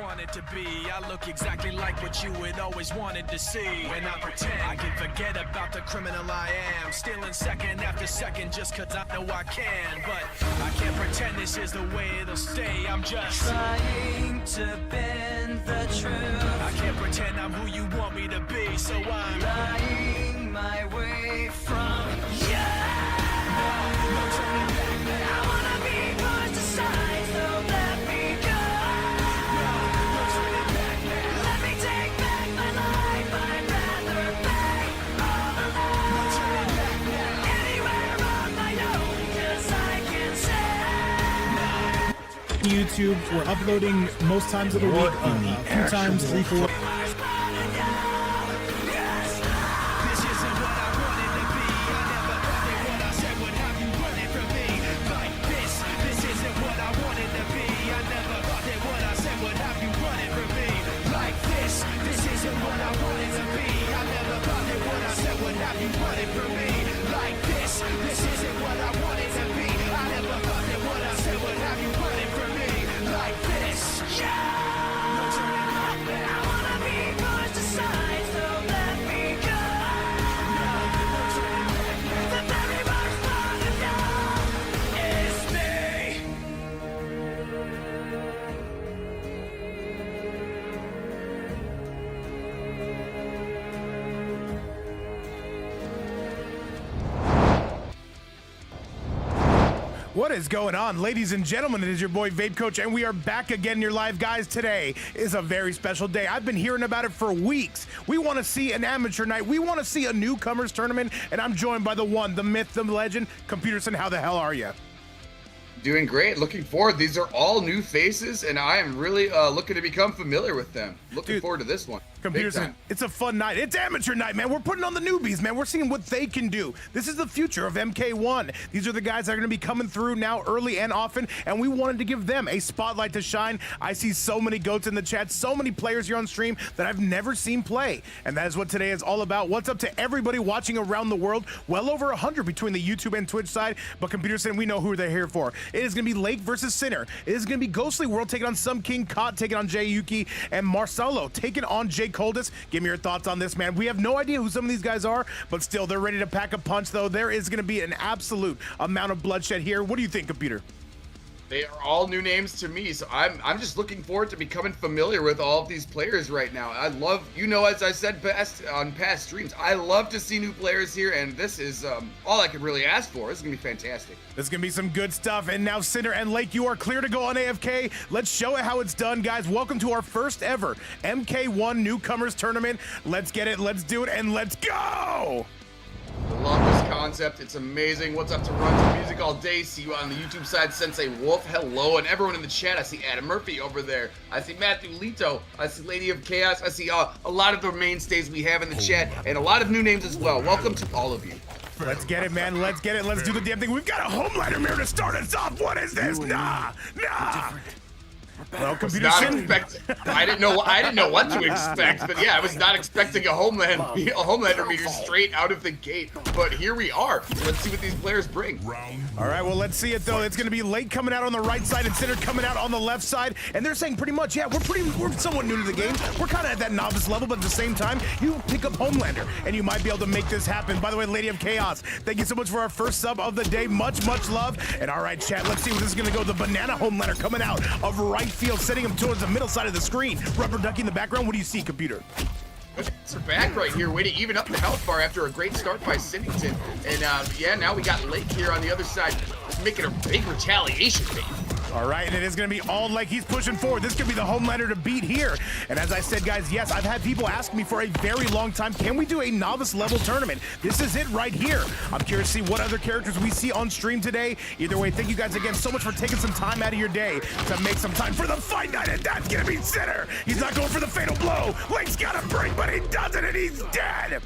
wanted to be. I look exactly like what you had always wanted to see. When I pretend I can forget about the criminal I am, stealing second after second just cause I know I can. But I can't pretend this is the way it'll stay. I'm just trying to bend the truth. I can't pretend I'm who you want me to be, so I'm lying my way from you. No turning back now. I wanna be pushed aside, so let me go. No turning back now. Let me take back my life. I'd rather pay all alone. No turning back now. Anywhere on my own, 'cause I can say YouTube, we're uploading most times of the week, a few times, 3-4. What is going on, ladies and gentlemen? It is your boy Vape Coach, and we are back again in your live. Guys, today is a very special day. I've been hearing about it for weeks. We want to see an amateur night. We want to see a newcomers tournament, and I'm joined by the one, the myth, the legend, Computerson. How the hell are you? Doing great. Looking forward. These are all new faces, and I am really looking to become familiar with them. Looking forward to this one. Computerson, it's a fun night. It's amateur night, man. We're putting on the newbies, man. We're seeing what they can do. This is the future of MK1. These are the guys that are going to be coming through now early and often, and we wanted to give them a spotlight to shine. I see so many goats in the chat, so many players here on stream that I've never seen play, and that is what today is all about. What's up to everybody watching around the world? Well over 100 between the YouTube and Twitch side, but Computerson, we know who they're here for. It is going to be Lake versus Sinner. It is going to be Ghostly World taking on Some King Kot, taking on Jay Yuki, and Marcelo taking on Jay Coldest. Give me your thoughts on this, man. We have no idea who some of these guys are, but still, they're ready to pack a punch, though. There is going to be an absolute amount of bloodshed here. What do you think, Computer? They are all new names to me, so I'm just looking forward to becoming familiar with all of these players right now. I love, you know, as I said on past streams, I love to see new players here, and this is all I could really ask for. This is going to be fantastic. This is going to be some good stuff, and now Cinder and Lake, you are clear to go on AFK. Let's show it how it's done, guys. Welcome to our first ever MK1 Newcomers Tournament. Let's get it, let's do it, and let's go! Love this concept. It's amazing. What's up to Run to Music All Day? See you on the YouTube side. Sensei Wolf, hello. And everyone in the chat. I see Adam Murphy over there. I see Matthew Lito. I see Lady of Chaos. I see a lot of the mainstays we have in the chat. And a lot of new names as well. Welcome to all of you. Let's get it, man. Let's get it. Let's do the damn thing. We've got a Homelander mirror to start us off. What is this? Nah. Well, Computerson, I didn't know what to expect, but yeah, I was not expecting a Homelander meter straight out of the gate. But here we are. Let's see what these players bring. All right, well, let's see it though. It's going to be Lake coming out on the right side and Sinner coming out on the left side, and they're saying pretty much, yeah, we're somewhat new to the game. We're kind of at that novice level, but at the same time, you pick up Homelander, and you might be able to make this happen. By the way, Lady of Chaos, thank you so much for our first sub of the day. Much love. And all right, chat, let's see where this is going to go. The banana Homelander coming out of right field, sending him towards the middle side of the screen. Rubber ducky in the background. What do you see, Computer? They're back right here, way to even up the health bar after a great start by Sennington. And yeah, now we got Lake here on the other side, making a big retaliation bait. All right, and it is going to be all Lake. He's pushing forward. This could be the Homelander to beat here. And as I said, guys, yes, I've had people ask me for a very long time, can we do a novice level tournament? This is it right here. I'm curious to see what other characters we see on stream today. Either way, thank you guys again so much for taking some time out of your day to make some time for the fight night, and that's going to be Sinner. He's not going for the fatal blow. Lake's got a break, but he doesn't, and he's dead.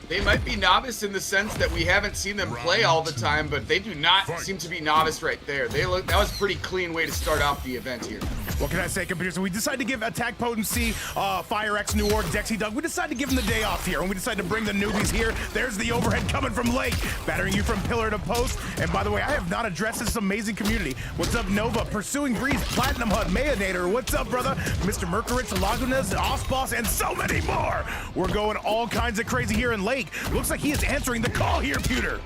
They might be novice in the sense that we haven't seen them play all the time, but they do not seem to be novice right there. That was a pretty clean way to start off the event here. What can I say, computer? So we decided to give Attack Potency, Fire X, New Org, Dexy Doug. We decided to give them the day off here, and we decided to bring the newbies here. There's the overhead coming from Lake, battering you from pillar to post. And by the way, I have not addressed this amazing community. What's up, Nova? Pursuing Breeze, Platinum Hut, Mayonnator. What's up, brother? Mr. Mercuritz, Lagunas, Osboss, and so many more. We're going all kinds of crazy here in Lake. Looks like he is answering the call here, Pewter.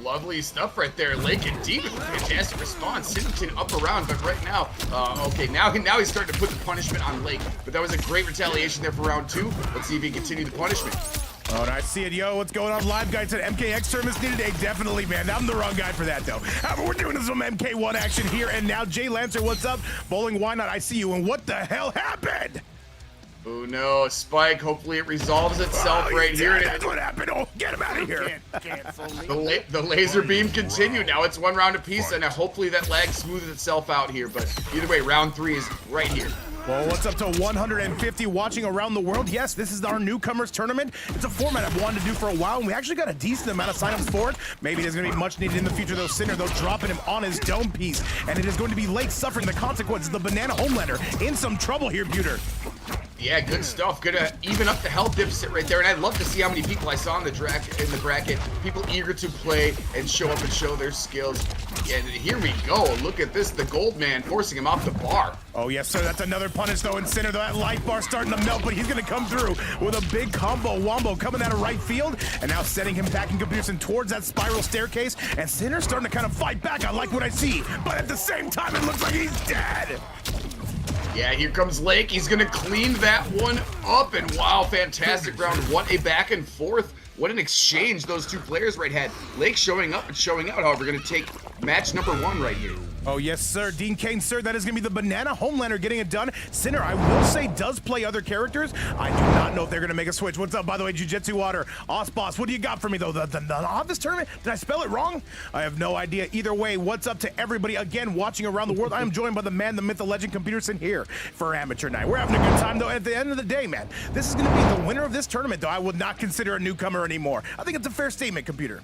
Lovely stuff right there. Lake indeed with a fantastic response. Sittington up around, but right now, okay, now he's starting to put the punishment on Lake. But that was a great retaliation there for round 2. Let's see if he can continue the punishment. Oh, and I see it. Yo, what's going on? Live guys at MKX tournaments needed a definitely, man. I'm the wrong guy for that, though. However, we're doing some MK1 action here, and now Jay Lancer, what's up? Bowling, why not? I see you, and what the hell happened? Oh no, Spike, hopefully it resolves itself right here. That's what happened. Oh, get him out of here. The laser beam continued. Now it's 1 round apiece, and hopefully that lag smoothes itself out here. But either way, round 3 is right here. Well, what's up to 150 watching around the world? Yes, this is our Newcomers tournament. It's a format I've wanted to do for a while, and we actually got a decent amount of signups for it. Maybe there's going to be much needed in the future, though. Sinner, though, dropping him on his dome piece, and it is going to be Lake suffering the consequences. The Banana Homelander in some trouble here, Buter. Yeah, good stuff. Good to even up the health deficit right there. And I'd love to see how many people I saw in the bracket. People eager to play and show up and show their skills. And here we go. Look at this. The gold man forcing him off the bar. Oh, yes, sir. That's another punish, though. And Sinner, that life bar starting to melt, but he's going to come through with a big combo wombo coming out of right field. And now sending him back in comparison towards that spiral staircase. And Sinner's starting to kind of fight back. I like what I see. But at the same time, it looks like he's dead. Yeah, here comes Lake. He's going to clean that one up. And wow, fantastic round. What a back and forth. What an exchange those two players right had. Lake showing up and showing out, however, going to take match number 1 right here. Oh, yes, sir. Dean Kane, sir. That is going to be the Banana Homelander getting it done. Sinner, I will say, does play other characters. I do not know if they're going to make a switch. What's up, by the way, Jiu-Jitsu Water? Osboss, what do you got for me, though? The novice tournament? Did I spell it wrong? I have no idea. Either way, what's up to everybody, again, watching around the world? I am joined by the man, the myth, the legend, Computerson here for Amateur Night. We're having a good time, though. At the end of the day, man, this is going to be the winner of this tournament, though. I would not consider a newcomer anymore. I think it's a fair statement, Computer.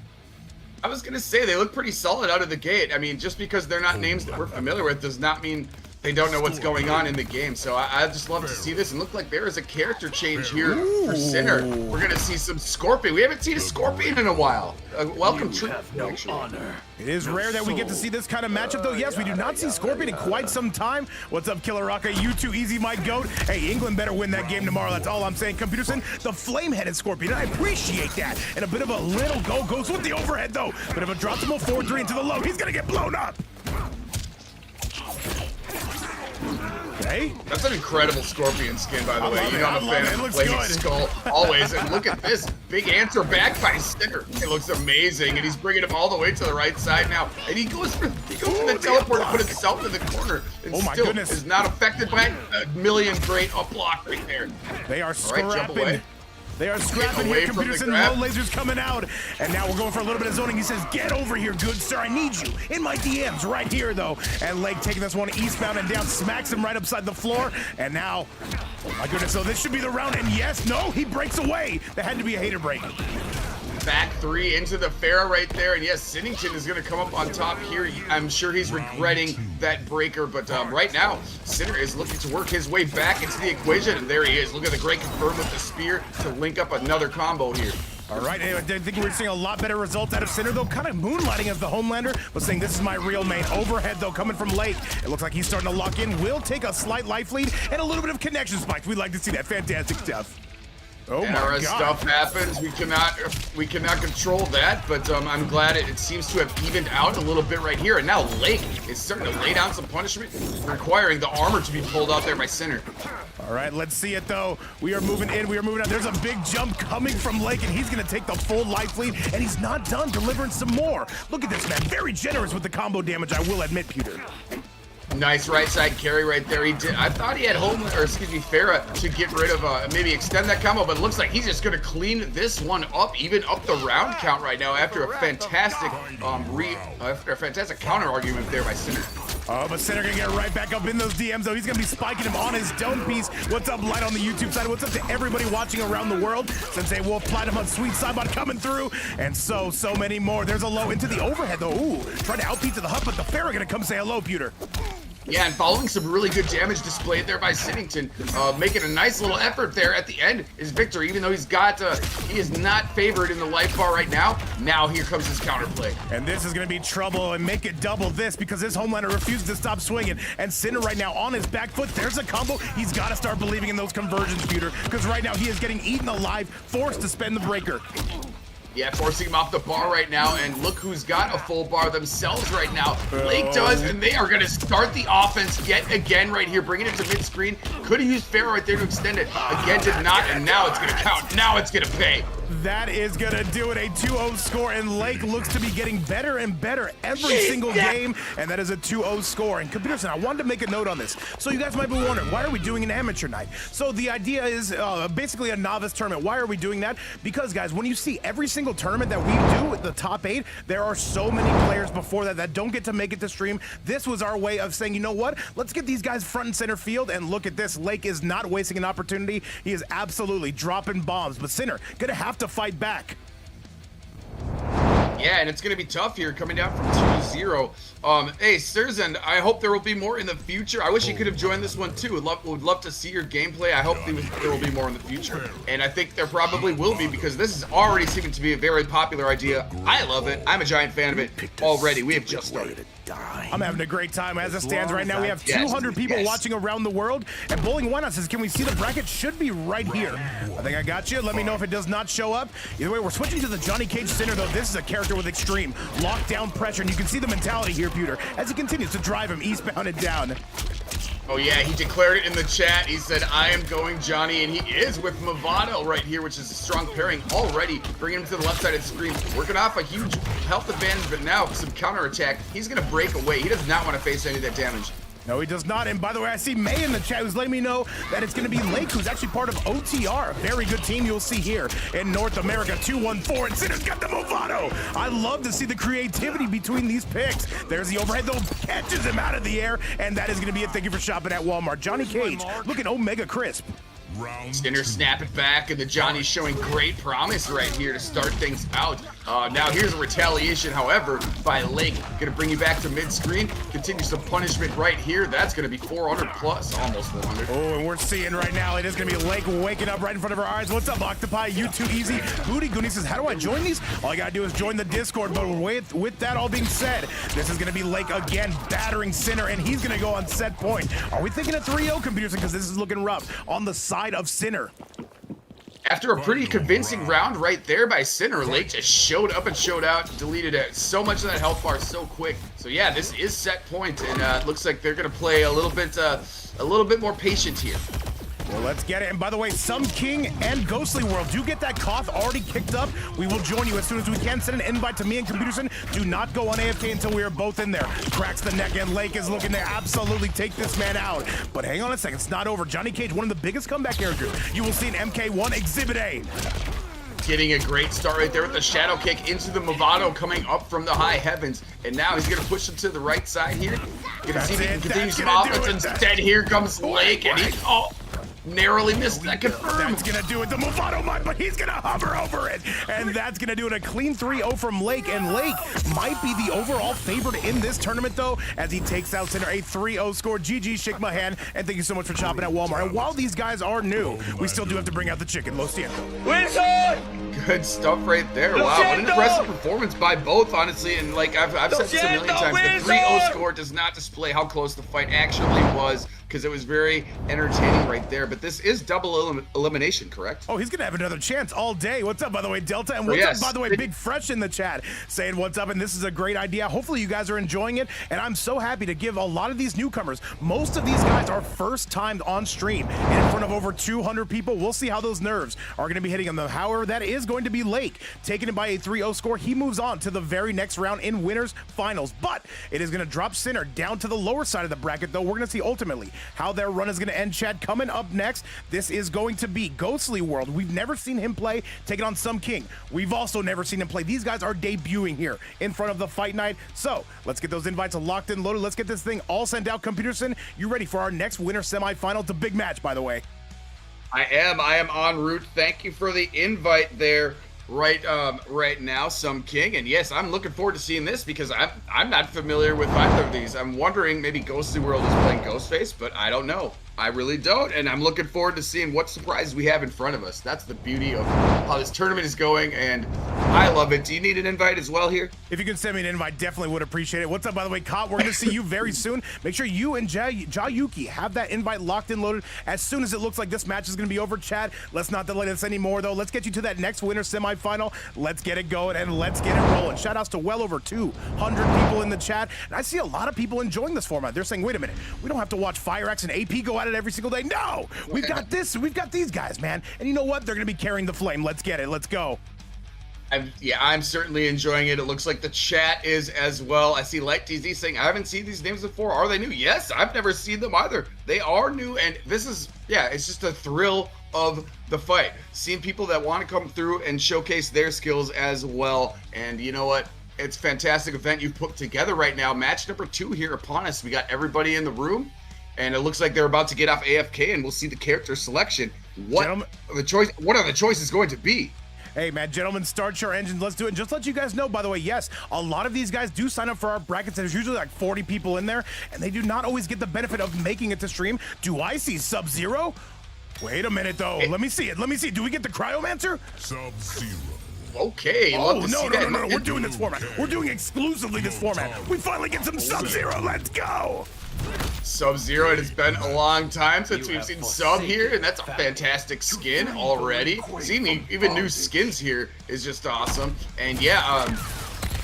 I was going to say, they look pretty solid out of the gate. I mean, just because they're not names that we're familiar with does not mean they don't know what's going on in the game. So I just love to see this. And look like there is a character change here for Sinner. We're going to see some Scorpion. We haven't seen a Scorpion in a while. Welcome to It is rare that we get to see this kind of matchup, though. Yes, we do not see Scorpion in quite some time. What's up, Killer Rocka? You too easy, my goat. Hey, England better win that game tomorrow. That's all I'm saying. Computerson, the flame-headed Scorpion. I appreciate that. And a bit of a little go goes with the overhead, though. Bit of a droppable 4-3 into the low. He's going to get blown up. Okay. That's an incredible Scorpion skin, by the way. You know I'm a fan of Flaming Skull always. And look at this big answer back by Sinner. It looks amazing, and he's bringing him all the way to the right side now. And he goes for the teleport to put himself in the corner, and still is not affected by a million great up block right there. They are scrapping. All right, jump away. They are scrapping here. Computers and low lasers coming out. And now we're going for a little bit of zoning. He says, get over here, good sir. I need you in my DMs right here, though. And Lake taking this one eastbound and down, smacks him right upside the floor. And now, oh my goodness, so this should be the round. And yes, no, he breaks away. That had to be a hater break. Back 3 into the Pharaoh right there, and yes, Sinnington is going to come up on top here. I'm sure he's regretting that breaker, but right now, Sinner is looking to work his way back into the equation, and there he is. Look at the great confirm with the spear to link up another combo here. All right, I think we're seeing a lot better results out of Sinner, though, kind of moonlighting as the Homelander, but saying this is my real main. Overhead, though, coming from Lake. It looks like he's starting to lock in. Will take a slight life lead and a little bit of connection spikes. We'd like to see that. Fantastic stuff. Oh and my as God. stuff happens, we cannot control that, but I'm glad it seems to have evened out a little bit right here. And now Lake is starting to lay down some punishment, requiring the armor to be pulled out there by Sinner. All right, let's see it, though. We are moving in, we are moving out. There's a big jump coming from Lake, and he's going to take the full life lead, and he's not done delivering some more. Look at this, man. Very generous with the combo damage, I will admit, Peter. Nice right side carry right there. He did. I thought he had Farah to get rid of, maybe extend that combo, but it looks like he's just going to clean this one up, even up the round count right now after a fantastic, after a fantastic counter argument there by Sinner. Oh, but Sinner gonna get right back up in those DMs, though. He's gonna be spiking him on his dome piece. What's up, Light, on the YouTube side? What's up to everybody watching around the world? Sensei Wolf, Platinum on Sweet Sidebot coming through, and so many more. There's a low into the overhead, though. Ooh, trying to outbeat to the hut, but the Pharaoh gonna come say hello, Pewter. Yeah, and following some really good damage displayed there by Sinnington, making a nice little effort there at the end is victory, even though he is not favored in the life bar right now. Now here comes his counterplay. And this is gonna be trouble, and make it double this because his homelander refuses to stop swinging. And Sinner right now on his back foot, there's a combo. He's gotta start believing in those conversions, Pewter, because right now he is getting eaten alive, forced to spend the breaker. Yeah, forcing him off the bar right now, and look who's got a full bar themselves right now. Lake does, and they are going to start the offense yet again right here, bringing it to mid-screen. Could have used Pharaoh right there to extend it. Again, did not, and now it's going to count. Now it's going to pay. That is gonna do it, a 2-0 score, and Lake looks to be getting better and better every single game, and that is a 2-0 score. And Peterson, I wanted to make a note on this. So you guys might be wondering, why are we doing an amateur night? So the idea is basically a novice tournament. Why are we doing that? Because, guys, when you see every single tournament that we do at the top 8, there are so many players before that don't get to make it to stream. This was our way of saying, you know what? Let's get these guys front and center field, and look at this. Lake is not wasting an opportunity. He is absolutely dropping bombs, but Sinner gonna have to fight back. Yeah, and it's going to be tough here coming down from 2-0. Hey, Sturzen, I hope there will be more in the future. I wish you could have joined this one too. Would love to see your gameplay. I hope there will be more in the future. And I think there probably will be, because this is already seeming to be a very popular idea. I love it. I'm a giant fan of it already. We have just started. I'm having a great time as it stands right now. We have 200 people watching around the world. And Bowling One says, can we see the bracket? Should be right here. I think I got you. Let me know if it does not show up. Either way, we're switching to the Johnny Cage Sinner, though. This is a character with extreme lockdown pressure. And you can see the mentality here, Pewter, as he continues to drive him eastbound and down. Oh yeah, he declared it in the chat. He said, I am going Johnny, and he is with Movado right here, which is a strong pairing already, bringing him to the left side of the screen, working off a huge health advantage, but now some counter attack. He's gonna break away. He does not want to face any of that damage. No, he does not. And by the way, I see May in the chat who's letting me know that it's going to be Lake, who's actually part of OTR. A very good team you'll see here in North America. 2-1-4, and Sinner's got the Movado. I love to see the creativity between these picks. There's the overhead, though, catches him out of the air, and that is going to be it. Thank you for shopping at Walmart. Johnny Cage looking Omega crisp. Sinner snap it back, and the Johnny's showing great promise right here to start things out. Now here's a retaliation, however, by Lake. Gonna bring you back to mid-screen. Continue some punishment right here. That's gonna be 400 plus, almost 400. Oh, and we're seeing right now, it is gonna be Lake waking up right in front of our eyes. What's up, Octopi? You too easy. Booty Goonie says, how do I join these? All I gotta do is join the Discord, but with that all being said, this is gonna be Lake again battering Sinner, and he's gonna go on set point. Are we thinking a 3-0, Computers? Because this is looking rough on the side of Sinner. After a pretty convincing round right there by Sinner, Lake just showed up and showed out, deleted so much of that health bar so quick. So yeah, this is set point, and it looks like they're gonna play a little bit more patient here. Well, let's get it. And by the way, Some King and Ghostly World do get that Koth already kicked up. We will join you as soon as we can. Send an invite to me and Computerson. Do not go on AFK until we are both in there. Cracks the neck, and Lake is looking to absolutely take this man out. But hang on a second, it's not over. Johnny Cage, one of the biggest comeback characters you will see in MK1 Exhibit A. Getting a great start right there with the shadow kick into the Movado coming up from the high heavens. And now he's going to push him to the right side here. Gonna see if he can continue some offense. Instead, here comes Lake, and he narrowly missed that confirm. That's gonna do it. The Movado might, but he's gonna hover over it. And that's gonna do it. A clean 3-0 from Lake. And Lake might be the overall favorite in this tournament, though, as he takes out Sinner. A 3-0 score. GG, shake my hand. And thank you so much for shopping at Walmart. And while these guys are new, we still do have to bring out the chicken. Lo siento. Good stuff right there. Wow, what an impressive performance by both, honestly. And like I've said this a million times, the 3-0 score does not display how close the fight actually was, because it was very entertaining right there. But this is double elimination, correct? Oh, he's gonna have another chance all day. What's up, by the way, Delta? And what's up, by the way, Big Fresh in the chat saying what's up. And this is a great idea. Hopefully you guys are enjoying it. And I'm so happy to give a lot of these newcomers. Most of these guys are first time on stream and in front of over 200 people. We'll see how those nerves are gonna be hitting them. However, that is is going to be Lake. Taking it by a 3-0 score, he moves on to the very next round in winners finals. But it is going to drop Sinner down to the lower side of the bracket, though. We're going to see ultimately how their run is going to end, Chad. Coming up next, this is going to be Ghostly World. We've never seen him play, taking on Some King. We've also never seen him play. These guys are debuting here in front of the fight night. So let's get those invites locked and loaded. Let's get this thing all sent out. Computerson, you ready for our next winner semifinal? It's a big match, by the way. I am en route. Thank you for the invite there right now, Some King. And yes, I'm looking forward to seeing this because I'm not familiar with either of these. I'm wondering maybe Ghostly World is playing Ghostface, but I don't know. I really don't, and I'm looking forward to seeing what surprises we have in front of us. That's the beauty of how this tournament is going, and I love it. Do you need an invite as well here? If you can send me an invite, definitely would appreciate it. What's up, by the way, Kot? We're going to see you very soon. Make sure you and Jayuki have that invite locked and loaded as soon as it looks like this match is going to be over, Chad. Let's not delay this anymore, though. Let's get you to that next winner semifinal. Let's get it going, and let's get it rolling. Shout-outs to well over 200 people in the chat, and I see a lot of people enjoying this format. They're saying, wait a minute, we don't have to watch FireX and AP go at it every single day. No, we've got this. We've got these guys, man. And you know what? They're going to be carrying the flame. Let's get it. Let's go. I'm certainly enjoying it. It looks like the chat is as well. I see Light TZ saying, I haven't seen these names before. Are they new? Yes, I've never seen them either. They are new, and this is, yeah, it's just a thrill of the fight. Seeing people that want to come through and showcase their skills as well. And you know what? It's a fantastic event you've put together right now. Match number 2 here upon us. We got everybody in the room, and it looks like they're about to get off AFK, and we'll see the character selection. What are the choices going to be? Hey, man, gentlemen, start your engines. Let's do it. And just let you guys know, by the way, yes, a lot of these guys do sign up for our brackets. There's usually like 40 people in there, and they do not always get the benefit of making it to stream. Do I see Sub-Zero? Wait a minute, though. Let me see it. Let me see. Do we get the Cryomancer? Sub-Zero. Okay. Oh, no. We're doing this format. We're doing exclusively this format. We finally get some Sub-Zero. Let's go. Sub-Zero, it has been a long time since we've seen Sub here, and that's a fantastic skin already. Seeing even new skins here is just awesome. And yeah,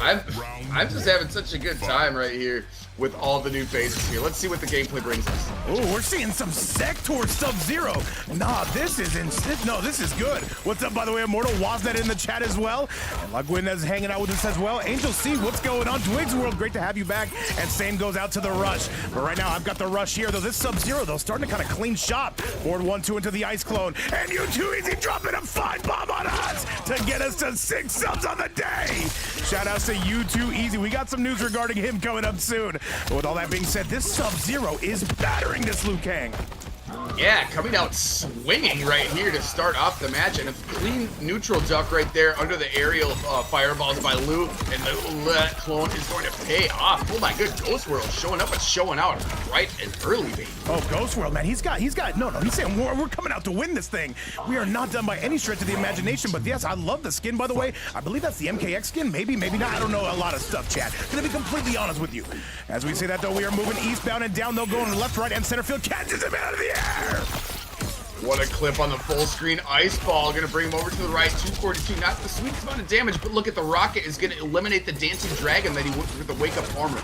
I'm just having such a good time right here with all the new faces here. Let's see what the gameplay brings us. Oh, we're seeing some Sector Sub-Zero. Nah, this is good. What's up, by the way, Immortal? Wasnet in the chat as well. And Lugwin is hanging out with us as well. Angel C, what's going on? Twigs World, great to have you back. And same goes out to the Rush. But right now, I've got the Rush here, though. This Sub-Zero, though, starting to kind of clean shop. Board 1-2 into the Ice Clone. And you too easy dropping a 5-bomb on us to get us to 6 subs on the day. Shout outs to you too easy. We got some news regarding him coming up soon. But with all that being said, this Sub-Zero is battering this Liu Kang. Yeah, coming out swinging right here to start off the match, and a clean neutral duck right there under the aerial fireballs by Liu, and the clone is going to pay off. Oh my good, Ghost World showing up and showing out right and early, baby. Oh, Ghost World, man, he's saying we're coming out to win this thing. We are not done by any stretch of the imagination, but yes, I love the skin, by the way. I believe that's the MKX skin, maybe not. I don't know a lot of stuff, chat. Gonna be completely honest with you. As we say that, though, we are moving eastbound and down, though, going left, right, and center field. Catches him out of the air. What a clip on the full screen ice ball. Gonna bring him over to the right. 242, not the sweetest amount of damage, but look at the rocket is gonna eliminate the dancing dragon that he went with the wake up armor.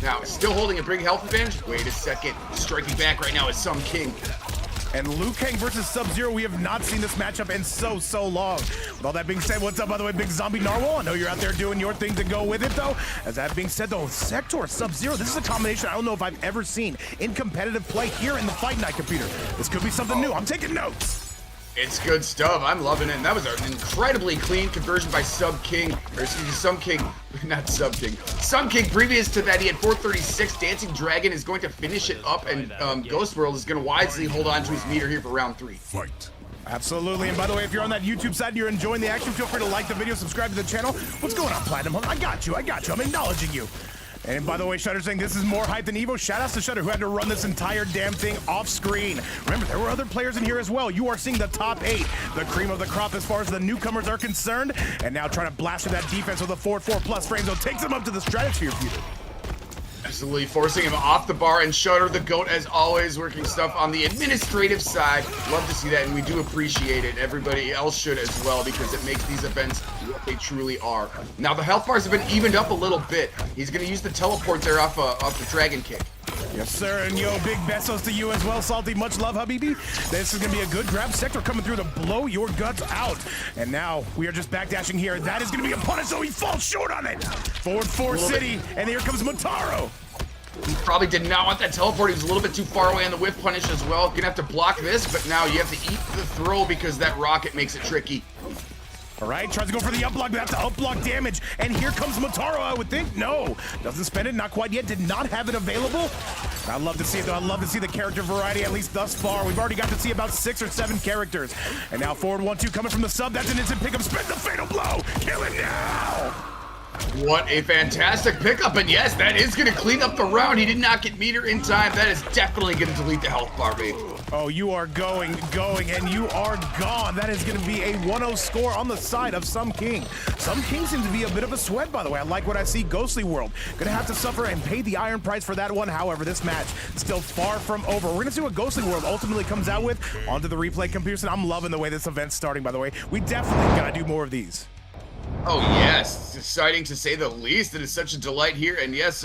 Now, still holding a big health advantage. Wait a second. Striking back right now is Some King. And Liu Kang versus Sub-Zero, we have not seen this matchup in so long. With all that being said, what's up, by the way, Big Zombie Narwhal? I know you're out there doing your thing to go with it, though. As that being said, though, Sector, Sub-Zero, this is a combination I don't know if I've ever seen in competitive play here in the Fight Night computer. This could be something new. I'm taking notes. It's good stuff. I'm loving it. And that was an incredibly clean conversion by Some King. Some King. Previous to that, he had 436. Dancing Dragon is going to finish it up, and Ghost World is going to wisely hold on to his meter here for round 3. Fight. Absolutely. And by the way, if you're on that YouTube side and you're enjoying the action, feel free to like the video, subscribe to the channel. What's going on, Platinum? I got you. I'm acknowledging you. And by the way, Shudder saying this is more hype than Evo. Shout outs to Shudder who had to run this entire damn thing off screen. Remember, there were other players in here as well. You are seeing the top 8, the cream of the crop as far as the newcomers are concerned. And now trying to blast through that defense with a 4-4 plus frame zone takes them up to the stratosphere, Peter. Absolutely forcing him off the bar, and Shudder the GOAT as always working stuff on the administrative side. Love to see that, and we do appreciate it. Everybody else should as well, because it makes these events what they truly are. Now the health bars have been evened up a little bit. He's going to use the teleport there off the dragon kick. Yes, sir, and yo, big besos to you as well, Salty. Much love, Habibi. This is gonna be a good grab. Sector coming through to blow your guts out. And now we are just backdashing here. That is gonna be a punish, so he falls short on it. Forward 4 City, and here comes Motaro. He probably did not want that teleport. He was a little bit too far away on the whiff punish as well. Gonna have to block this, but now you have to eat the throw because that rocket makes it tricky. All right, tries to go for the up block, but that's the up block damage. And here comes Motaro, I would think. No, doesn't spend it, not quite yet. Did not have it available. I love to see it, though. I love to see the character variety, at least thus far. We've already got to see about 6 or 7 characters. And now forward 1-2 coming from the sub. That's an instant pickup. Spin the fatal blow. Kill it now. What a fantastic pickup, and yes, that is going to clean up the round. He did not get meter in time. That is definitely going to delete the health bar, baby. Oh, you are going, and you are gone. That is going to be a 1-0 score on the side of Some King. Some King seems to be a bit of a sweat, by the way. I like what I see. Ghostly World gonna have to suffer and pay the iron price for that one. However, this match still far from over. We're gonna see what Ghostly World ultimately comes out with onto the replay comparison. I'm loving the way this event's starting, by the way. We definitely gotta do more of these. Oh yes, it's exciting to say the least. It is such a delight here, and yes,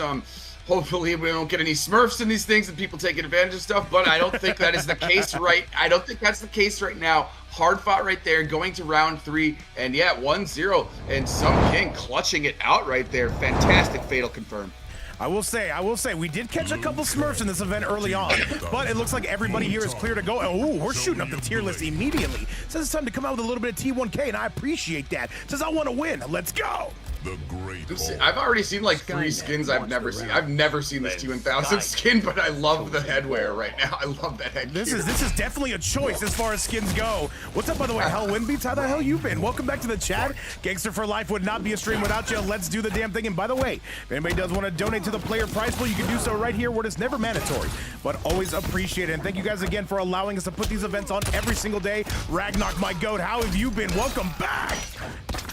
hopefully we don't get any Smurfs in these things and people taking advantage of stuff, but I don't think that is the case I don't think that's the case right now. Hard fought right there, going to round 3, and yeah, 1-0, and Some King clutching it out right there. Fantastic fatal confirmed. I will say, we did catch a couple Smurfs in this event early on, but it looks like everybody here is clear to go. Oh, we're shooting up the tier list immediately. Says it's time to come out with a little bit of T1K, and I appreciate that. Says I want to win. Let's go. The great I've already seen like 3 skins I've never seen. I've never seen this T1000 skin, but I love the headwear right now. I love that headgear. This is definitely a choice as far as skins go. What's up, by the way, Hell Windbeats? How the hell you been? Welcome back to the chat. Gangster for Life would not be a stream without you. Let's do the damn thing. And by the way, if anybody does want to donate to the player prize pool, you can do so right here where it's never mandatory, but always appreciated. And thank you guys again for allowing us to put these events on every single day. Ragnock, my goat, how have you been? Welcome back.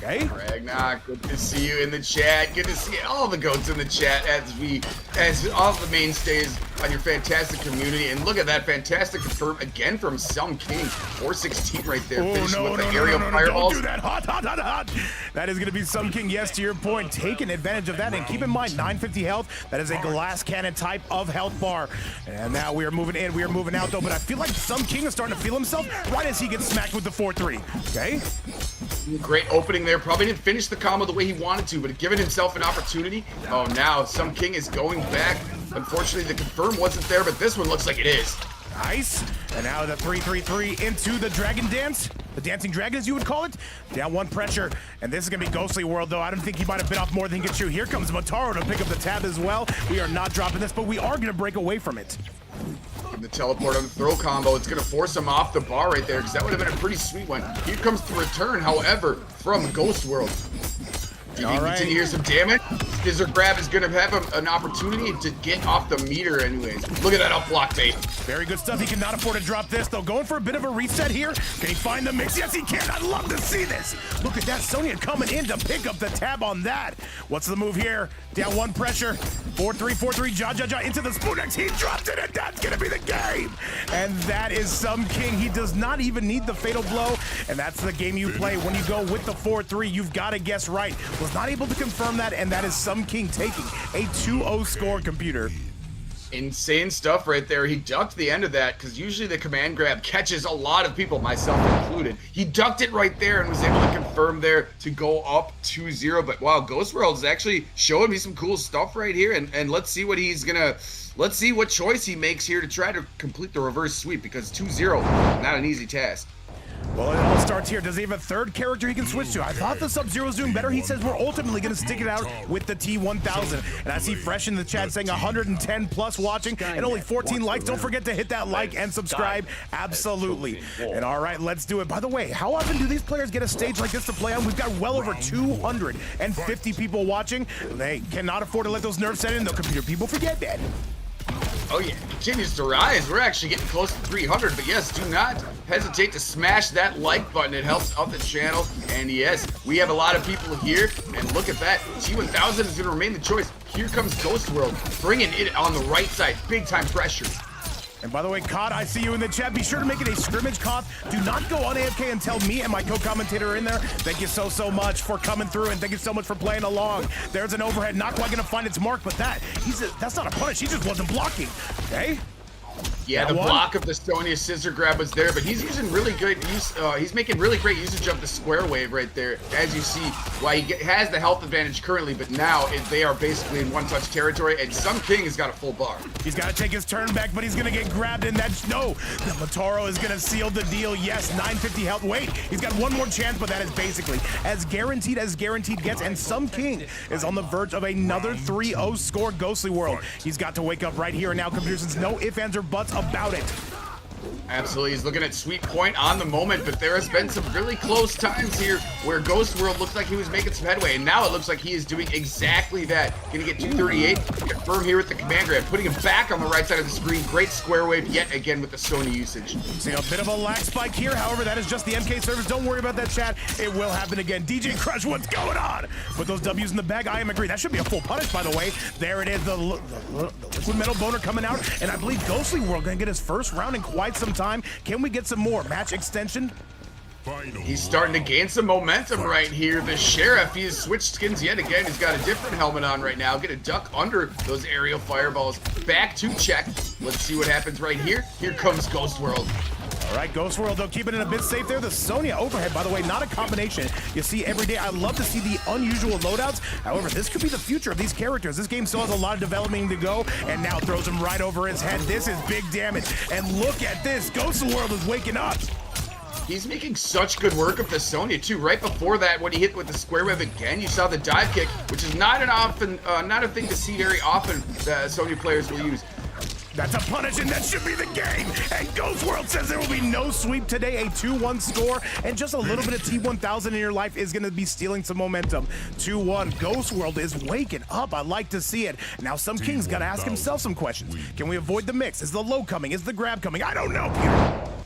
Okay. Ragnock, good to see you in the chat. Good to see all the goats in the chat as all the mainstays on your fantastic community. And look at that fantastic confirm again from Some King. 416 right there. Oh, finishing no, with the no, aerial no, fireballs. Don't do that. Hot. That is going to be Some King. Yes, to your point, taking advantage of that. And keep in mind, 950 health. That is a glass cannon type of health bar. And now we are moving in. We are moving out, though. But I feel like Some King is starting to feel himself right as he gets smacked with the 4-3. Okay. Great opening there. Probably didn't finish the combo the way he wanted to, but given himself an opportunity. Oh, now Some King is going back. Unfortunately, the confirm wasn't there, but this one looks like it is. Nice. And now the 3-3-3 into the Dragon Dance. The Dancing Dragon, as you would call it. Down 1 pressure. And this is going to be Ghostly World, though. I don't think he might have bit off more than he could chew. Here comes Motaro to pick up the tab as well. We are not dropping this, but we are going to break away from it. The teleport on the throw combo, it's going to force him off the bar right there, because that would have been a pretty sweet one. Here comes the return, however, from Ghost World. Did he continue here some damage? Scissor grab is going to have him an opportunity to get off the meter anyways. Look at that up block bait. Very good stuff. He cannot afford to drop this, though. Going for a bit of a reset here. Can he find the mix? Yes, he can. I'd love to see this. Look at that. Sonya coming in to pick up the tab on that. What's the move here? Down 1 pressure. 4-3, ja, into the spoon X. He dropped it, and that's going to be the game. And that is Some King. He does not even need the fatal blow, and that's the game you play. When you go with the 4-3, you've got to guess right. Was not able to confirm that, and that is Some King taking a 2-0 score, computer. Insane stuff right there. He ducked the end of that because usually the command grab catches a lot of people, myself included. He ducked it right there and was able to confirm there to go up 2-0. But wow, Ghost World is actually showing me some cool stuff right here. And let's see what let's see what choice he makes here to try to complete the reverse sweep, because 2-0, not an easy task. Well, it all starts here. Does he have a third character he can switch to? I thought the Sub-Zero's doing better. He says we're ultimately going to stick it out with the T1000. And I see Fresh in the chat saying 110 plus watching and only 14 likes. Don't forget to hit that like and subscribe. Absolutely. And all right, let's do it. By the way, how often do these players get a stage like this to play on? We've got well over 250 people watching. They cannot afford to let those nerfs set in, though, computer. People forget that. Oh yeah, it continues to rise. We're actually getting close to 300, but yes, do not hesitate to smash that like button. It helps out the channel. And yes, we have a lot of people here, and look at that. T1000 is going to remain the choice. Here comes Ghost World, bringing it on the right side. Big time pressure. And by the way, COD, I see you in the chat. Be sure to make it a scrimmage, COD. Do not go on AFK until me and my co-commentator are in there. Thank you so much for coming through, and thank you so much for playing along. There's an overhead, not quite gonna find its mark, but that's not a punish. He just wasn't blocking. Okay. Yeah, the block of the Sonya scissor grab was there, but he's using really good use. He's making really great usage of the square wave right there. As you see, why he has the health advantage currently, but now they are basically in one-touch territory, and Some King has got a full bar. He's got to take his turn back, but he's going to get grabbed, and that's no. The Mataro is going to seal the deal. Yes, 950 health. Wait, he's got one more chance, but that is basically as guaranteed gets, and Some King is on the verge of another 3-0 score. Ghostly World. He's got to wake up right here and now. Computers, no ifs, ands, or buts about it. Absolutely, he's looking at sweet point on the moment, but there has been some really close times here where Ghost World looked like he was making some headway, and now it looks like he is doing exactly that. Gonna get 238, confirm here with the command grab, putting him back on the right side of the screen. Great square wave yet again with the Sony usage. See a bit of a lag spike here, however, that is just the MK servers. Don't worry about that, chat. It will happen again. DJ Crush, what's going on? Put those W's in the bag. I am agree. That should be a full punish, by the way. There it is, the liquid metal boner coming out, and I believe Ghostly World gonna get his first round in quite some time. Can we get some more match extension? He's starting to gain some momentum right here. The Sheriff, he's switched skins yet again. He's got a different helmet on right now. Gonna duck under those aerial fireballs. Back to check. Let's see what happens right here. Here comes Ghost World. All right, Ghost World, though, keeping it a bit safe there. The Sonya overhead, by the way, not a combination you see every day. I love to see the unusual loadouts. However, this could be the future of these characters. This game still has a lot of developing to go, and now throws him right over his head. This is big damage. And look at this. Ghost World is waking up. He's making such good work of the Sonya too. Right before that, when he hit with the square wave again, you saw the dive kick, which is not a thing to see very often that Sonya players will use. That's a punish, and that should be the game. And Ghost World says there will be no sweep today. A 2-1 score, and just a little bit of T1000 in your life is going to be stealing some momentum. 2-1. Ghost World is waking up. I like to see it. Now, Some King's got to ask himself some questions. Can we avoid the mix? Is the low coming? Is the grab coming? I don't know, Peter.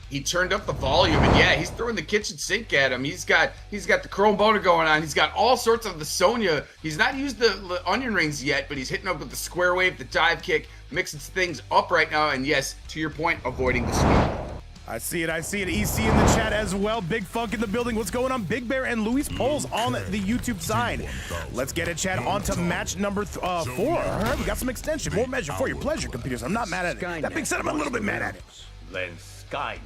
He turned up the volume, and yeah, he's throwing the kitchen sink at him. He's got the chrome boner going on. He's got all sorts of the Sonya. He's not used the onion rings yet, but he's hitting up with the square wave, the dive kick, mixing things up right now. And yes, to your point, avoiding the sweep. I see it. EC in the chat as well. Big Funk in the building. What's going on? Big Bear and Luis Poles on the YouTube side. Let's get it, chat, on to match number 4. All right, we got some extension. More measure for your pleasure, computers. I'm not mad at it. That being said, I'm a little bit mad at it. Skynet.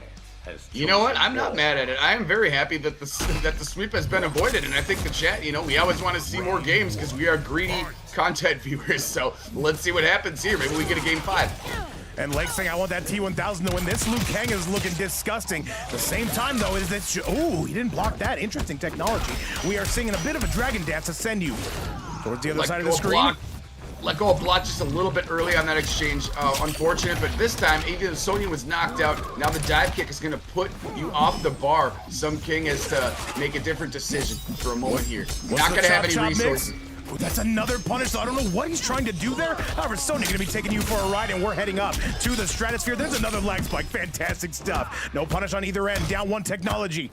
You know what? I'm not mad at it. I am very happy that the sweep has been avoided, and I think the chat, you know, we always want to see more games because we are greedy content viewers. So let's see what happens here. Maybe we get a game 5. And Lake saying, I want that T1000 to win. This Liu Kang is looking disgusting. At the same time, though, is that... Oh, he didn't block that. Interesting technology. We are seeing a bit of a dragon dance to send you towards the other side of the screen. Let go of block just a little bit early on that exchange. Unfortunate, but this time, even though Sonya was knocked out, now the dive kick is going to put you off the bar. Some King has to make a different decision for a moment here. Not going to have any resources. Ooh, that's another punish, so I don't know what he's trying to do there. However, Sonya going to be taking you for a ride, and we're heading up to the stratosphere. There's another lag spike. Fantastic stuff. No punish on either end. Down 1 technology.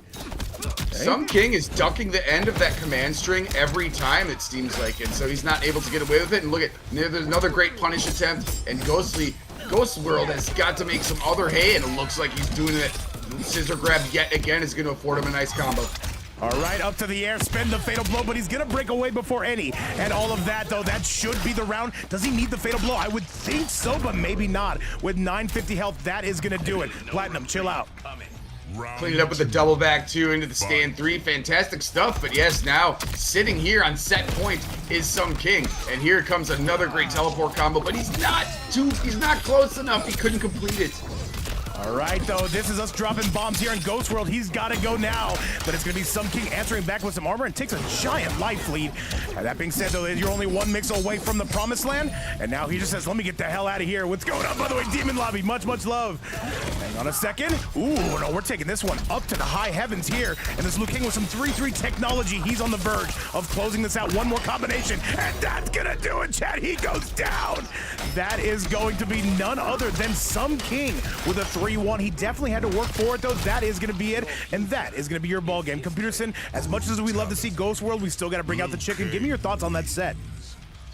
Some King is ducking the end of that command string every time, it seems like, and so he's not able to get away with it. And look at, there's another great punish attempt, and Ghost World has got to make some other hay, and it looks like he's doing it. Scissor grab yet again is going to afford him a nice combo. All right, up to the air, spend the fatal blow, but he's gonna break away before any. And all of that, though, that should be the round. Does he need the fatal blow? I would think so, but maybe not. With 950 health, that is gonna do it. Platinum, chill out. Clean it up with the double back 2 into the stand 3. Fantastic stuff, but yes, now sitting here on set point is Some King. And here comes another great teleport combo, but he's not close enough. He couldn't complete it. All right, though, this is us dropping bombs here in Ghost World. He's got to go now, but it's going to be Some King answering back with some armor and takes a giant life lead. And that being said, though, you're only 1 mix away from the promised land, and now he just says, let me get the hell out of here. What's going on, by the way, Demon Lobby? Much love. Hang on a second. Ooh, no, we're taking this one up to the high heavens here, and this Liu Kang with some 3-3 technology. He's on the verge of closing this out. One more combination, and that's going to do it, chat. He goes down. That is going to be none other than Some King with a 3-1. He definitely had to work for it, though. That is going to be it, and that is going to be your ball game. Computerson, as much as we love to see Ghost World, we still got to bring out the chicken. Give me your thoughts on that set.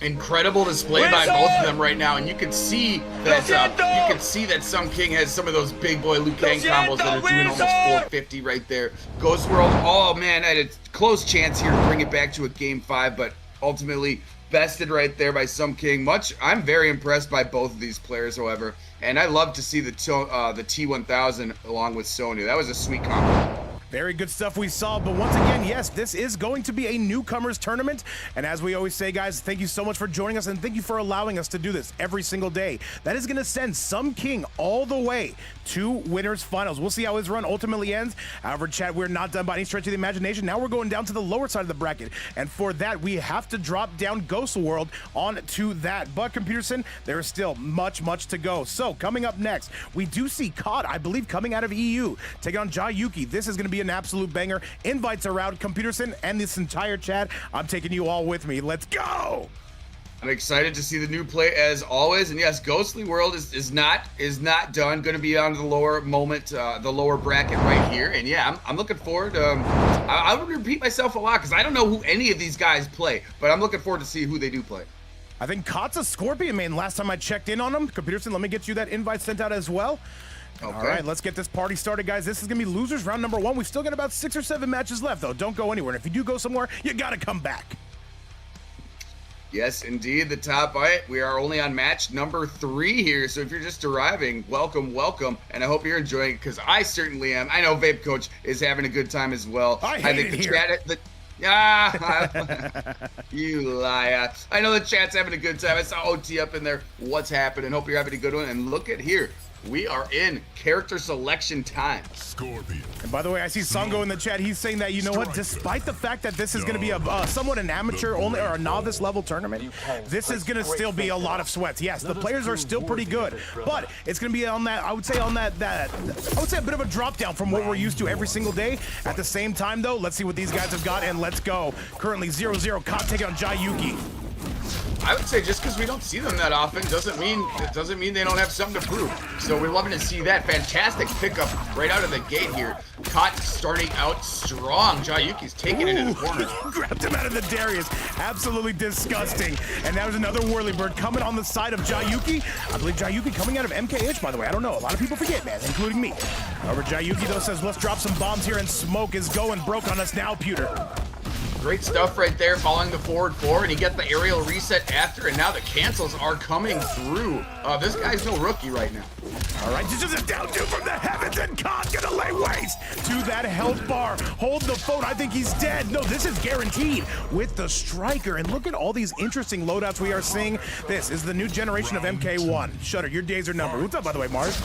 Incredible display by both of them right now, and you can see that Some King has some of those big boy Liu Kang combos that are doing almost 450 right there. Ghost World, oh man, I had a close chance here to bring it back to a game 5, but ultimately bested right there by Some King. I'm very impressed by both of these players, however, and I love to see the T1000 along with Sonya. That was a sweet combo. Very good stuff we saw, but once again, yes, this is going to be a newcomers tournament. And as we always say, guys, thank you so much for joining us, and thank you for allowing us to do this every single day. That is going to send Some King all the way to winners finals. We'll see how his run ultimately ends. However, chat, we're not done by any stretch of the imagination. Now we're going down to the lower side of the bracket, and for that, we have to drop down Ghost World onto that. But Computerson, there is still much to go. So coming up next, we do see COD, I believe, coming out of EU, taking on Jayuki. This is going to be an absolute banger. Invites are out. Computerson and this entire chat, I'm taking you all with me. Let's go. I'm excited to see the new play as always, and yes, Ghostly World is not done. Going to be on the lower lower bracket right here, and yeah, I'm looking forward. I would repeat myself a lot because I don't know who any of these guys play, but I'm looking forward to see who they do play. I think Kot's a Scorpion main. Last time I checked in on him. Computerson, let me get you that invite sent out as well. Okay. All right, let's get this party started, guys. This is going to be losers round number 1. We've still got about 6 or 7 matches left, though. Don't go anywhere. And if you do go somewhere, you got to come back. Yes, indeed, the top bite. We are only on match number 3 here, so if you're just arriving, welcome, and I hope you're enjoying it, because I certainly am. I know Vape Coach is having a good time as well. I think the chat... You liar. I know the chat's having a good time. I saw OT up in there. What's happening? Hope you're having a good one, and look at here. We are in character selection time. Scorpion. And by the way, I see Songo in the chat. He's saying that, you know what, despite the fact that this is going to be a somewhat an amateur only or a novice level tournament, this is going to still be a lot of sweats. Yes, the players are still pretty good, but it's going to be on that, I would say a bit of a drop down from what we're used to every single day. At the same time, though, let's see what these guys have got, and let's go. Currently 0-0, Kot taking on Jayuki. I would say just because we don't see them that often doesn't mean they don't have something to prove. So we're loving to see that. Fantastic pickup right out of the gate here. Kot starting out strong. Jayuki's taking it in the corner. Grabbed him out of the Darius. Absolutely disgusting. And that was another whirly bird coming on the side of Jayuki. I believe Jayuki coming out of MK1, by the way. I don't know. A lot of people forget, man, including me. However, Jayuki, though, says, let's drop some bombs here, and smoke is going broke on us now, Pewter. Great stuff right there, following the forward 4, and you get the aerial reset after, and now the cancels are coming through. This guy's no rookie right now. All right, this is a down 2 from the heavens, and Kot gonna lay waste to that health bar. Hold the phone, I think he's dead. No, this is guaranteed with the striker, and look at all these interesting loadouts we are seeing. This is the new generation of MK1. Shutter, your days are numbered. What's up, by the way, Mars?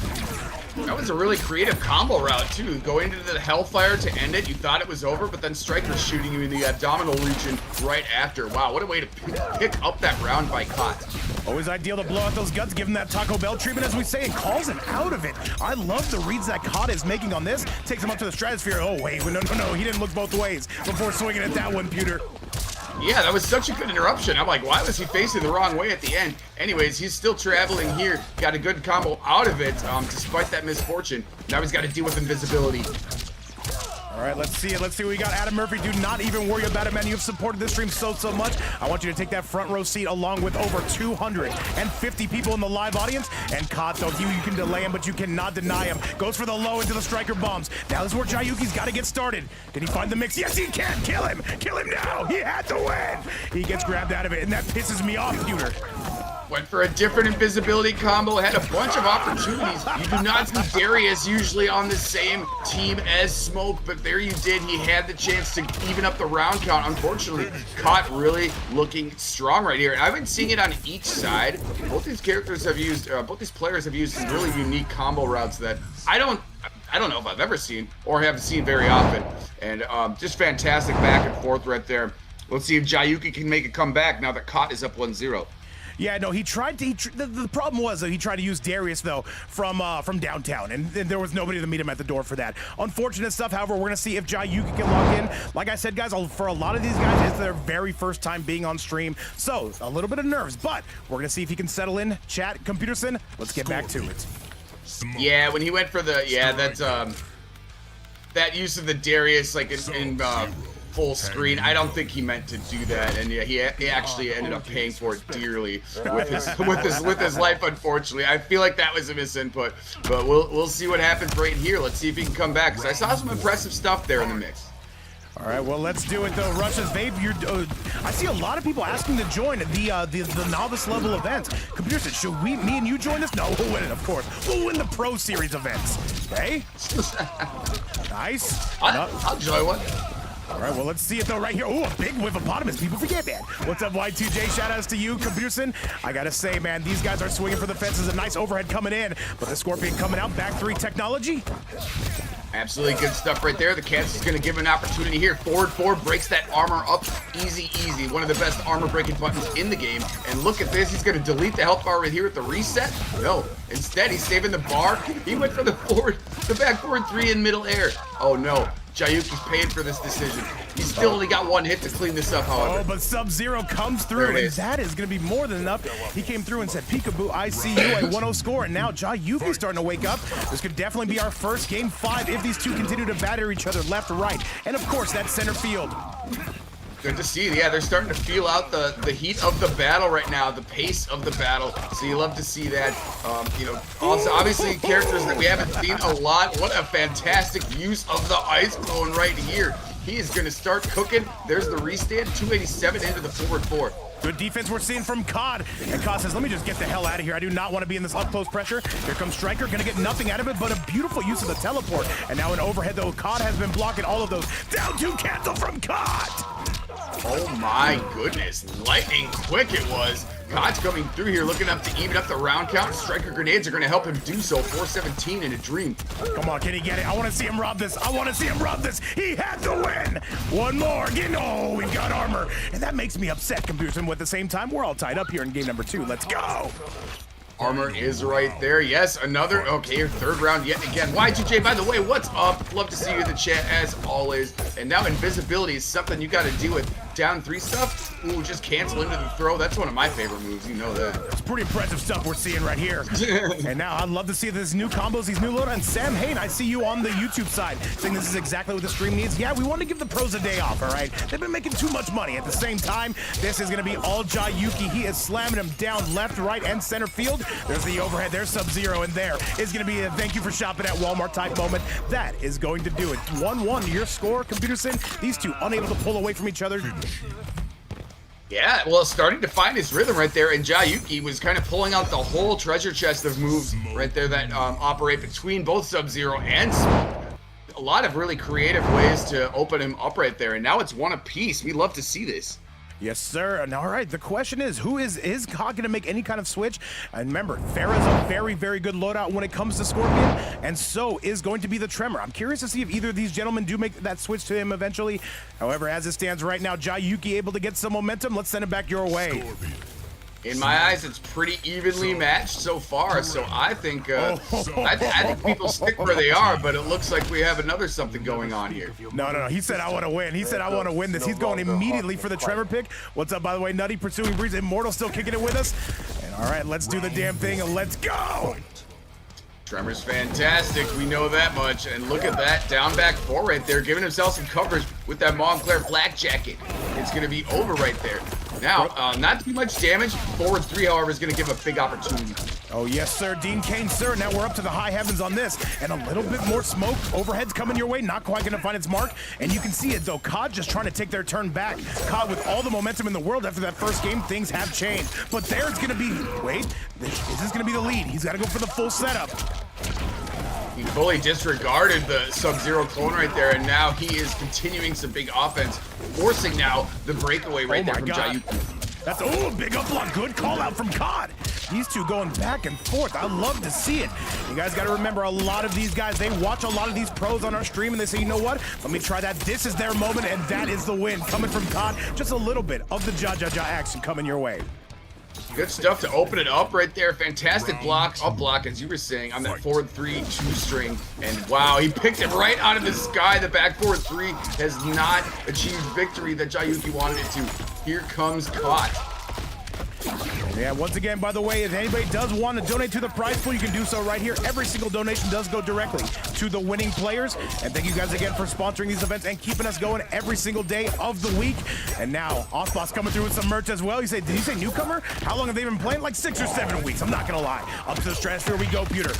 That was a really creative combo route, too. Going into the Hellfire to end it, you thought it was over, but then Striker shooting you in the abdominal region right after. Wow, what a way to pick up that round by Kot. Always ideal to blow out those guts, give him that Taco Bell treatment, as we say, and calls him out of it. I love the reads that Kot is making on this. Takes him up to the stratosphere. Oh, wait, no, he didn't look both ways before swinging at that one, Pewter. Yeah, that was such a good interruption. I'm like, why was he facing the wrong way at the end? Anyways, he's still traveling here. Got a good combo out of it, despite that misfortune. Now he's got to deal with invisibility. All right, let's see it. Let's see what we got. Adam Murphy, do not even worry about it, man. You've supported this stream so much. I want you to take that front row seat along with over 250 people in the live audience. And Kot, though, you can delay him, but you cannot deny him. Goes for the low into the striker bombs. Now this is where Jayuki's got to get started. Can he find the mix? Yes, he can. Kill him. Kill him now. He had to win. He gets grabbed out of it, and that pisses me off, Pewter. Went for a different invisibility combo, had a bunch of opportunities. You do not see Darius usually on the same team as Smoke, but there you did. He had the chance to even up the round count. Unfortunately, Kot really looking strong right here. And I've been seeing it on each side. Both these characters have used, both these players have used some really unique combo routes that I don't know if I've ever seen or have seen very often. And just fantastic back and forth right there. Let's see if Jayuki can make a comeback now that Kot is up 1-0. Yeah, no, he tried to. The problem was that he tried to use Darius though from downtown, and there was nobody to meet him at the door for that. Unfortunate stuff. However, we're gonna see if Jayuki can lock in. Like I said, guys, for a lot of these guys, it's their very first time being on stream, so a little bit of nerves. But we're gonna see if he can settle in. Chat, Computerson, let's get back to it. Yeah, when he went for the that use of the Darius like in full screen. I don't think he meant to do that, and yeah, he actually ended up paying for it dearly with his life. Unfortunately, I feel like that was a misinput, but we'll see what happens right here. Let's see if he can come back, because I saw some impressive stuff there in the mix. All right, well, let's do it, though. Russia's Vape, I see a lot of people asking to join the novice level events. Computer said, should me and you join this? No, we'll win it, of course. We'll win the Pro Series events, okay? Nice. I'll join one. All right, well, let's see it, though, right here. Oh, a big whippopotamus. People forget that. What's up, Y2J? Shout-outs to you, Computerson. I got to say, man, these guys are swinging for the fences. A nice overhead coming in, but the Scorpion coming out. Back three technology. Absolutely good stuff right there. The Kansas is going to give an opportunity here. Forward 4 breaks that armor up easy. One of the best armor breaking buttons in the game. And look at this. He's going to delete the health bar right here at the reset. No, instead he's saving the bar. He went for the back forward 3 in middle air. Oh no. Jayuki's paying for this decision. He's still only got one hit to clean this up, however. Oh, but Sub-Zero comes through, and that is going to be more than enough. He came through and said, peekaboo, I see you, a 1-0 score, and now Jayuki's starting to wake up. This could definitely be our first game 5 if these two continue to batter each other left to right. And, of course, that's center field. Good to see. Yeah, they're starting to feel out the heat of the battle right now, the pace of the battle. So you love to see that. You know, also obviously characters that we haven't seen a lot. What a fantastic use of the ice clone right here. He is going to start cooking. There's the restand, 287 into the forward 4. Good defense we're seeing from COD. And COD says, let me just get the hell out of here. I do not want to be in this up-close pressure. Here comes Striker, going to get nothing out of it, but a beautiful use of the teleport. And now an overhead, though. COD has been blocking all of those. Down 2 cancel from COD. Oh my goodness, lightning quick it was. COD's coming through here, looking up to even up the round count. Striker grenades are going to help him do so. 417 in a dream. Come on, can he get it? I want to see him rob this. He had to win. One more. Oh, we've got armor. And that makes me upset, Computerson. At the same time, we're all tied up here in game number 2. Let's go. Armor is right there. Yes, another. Okay, third round yet again. Y2J, by the way, what's up? Love to see you in the chat as always. And now invisibility is something you got to deal with. Down 3 stuff. Ooh, just cancel into the throw. That's one of my favorite moves. You know that. It's pretty impressive stuff we're seeing right here. And now I'd love to see this new combos, these new loadouts. And Sam Hain, I see you on the YouTube side saying this is exactly what the stream needs. Yeah, we want to give the pros a day off, all right? They've been making too much money. At the same time, this is going to be all Jayuki. He is slamming him down left, right, and center field. There's the overhead. There's Sub-Zero, and there is going to be a thank you for shopping at Walmart type moment. That is going to do it. 1-1 your score, Computerson. These two unable to pull away from each other. Yeah, well, starting to find his rhythm right there, and Jayuki was kind of pulling out the whole treasure chest of moves right there that operate between both Sub-Zero and Smoke. A lot of really creative ways to open him up right there, and now it's one apiece. We love to see this. Yes, sir. And all right, the question is COD going to make any kind of switch? And remember, Pharah's a very, very good loadout when it comes to Scorpion, and so is going to be the Tremor. I'm curious to see if either of these gentlemen do make that switch to him eventually. However, as it stands right now, Jayuki able to get some momentum. Let's send it back your way. In my eyes, it's pretty evenly matched so far, so I think I think people stick where they are, but it looks like we have another something going on here. No. He said, I want to win. He said, I want to win this. He's going immediately for the Tremor pick. What's up, by the way? Nutty pursuing Breeze. Immortal still kicking it with us. And all right, let's do the damn thing and let's go. Tremor's fantastic, we know that much, and look at that, down back 4 right there, giving himself some coverage with that Montclair black jacket. It's going to be over right there. Now, not too much damage. Forward 3, however, is going to give a big opportunity. Oh, yes, sir. Dean Kane, sir. Now we're up to the high heavens on this. And a little bit more smoke. Overhead's coming your way. Not quite going to find its mark. And you can see it, though. COD just trying to take their turn back. COD with all the momentum in the world after that first game, things have changed. But there's going to be... Wait. Is this going to be the lead? He's got to go for the full setup. He fully disregarded the Sub-Zero clone right there, and now he is continuing some big offense, forcing now the breakaway right there from Jayuki. That's a big up block. Good call out from COD. These two going back and forth. I love to see it. You guys got to remember, a lot of these guys, they watch a lot of these pros on our stream and they say, you know what? Let me try that. This is their moment, and that is the win. Coming from COD, just a little bit of the Jaja action coming your way. Good stuff to open it up right there. Fantastic block, up block, as you were saying, on that forward 3 2-string. And wow, he picked it right out of the sky. The back forward 3 has not achieved victory that Jayuki wanted it to. Here comes COD. Yeah, once again, by the way, if anybody does want to donate to the prize pool, you can do so right here. Every single donation does go directly to the winning players. And thank you guys again for sponsoring these events and keeping us going every single day of the week. And now, Osboss coming through with some merch as well. Did you say newcomer? How long have they been playing? Like 6 or 7 weeks. I'm not gonna lie. Up to the stratosphere we go, Pewter.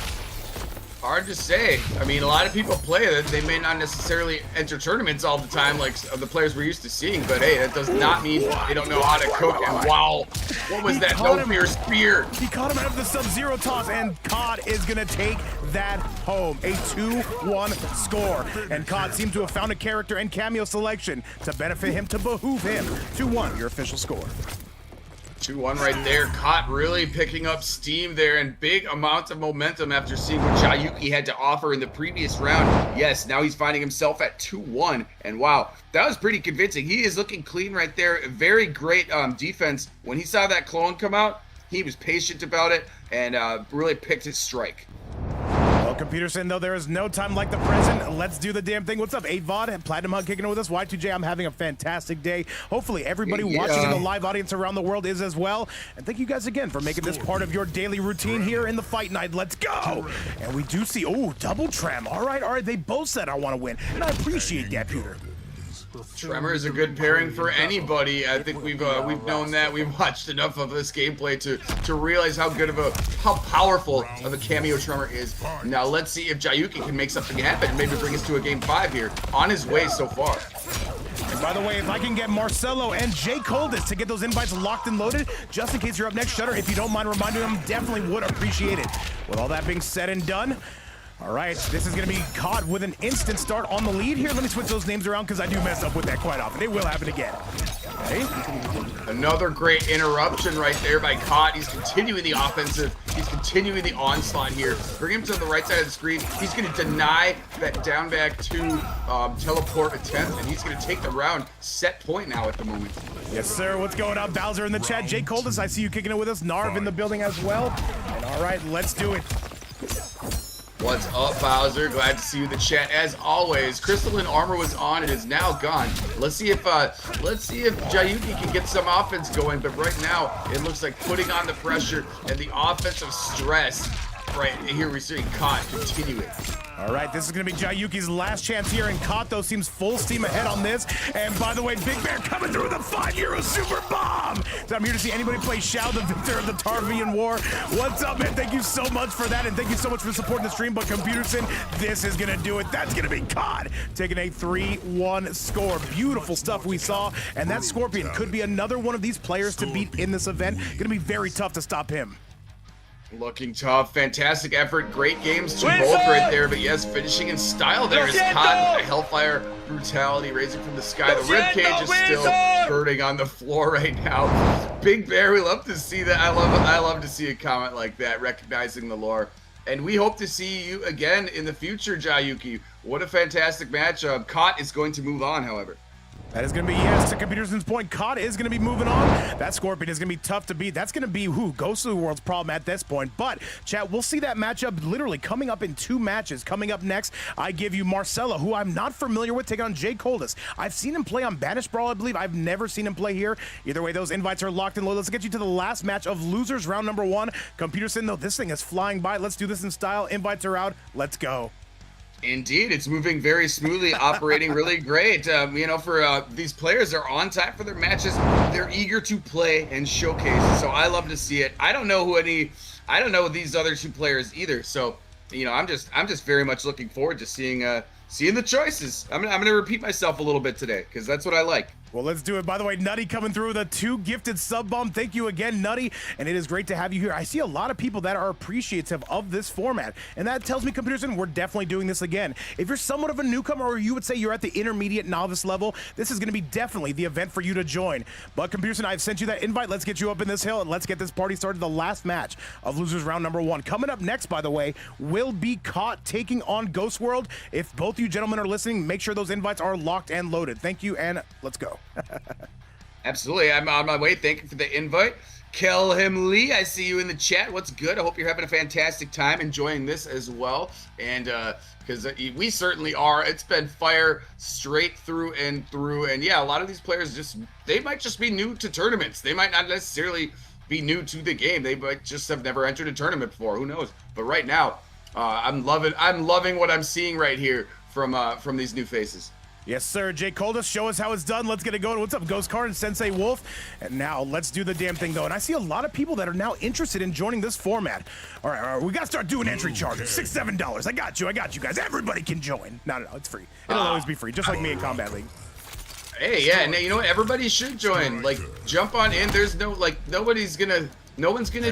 Hard to say. I mean, a lot of people play it. They may not necessarily enter tournaments all the time like the players we're used to seeing, but hey, that does not mean they don't know how to cook. And wow, what was that no fear spear? He caught him out of the Sub-Zero toss, and COD is gonna take that home. A 2-1 score. And COD seems to have found a character and cameo selection to benefit him, to behoove him. 2-1, your official score. 2-1 right there. Caught really picking up steam there and big amounts of momentum after seeing what Jayuki had to offer in the previous round. Yes, now he's finding himself at 2-1. And wow, that was pretty convincing. He is looking clean right there. Very great defense. When he saw that clone come out, he was patient about it and really picked his strike. Welcome, Peterson, though there is no time like the present. Let's do the damn thing. What's up, 8VOD? Platinum Hug kicking it with us. Y2J, I'm having a fantastic day. Hopefully everybody watching in the live audience around the world is as well. And thank you guys again for making this part of your daily routine here in the fight night. Let's go. And we do see, double Trem. All right. They both said I want to win. And I appreciate that, Peter. Tremor is a good pairing for anybody. I think we've known that. We've watched enough of this gameplay to realize how powerful of a cameo Tremor is. Now let's see if Jayuki can make something happen and maybe bring us to a game 5 here. On his way so far. And by the way, if I can get Marcelo and Jay Coldest to get those invites locked and loaded, just in case you're up next, Shutter, if you don't mind reminding them, definitely would appreciate it. With all that being said and done, all right, this is going to be COD with an instant start on the lead here. Let me switch those names around because I do mess up with that quite often. It will happen again. Okay. Another great interruption right there by COD. He's continuing the offensive. He's continuing the onslaught here. Bring him to the right side of the screen. He's going to deny that down back to teleport attempt, and he's going to take the round. Set point now at the moment. Yes, sir. What's going on? Bowser in the chat. Jay Coldest, I see you kicking it with us. Narv in the building as well. And all right, let's do it. What's up, Bowser? Glad to see you in the chat as always. Crystalline armor was on; it is now gone. Let's see if Jayuki can get some offense going. But right now, it looks like putting on the pressure and the offensive stress. Right here, we're seeing COD continue it. All right, this is going to be Jayuki's last chance here, and Kato seems full steam ahead on this. And by the way, Big Bear coming through with a 5-euro super bomb. So I'm here to see anybody play Shao, the victor of the Tarvian War. What's up, man? Thank you so much for that, and thank you so much for supporting the stream. But Computerson, this is going to do it. That's going to be COD taking a 3-1 score. Beautiful stuff we saw, and that Scorpion could be another one of these players to beat in this event. Going to be very tough to stop him. Looking tough, fantastic effort, great games to both right there, but yes, finishing in style there is COD. The Hellfire brutality raising from the sky. The ribcage is still burning on the floor right now. Big Bear, we love to see that. I love to see a comment like that, recognizing the lore. And we hope to see you again in the future, Jayuki. What a fantastic matchup. COD is going to move on, however. That is going to be, yes, to Computerson's point, COD is going to be moving on. That Scorpion is going to be tough to beat. That's going to be Ghost of the World's problem at this point. But, chat, we'll see that matchup literally coming up in 2 matches. Coming up next, I give you Marcelo, who I'm not familiar with, taking on Jay Coldest. I've seen him play on Banished Brawl, I believe. I've never seen him play here. Either way, those invites are locked and loaded. Let's get you to the last match of losers, round number 1. Computerson, though, this thing is flying by. Let's do this in style. Invites are out. Let's go. Indeed, it's moving very smoothly, operating really great. You know, for these players, they're on time for their matches. They're eager to play and showcase. So I love to see it. I don't know these other 2 players either. So, you know, I'm just very much looking forward to seeing the choices. I'm gonna repeat myself a little bit today because that's what I like. Well, let's do it. By the way, Nutty coming through with a 2 gifted sub bomb. Thank you again, Nutty. And it is great to have you here. I see a lot of people that are appreciative of this format. And that tells me, Computerson, we're definitely doing this again. If you're somewhat of a newcomer, or you would say you're at the intermediate novice level, this is going to be definitely the event for you to join. But Computerson, I've sent you that invite. Let's get you up in this hill and let's get this party started. The last match of losers round number 1. Coming up next, by the way, will be COD taking on Ghost World. If both you gentlemen are listening, make sure those invites are locked and loaded. Thank you, and let's go. Absolutely. I'm on my way. Thank you for the invite. Kelham Lee, I see you in the chat. What's good? I hope you're having a fantastic time enjoying this as well. And because we certainly are. It's been fire straight through and through. And yeah, a lot of these players they might just be new to tournaments. They might not necessarily be new to the game. They might just have never entered a tournament before. Who knows? But right now, I'm loving what I'm seeing right here from these new faces. Yes, sir. Jay Coldest, show us how it's done. Let's get it going. What's up, Ghost Card and Sensei Wolf? And now let's do the damn thing, though. And I see a lot of people that are now interested in joining this format. All right, we got to start doing entry charges. $6, $7. I got you guys. Everybody can join. No, it's free. It'll always be free, just like me in Combat League. Hey, yeah, and you know what? Everybody should join. Like, jump on in. There's no, like, no one's gonna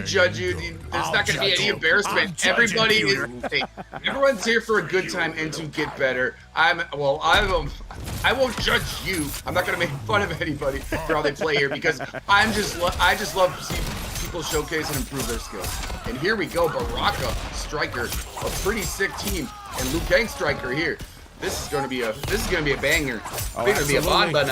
judge you. There's not gonna be any embarrassment. Everybody is. Hey, everyone's here for a good time and to get better. I won't judge you. I'm not gonna make fun of anybody for how they play here because I just love to see people showcase and improve their skills. And here we go, Baraka Striker, a pretty sick team, and Liu Kang Striker here. This is gonna be a banger. I think it'll be a bomb, but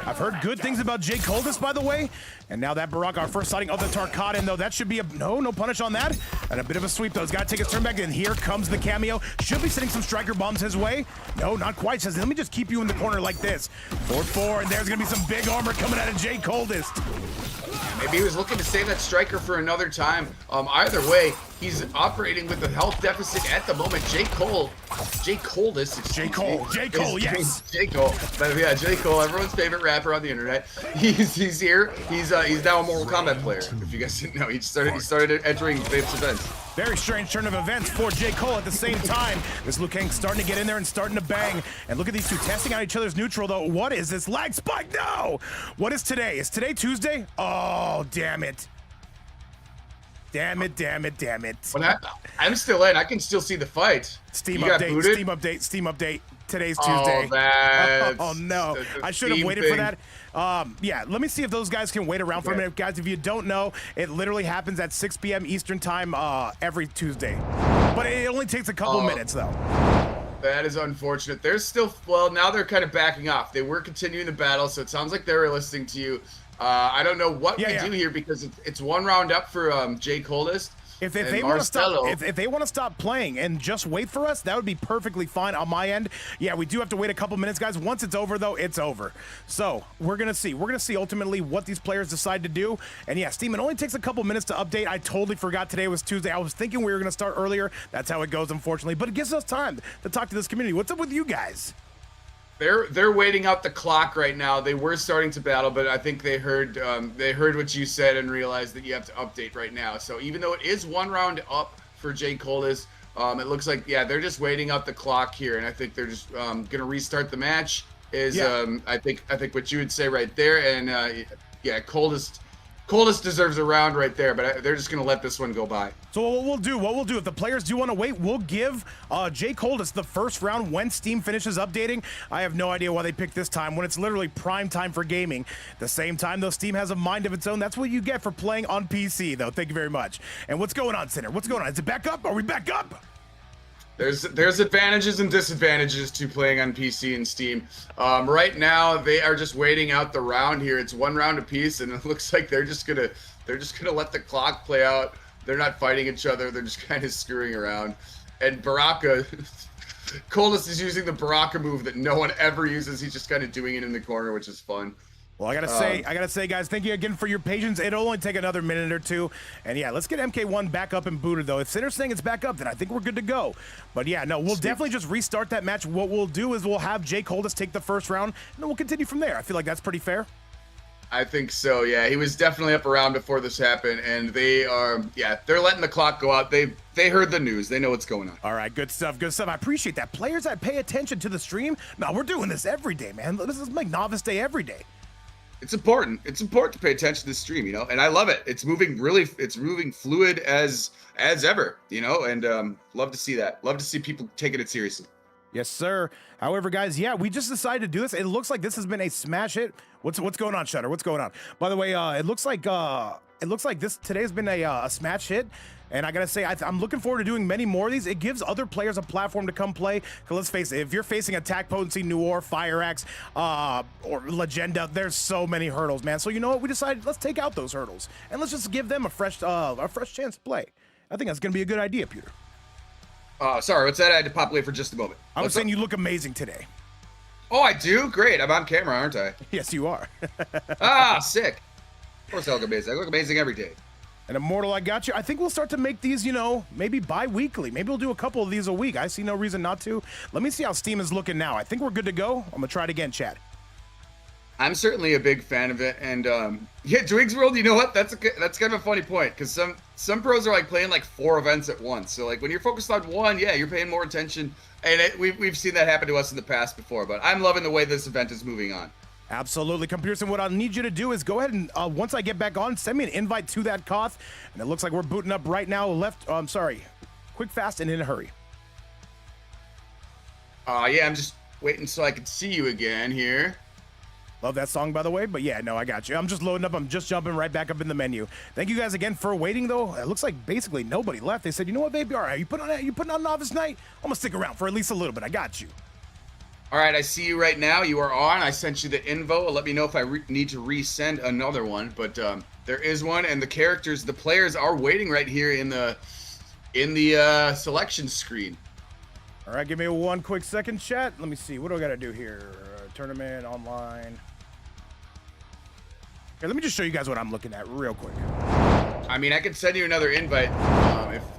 I've heard good things about Jay Coldest, by the way. And now that Baraka, our first sighting of the Tarkatan, though, that should be a no punish on that. And a bit of a sweep, though. He's got to take his turn back. And here comes the cameo. Should be sending some striker bombs his way. No, not quite. Says, let me just keep you in the corner like this. 4-4, and there's going to be some big armor coming out of Jay Coldest. Maybe he was looking to save that striker for another time. Either way, he's operating with a health deficit at the moment. J. Coldest. J. Cole, yes. J. Cole. But yeah, J. Cole, everyone's favorite rapper on the internet. He's here. He's now a Mortal Kombat player. If you guys didn't know, he started entering Vapes events. Very strange turn of events for J. Cole at the same time. This Liu Kang starting to get in there and starting to bang. And look at these two testing out each other's neutral, though. What is this lag spike? No! What is today? Is today Tuesday? Oh, damn it. Damn it. Well, I'm still in. I can still see the fight. Steam update. Today's Tuesday. Oh no, I should have waited for that. Yeah, let me see if those guys can wait around for a minute. Guys, if you don't know, it literally happens at 6 p.m. Eastern time every Tuesday. But it only takes a couple minutes, though. That is unfortunate. They're still, well, now they're kind of backing off. They were continuing the battle, so it sounds like they were listening to you. I don't know what we do here because it's one round up for Jay Coldest. If they want to stop, if they want to stop playing and just wait for us, that would be perfectly fine on my end. Yeah, we do have to wait a couple minutes, guys. Once it's over, though, it's over. So we're gonna see. We're gonna see ultimately what these players decide to do. And yeah, Steam, it only takes a couple minutes to update. I totally forgot today was Tuesday. I was thinking we were gonna start earlier. That's how it goes, unfortunately. But it gives us time to talk to this community. What's up with you guys? They're waiting out the clock right now. They were starting to battle, but I think they heard what you said and realized that you have to update right now. So even though it is one round up for Jay Coldest, it looks like they're just waiting out the clock here, and I think they're just gonna restart the match. I think what you would say right there, and Coldest deserves a round right there, but they're just gonna let this one go by. So what we'll do, if the players do want to wait, we'll give Jay Coldest the first round when Steam finishes updating. I have no idea why they picked this time when it's literally prime time for gaming. At the same time, though, Steam has a mind of its own. That's what you get for playing on PC, though. Thank you very much. And what's going on, Sinner? What's going on? Is it back up? Are we back up? There's advantages and disadvantages to playing on PC and Steam. Right now, they are just waiting out the round here. It's one round apiece, and it looks like they're just gonna let the clock play out. They're not fighting each other. They're just kind of screwing around. And Baraka, Coldest is using the Baraka move that no one ever uses. He's just kind of doing it in the corner, which is fun. Well, I gotta say, guys, thank you again for your patience. It'll only take another minute or two. And yeah, let's get MK1 back up and booted, though. If Sinner's saying it's back up, then I think we're good to go. But yeah, no, we'll definitely just restart that match. What we'll do is we'll have Jay Coldest take the first round, and then we'll continue from there. I feel like that's pretty fair. I think so, yeah. He was definitely up around before this happened, and they are, they're letting the clock go out. They heard the news. They know what's going on. All right, good stuff, good stuff. I appreciate that. Players that pay attention to the stream, no, we're doing this every day, man. This is like Novice Day every day. It's important. It's important to pay attention to the stream, and I love it. It's moving fluid as ever, and love to see that. Love to see people taking it seriously. Yes, sir. However, guys, we just decided to do this. It looks like this has been a smash hit. What's going on, Shutter? What's going on? By the way, it looks like this today has been a smash hit. And I gotta say, I'm looking forward to doing many more of these. It gives other players a platform to come play. Because let's face it, if you're facing Attack Potency, Noir, Fire Axe, or Legenda, there's so many hurdles, man. So you know what? We decided let's take out those hurdles and let's just give them a fresh chance to play. I think that's gonna be a good idea, Peter. Sorry, what's that? I had to populate for just a moment. I was saying you look amazing today. Oh, I do? Great. I'm on camera, aren't I? Yes, you are. Sick. Of course I look amazing. I look amazing every day. And Immortal, I got you. I think we'll start to make these, you know, maybe bi-weekly. Maybe we'll do a couple of these a week. I see no reason not to. Let me see how Steam is looking now. I think we're good to go. I'm gonna try it again, chat. I'm certainly a big fan of it, and yeah, Dwig's World. You know what? That's kind of a funny point, because some pros are like playing like 4 events at once. So like when you're focused on one, yeah, you're paying more attention, and we've seen that happen to us in the past before. But I'm loving the way this event is moving on. Absolutely, Pearson. What I'll need you to do is go ahead and once I get back on, send me an invite to that Koth, and it looks like we're booting up right now. I'm sorry, quick, fast, and in a hurry. Yeah, I'm just waiting so I can see you again here. Love that song, by the way, but yeah, no, I got you. I'm just loading up. I'm just jumping right back up in the menu. Thank you guys again for waiting, though. It looks like basically nobody left. They said, you know what, baby? All right, you putting on Novice Night? I'm gonna stick around for at least a little bit. I got you. All right, I see you right now. You are on. I sent you the info. Let me know if I need to resend another one, but there is one, and the players are waiting right here in the selection screen. All right, give me one quick second, chat. Let me see. What do I got to do here? Tournament, online. Here, let me just show you guys what I'm looking at real quick. I mean, I could send you another invite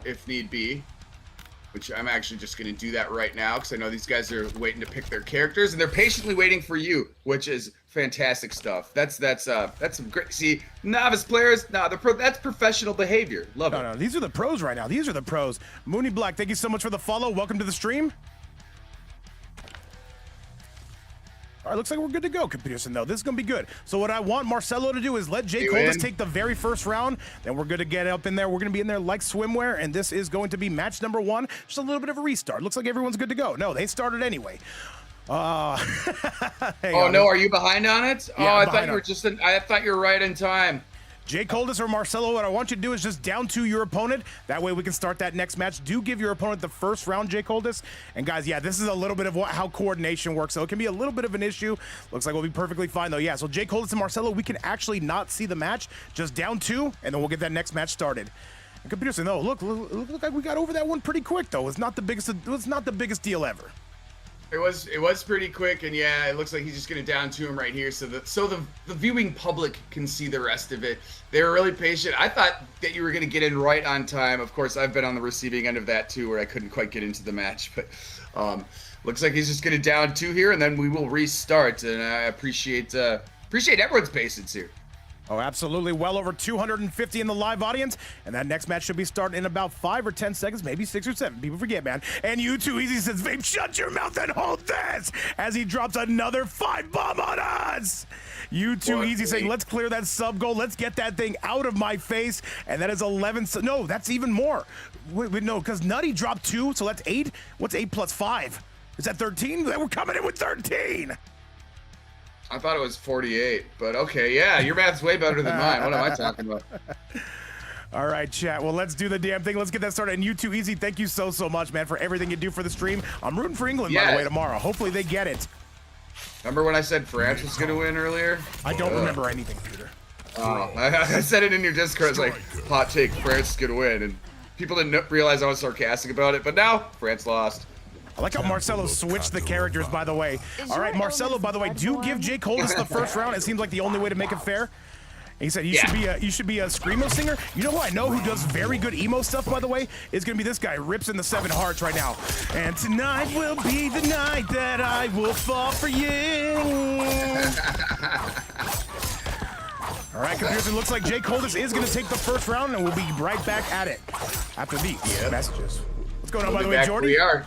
if need be, which I'm actually just going to do that right now because I know these guys are waiting to pick their characters, and they're patiently waiting for you, which is fantastic stuff. That's some great. See, novice players, that's professional behavior. Love it. No, these are the pros right now. These are the pros. Mooney Black, thank you so much for the follow. Welcome to the stream. All right, looks like we're good to go, Pearson, though. This is going to be good. So what I want Marcelo to do is let Jay Coldus take the very first round. Then we're going to get up in there. We're going to be in there like swimwear, and this is going to be match number 1. Just a little bit of a restart. Looks like everyone's good to go. No, they started anyway. Oh, no, are you behind on it? Yeah, I thought you were right in time. Jay Coldus or Marcelo, what I want you to do is just down to your opponent. That way we can start that next match. Do give your opponent the first round, Jay Coldus. And guys, yeah, this is a little bit of how coordination works. So it can be a little bit of an issue. Looks like we'll be perfectly fine though. Yeah, so Jay Coldus and Marcelo, we can actually not see the match. Just down 2, and then we'll get that next match started. And Pearson, no, look like we got over that one pretty quick though. It's not the biggest deal ever. It was pretty quick, and yeah, it looks like he's just gonna down to him right here, so the viewing public can see the rest of it. They were really patient. I thought that you were gonna get in right on time. Of course, I've been on the receiving end of that too, where I couldn't quite get into the match, but looks like he's just gonna down 2 here, and then we will restart. And I appreciate everyone's patience here. Oh, absolutely. Well over 250 in the live audience. And that next match should be starting in about 5 or 10 seconds, maybe 6 or 7. People forget, man. And you too easy says, Vape, shut your mouth and hold this as he drops another 5 bomb on us. You too easy saying, let's clear that sub goal. Let's get that thing out of my face. And that is 11. No, that's even more. Wait, no, because Nutty dropped 2. So that's 8. What's 8 plus 5? Is that 13? We're coming in with 13. I thought it was 48, but okay, yeah, your math's way better than mine. What am I talking about? All right, chat. Well, let's do the damn thing. Let's get that started. And you too, Easy, thank you so much, man, for everything you do for the stream. I'm rooting for England, by the way, tomorrow. Hopefully they get it. Remember when I said France was going to win earlier? I don't remember anything, Peter. I said it in your Discord. It's like, hot take, France is going to win. And people didn't realize I was sarcastic about it, but now France lost. I like how Marcelo switched the characters, by the way. All right, Marcelo, by the way, do give Jay Coldus the first round. It seems like the only way to make it fair. He said you should be a screamo singer. You know who I know who does very good emo stuff, by the way, is gonna be this guy, Rips in the 7 Hearts right now. And tonight will be the night that I will fall for you. All right, computers, it looks like Jay Coldus is gonna take the first round, and we'll be right back at it after these messages. What's going on, by the way, Jordy? We are.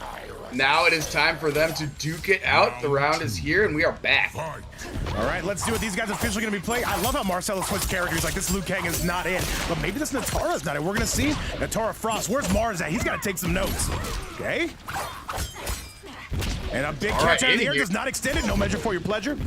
Now it is time for them to duke it out. The round is here, and we are back. All right, let's do it. These guys are officially going to be playing. I love how Marcelo switched characters. Like, this Liu Kang is not in. But maybe this Natara's not in. We're going to see. Natara Frost. Where's Mars at? He's got to take some notes. Okay. And a big catch out of the air. Does not extend it. No measure for your pleasure.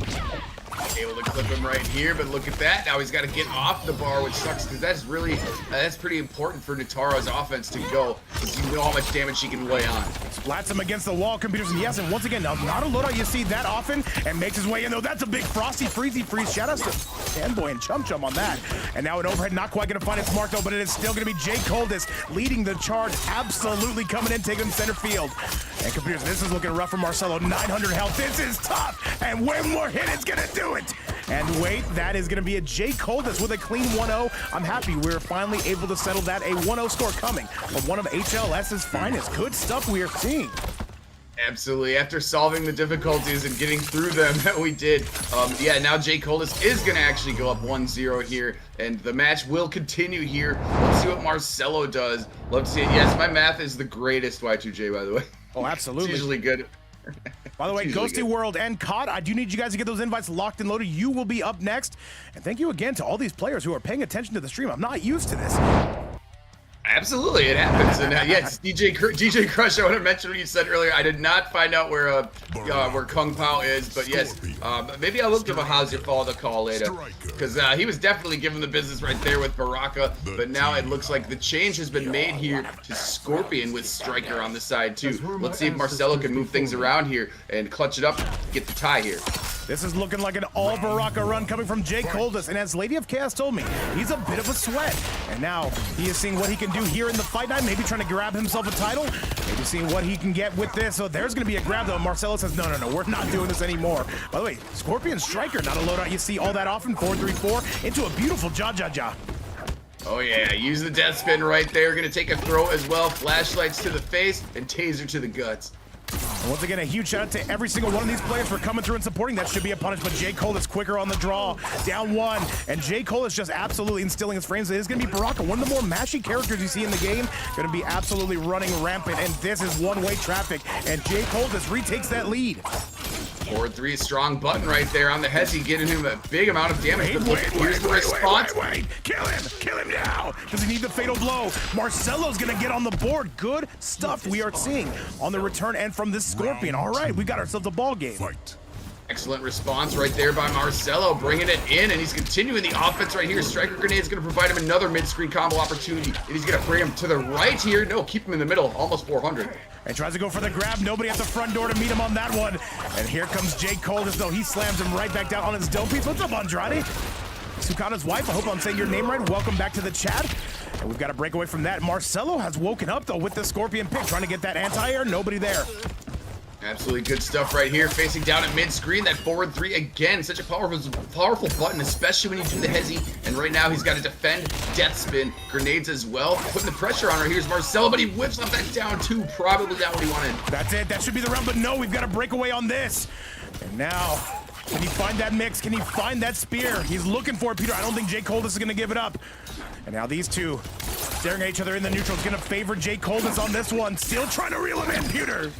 Able to clip him right here, but look at that. Now he's got to get off the bar, which sucks because that's really that's pretty important for Natara's offense to go, because you know how much damage she can lay on. Splats him against the wall, computers, and yes, and once again, now not a loadout you see that often, and makes his way in though. That's a big Frosty Freezy Freeze. Shout out to Fanboy and Chum Chum on that. And now an overhead, not quite going to find its mark though, but it is still going to be Jay Coldus leading the charge, absolutely coming in, taking him center field. And computers, this is looking rough for Marcelo. 900 health. This is tough, and one more hit is going to do it. And wait, that is going to be a Jay Coldus with a clean 1-0. I'm happy we're finally able to settle that. A 1-0 score coming from one of HLS's finest. Good stuff we are seeing. Absolutely. After solving the difficulties and getting through them that we did, yeah, now Jay Coldus is going to actually go up 1-0 here, and the match will continue here. Let's see what Marcelo does. Love to see it. Yes, my math is the greatest, Y2J, by the way. Oh, absolutely. It's usually good. By the way, Ghosty good. World and COD, I do need you guys to get those invites locked and loaded. You will be up next. And thank you again to all these players who are paying attention to the stream. I'm not used to this. Absolutely, it happens. And yes, DJ Crush, I want to mention what you said earlier. I did not find out where Kung Pao is, but yes, maybe I will give a how's your fall to call later, because he was definitely given the business right there with Baraka. But now it looks like the change has been made here to Scorpion with Striker on the side too. Let's see if Marcelo can move things around here and clutch it up, get the tie here. This is looking like an all Baraka run coming from Jay Coldus, and as Lady of Chaos told me, he's a bit of a sweat. And now he is seeing what he can do here in the fight night, maybe trying to grab himself a title, maybe seeing what he can get with this. So there's going to be a grab, though. Marcelo says, no, we're not doing this anymore. By the way, Scorpion Striker, not a loadout you see all that often. 4-3-4 into a beautiful ja. Oh yeah, use the death spin right there. Gonna take a throw as well. Flashlights to the face and taser to the guts. And once again, a huge shout out to every single one of these players for coming through and supporting. That should be a punish, but Jay Cole is quicker on the draw. Down one, and Jay Cole is just absolutely instilling his frames. It is going to be Baraka, one of the more mashy characters you see in the game. Going to be absolutely running rampant, and this is one-way traffic, and Jay Cole just retakes that lead. 4-3 strong button right there on the Hezzy, getting him a big amount of damage. But look, here's the response. Wait. Kill him now. Does he need the fatal blow? Marcelo's gonna get on the board. Good stuff we are seeing on the return end from this Scorpion. All right, we got ourselves a ball game. Excellent response right there by Marcelo, bringing it in, and he's continuing the offense right here. Striker Grenade is going to provide him another mid-screen combo opportunity, and he's going to bring him to the right here. No, keep him in the middle, almost 400. And tries to go for the grab. Nobody at the front door to meet him on that one. And here comes Jay Cole as though he slams him right back down on his dome piece. What's up, Andrade? Sukana's wife, I hope I'm saying your name right. Welcome back to the chat. And we've got to break away from that. Marcelo has woken up, though, with the Scorpion pick, trying to get that anti-air. Nobody there. Absolutely good stuff right here. Facing down at mid-screen, that forward three again. Such a powerful button, especially when you do the Hezzy. And right now he's got to defend death spin, grenades as well. Putting the pressure on her. Here's Marcelo, but he whips off that down two. Probably not what he wanted. That's it. That should be the round, but no, we've got to break away on this. And now, can he find that mix? Can he find that spear? He's looking for it, Peter. I don't think Jay Coldus is going to give it up. And now these two staring at each other in the neutral. It's going to favor Jay Coldus on this one. Still trying to reel him in, Peter.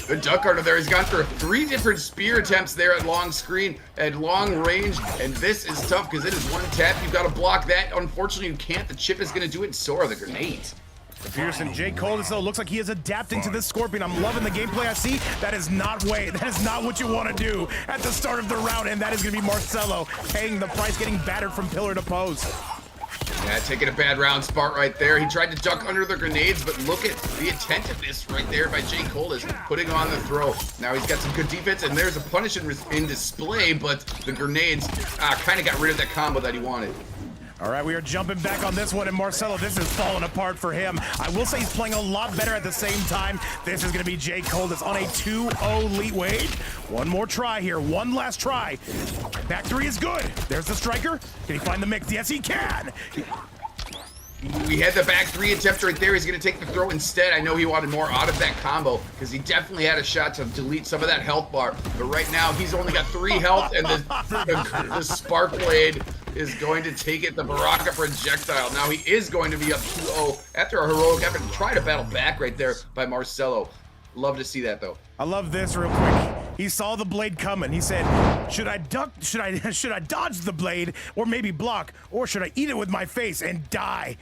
Good duck under there. He's gone for 3 different spear attempts there at long screen, at long range, and this is tough because it is one tap. You've got to block that. Unfortunately, you can't. The chip is going to do it, and so are the grenades. Pearson, Jay Coldus, though, looks like he is adapting to this Scorpion. I'm loving the gameplay I see. That is not what you want to do at the start of the round, and that is going to be Marcelo paying the price, getting battered from pillar to post. Yeah, taking a bad round spot right there. He tried to duck under the grenades, but look at the attentiveness right there by Jay Coldus, putting on the throw. Now he's got some good defense, and there's a punish in display, but the grenades kind of got rid of that combo that he wanted. All right, we are jumping back on this one, and Marcelo, this is falling apart for him. I will say he's playing a lot better at the same time. This is going to be Jay Coldus on a 2-0 lead. Wait, one more try here. One last try. Back three is good. There's the striker. Can he find the mix? Yes, he can. We had the back three attempt right there. He's going to take the throw instead. I know he wanted more out of that combo because he definitely had a shot to delete some of that health bar. But right now, he's only got 3 health, and the Spark Blade is going to take it, the Baraka projectile. Now he is going to be up 2-0 after a heroic effort to try to battle back right there by Marcelo. Love to see that, though. I love this real quick. He saw the blade coming. He said, should I duck, should I dodge the blade, or maybe block, or should I eat it with my face and die?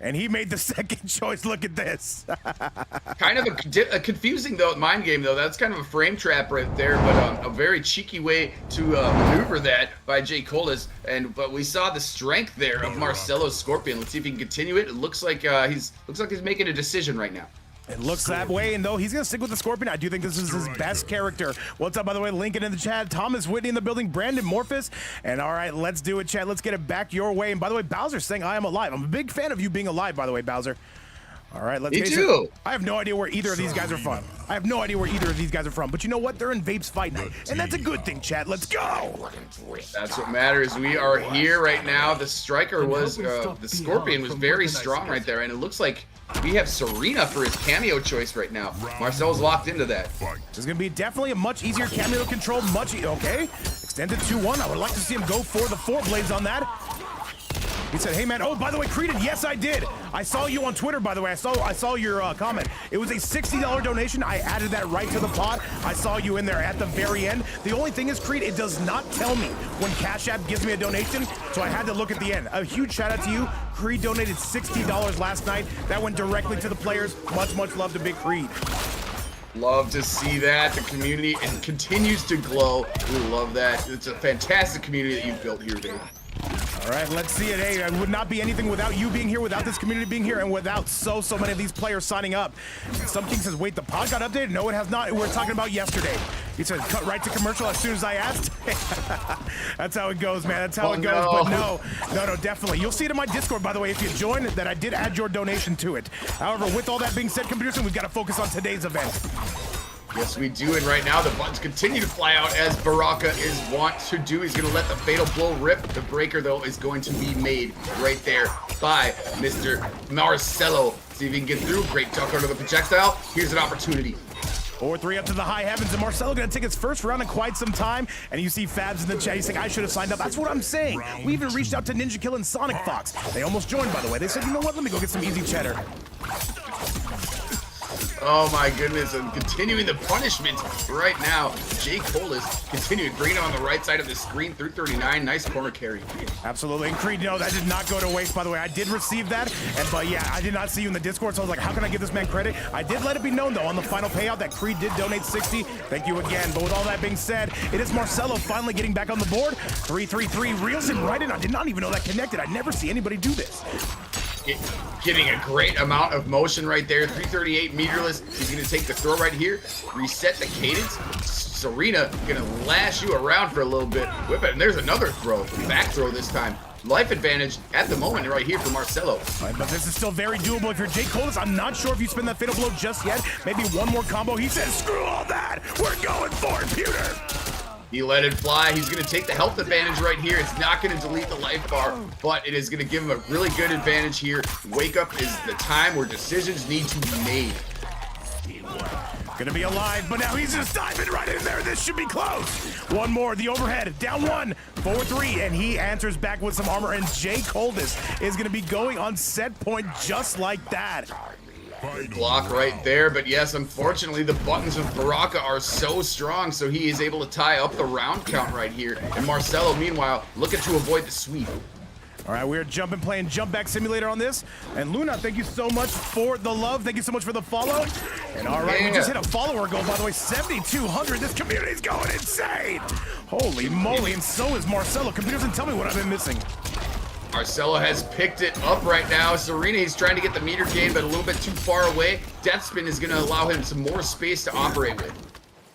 And he made the second choice. Look at this. Kind of a confusing mind game, though. That's kind of a frame trap right there, but a very cheeky way to maneuver that by Jay Coldus. But we saw the strength there of Marcelo's Scorpion. Let's see if he can continue it. It looks like he's making a decision right now. It looks that way, and though he's going to stick with the Scorpion, I do think this is his best character. What's up, by the way? Lincoln in the chat. Thomas Whitney in the building. Brandon Morphus. And all right, let's do it, chat. Let's get it back your way. And by the way, Bowser's saying I am alive. I'm a big fan of you being alive, by the way, Bowser. All right, let's Me face too. it. I have no idea where either of these guys are from. But you know what? They're in Vape's fight night, and that's a good thing, chat. Let's go. That's what matters. We are here right now. The striker was, the Scorpion was very strong right there, and it looks like we have Serena for his cameo choice right now. Marcel's locked into that. This is going to be definitely a much easier cameo to control. Okay, extended 2-1. I would like to see him go for the 4 blades on that. He said, hey man, oh, by the way, Creeded, yes, I did. I saw you on Twitter, by the way. I saw your comment. It was a $60 donation. I added that right to the pot. I saw you in there at the very end. The only thing is, Creed, it does not tell me when Cash App gives me a donation, so I had to look at the end. A huge shout out to you. Creed donated $60 last night. That went directly to the players. Much, much love to Big Creed. Love to see that. The community, it continues to glow. We love that. It's a fantastic community that you've built here, Dave. All right, let's see it. Hey, it would not be anything without you being here, without this community being here, and without so many of these players signing up. Some King says, wait, the pod got updated? No, it has not. We were talking about yesterday. He said, cut right to commercial as soon as I asked. That's how it goes, man. That's how it goes. No. But no, definitely. You'll see it in my Discord, by the way, if you join, that I did add your donation to it. However, with all that being said, Computerson, we've got to focus on today's event. Yes, we do, and right now the buttons continue to fly out as Baraka is wont to do. He's going to let the Fatal Blow rip. The breaker, though, is going to be made right there by Mr. Marcelo. See if he can get through. Great duck under the projectile. Here's an opportunity. 4-3 up to the high heavens, and Marcelo going to take his first round in quite some time. And you see Fabs in the chat. He's saying, I should have signed up. That's what I'm saying. We even reached out to Ninja Kill and Sonic Fox. They almost joined, by the way. They said, you know what? Let me go get some easy cheddar. Oh my goodness, and continuing the punishment right now. Jay Cole is continuing bringing it on the right side of the screen through 39. Nice corner carry. Absolutely. And Creed, no, that did not go to waste, by the way. I did receive that, but yeah, I did not see you in the Discord, so I was like, how can I give this man credit? I did let it be known, though, on the final payout that Creed did donate 60. Thank you again. But with all that being said, it is Marcelo finally getting back on the board. 3-3-3 reels him right in. I did not even know that connected. I never see anybody do this. Getting a great amount of motion right there. 338 meterless. He's going to take the throw right here. Reset the cadence. Serena going to lash you around for a little bit. Whip it. And there's another throw. Back throw this time. Life advantage at the moment right here for Marcelo. Right, but this is still very doable. If you're Jay Coldis, I'm not sure if you spin that Fatal Blow just yet. Maybe one more combo. He says, screw all that. We're going for it, Pewter. He let it fly. He's going to take the health advantage right here. It's not going to delete the life bar, but it is going to give him a really good advantage here. Wake up is the time where decisions need to be made. Gonna be alive, but now he's just diving right in there. This should be close. One more, the overhead, down 1, 4-3, and he answers back with some armor, and Jay Coldis is gonna be going on set point just like that. Block right there, but yes, unfortunately, the buttons of Baraka are so strong, so he is able to tie up the round count right here. And Marcelo, meanwhile, looking to avoid the sweep. All right, we're playing Jump Back Simulator on this. And Luna, thank you so much for the love. Thank you so much for the follow. And all right, we just hit a follower goal, by the way, 7,200. This community's going insane. Holy moly, and so is Marcelo. Computers, and tell me what I've been missing. Marcelo has picked it up right now. Serena, he's trying to get the meter gain, but a little bit too far away. Death Spin is going to allow him some more space to operate with.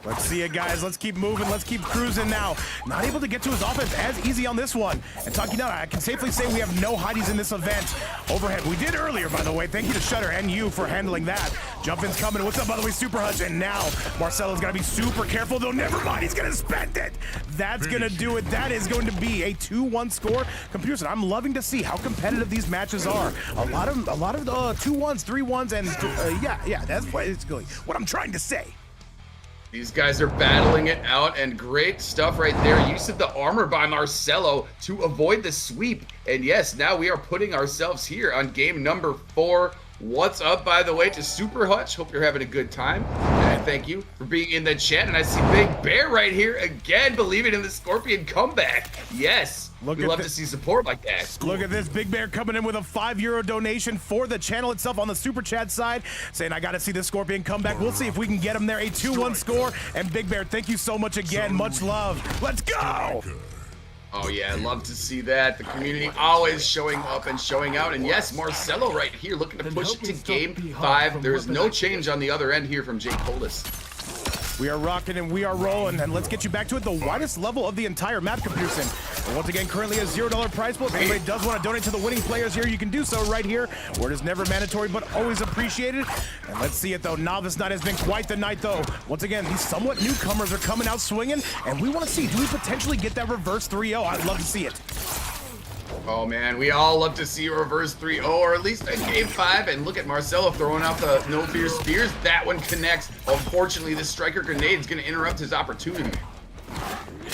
Let's see it, guys. Let's keep moving. Let's keep cruising now. Not able to get to his offense as easy on this one. And talking now, I can safely say we have no hideies in this event. Overhead. We did earlier, by the way. Thank you to Shutter and you for handling that. Jump in's coming. What's up, by the way, Super Hutch? And now Marcelo's got to be super careful, though. Never mind. He's going to spend it. That's going to do it. That is going to be a 2-1 score. Computers, I'm loving to see how competitive these matches are. A lot of 2-1s, 3-1s, and yeah, that's basically what I'm trying to say. These guys are battling it out, and great stuff right there. Use of the armor by Marcelo to avoid the sweep. And yes, now we are putting ourselves here on game number 4. What's up, by the way, to Super Hutch? Hope you're having a good time. And thank you for being in the chat. And I see Big Bear right here again, believing in the Scorpion comeback. Yes. We love to see support like that. Look at this, Big Bear coming in with a €5 donation for the channel itself on the Super Chat side, saying, I got to see the Scorpion come back. We'll see if we can get him there. A 2-1 score. And Big Bear, thank you so much again. Much love. Let's go. Oh, yeah, I love to see that. The community always showing up and showing out. And yes, Marcelo right here looking to push it to game 5. There is no change on the other end here from Jake Coldis. We are rocking and we are rolling, and let's get you back to it. The widest level of the entire map, Computerson. And once again, currently a $0 prize pool. If anybody does want to donate to the winning players here, you can do so right here, where it is never mandatory, but always appreciated. And let's see it, though. Novice night has been quite the night, though. Once again, these somewhat newcomers are coming out swinging, and we want to see, do we potentially get that reverse 3-0? I'd love to see it. Oh man, we all love to see a reverse 3-0, or at least a game 5. And look at Marcelo throwing out the no fear spears. That one connects. Unfortunately, this striker grenade is going to interrupt his opportunity.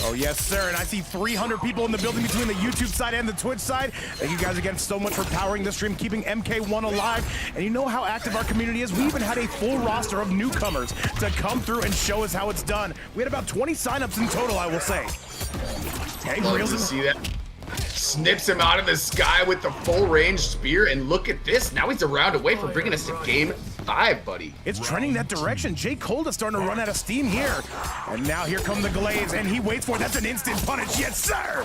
Oh yes, sir, and I see 300 people in the building between the YouTube side and the Twitch side. Thank you guys again so much for powering the stream, keeping MK1 alive. And you know how active our community is. We even had a full roster of newcomers to come through and show us how it's done. We had about 20 signups in total, I will say. Tank Love reels to him. see that. Snips him out of the sky with the full range spear, and look at this. Now he's a round away from bringing us to game 5, buddy. It's trending that direction. Jay Cold is starting to run out of steam here. And now here come the Glaives, and he waits for it. That's an instant punish. Yes, sir!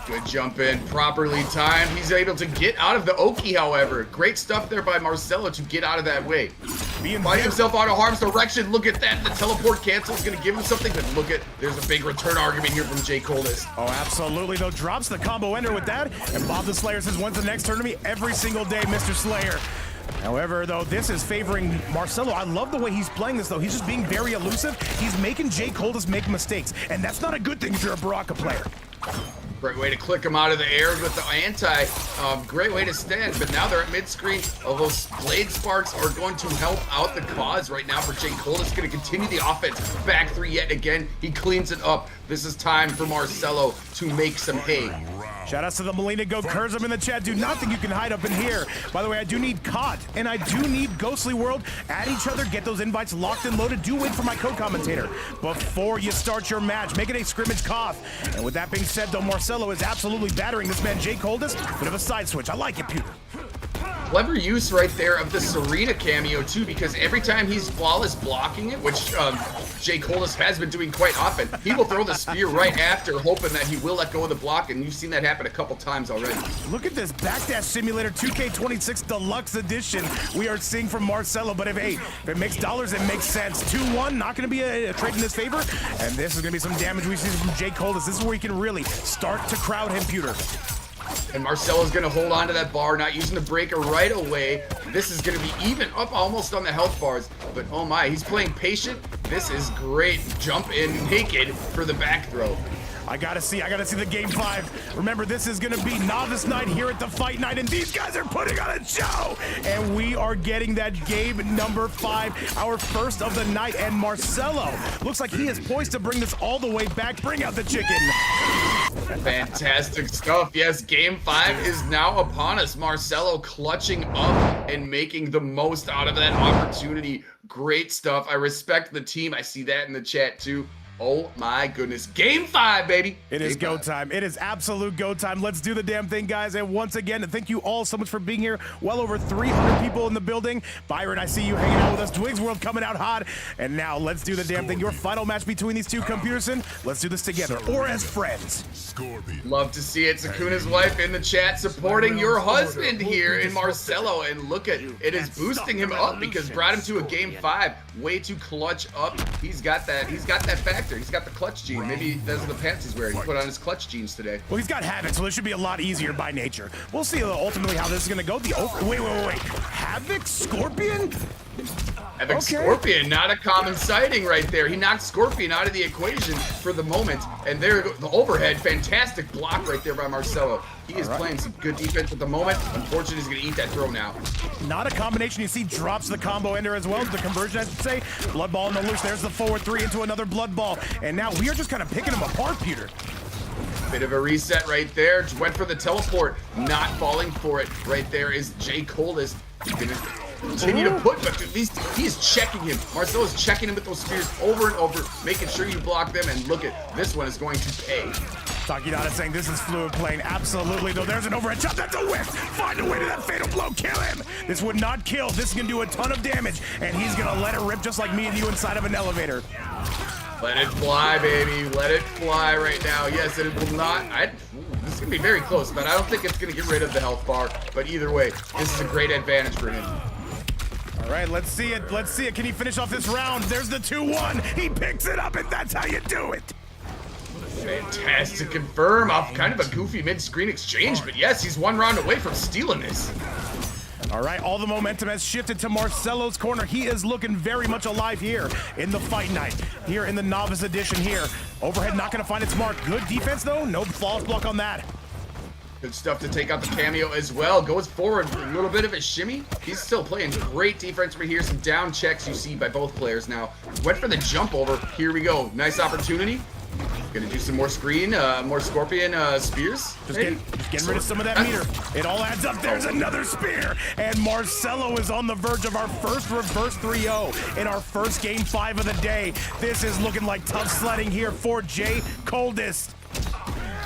Good jump in, properly timed. He's able to get out of the Oki, however. Great stuff there by Marcelo to get out of that way. Find himself out of harm's direction. Look at that. The teleport cancel is going to give him something, but look at, there's a big return argument here from Jay Coldest. Oh, absolutely, though. Drops the combo ender with that. And Bob the Slayer says, when's the next turn to me? Every single day, Mr. Slayer. However, though, this is favoring Marcelo. I love the way he's playing this, though. He's just being very elusive. He's making Jay Coldest make mistakes, and that's not a good thing if you're a Baraka player. Great way to click him out of the air with the anti. Great way to stand, but now they're at mid-screen. Oh, those blade sparks are going to help out the cause right now for Jay Coldest. Going to continue the offense. Back 3 yet again. He cleans it up. This is time for Marcelo to make some hay. Shout outs to the Molina Go Curzum in the chat. Do not think you can hide up in here. By the way, I do need COD, and I do need Ghostly World. Add each other, get those invites locked and loaded. Do wait for my co-commentator before you start your match. Make it a scrimmage cough. And with that being said, though, Marcelo is absolutely battering this man, Jay Coldest. Bit of a side switch. I like it, Pewter. Clever use right there of the Serena cameo too, because every time he's flawless blocking it, which Jay Coldest has been doing quite often, he will throw the spear right after, hoping that he will let go of the block, and you've seen that happen a couple times already. Look at this Backdash Simulator 2K26 Deluxe Edition we are seeing from Marcelo, but if it makes dollars, it makes sense. 2-1, not going to be a trade in his favor, and this is going to be some damage we see from Jay Coldest. This is where he can really start to crowd him, Pewter. And Marcelo's going to hold on to that bar, not using the breaker right away. This is going to be even up almost on the health bars. But oh my, he's playing patient. This is great. Jump in naked for the back throw. I gotta see the game 5. Remember, this is gonna be novice night here at the fight night, and these guys are putting on a show. And we are getting that game number 5, our first of the night. And Marcelo looks like he is poised to bring this all the way back. Bring out the chicken. Fantastic stuff. Yes, game 5 is now upon us. Marcelo clutching up and making the most out of that opportunity. Great stuff. I respect the team. I see that in the chat too. Oh my goodness. Game 5, baby. It is go time. It is absolute go time. Let's do the damn thing, guys. And once again, thank you all so much for being here. Well over 300 people in the building. Byron, I see you hanging out with us. Twigs World coming out hot. And now let's do the damn thing. Your final match between these two computers. Let's do this together or as friends. Love to see it. Sakuna's wife in the chat supporting your husband here in Marcelo. And look at it is boosting him up because brought him to a game 5. Way too clutch up. He's got that factor. He's got the clutch gene. Maybe those are the pants he's wearing. He put on his clutch jeans today. Well, he's got Havoc, so this should be a lot easier by nature. We'll see ultimately how this is going to go. Wait. Havoc Scorpion? Havoc Scorpion, not a common sighting right there. He knocked Scorpion out of the equation for the moment. And there, the overhead, fantastic block right there by Marcelo. He is playing some good defense at the moment. Unfortunately, he's going to eat that throw now. Not a combination. You see drops the combo ender as well. The conversion, I should say. Blood ball in the loose. There's the forward 3 into another blood ball. And now we are just kind of picking them apart, Peter. Bit of a reset right there. Just went for the teleport. Not falling for it. Right there is Jay Coldest. Going to continue to put, but at least he's checking him. Marcelo's checking him with those spears over and over, making sure you block them. And look at this one is going to pay. Takidata saying this is fluid playing. Absolutely, though. There's an overhead shot. That's a whiff. Find a way to that fatal blow. Kill him. This would not kill. This is going to do a ton of damage, and he's going to let it rip just like me and you inside of an elevator. Let it fly, baby. Let it fly right now. Yes, it will not. This is going to be very close, but I don't think it's going to get rid of the health bar. But either way, this is a great advantage for him. All right, let's see it. Let's see it. Can he finish off this round? There's the 2-1. He picks it up, and that's how you do it. Fantastic confirm off kind of a goofy mid-screen exchange, but yes, he's one round away from stealing this. All right, all the momentum has shifted to Marcelo's corner. He is looking very much alive here in the fight night, here in the novice edition here. Overhead not gonna find its mark. Good defense though, no flawless block on that. Good stuff to take out the cameo as well. Goes forward for a little bit of a shimmy. He's still playing great defense right here. Some down checks you see by both players now. Went for the jump over. Here we go. Nice opportunity. Gonna do some more screen, more scorpion spears. Just getting rid of some of that meter. It all adds up. There's another spear. And Marcelo is on the verge of our first reverse 3-0 in our first game 5 of the day. This is looking like tough sledding here for Jay Coldest.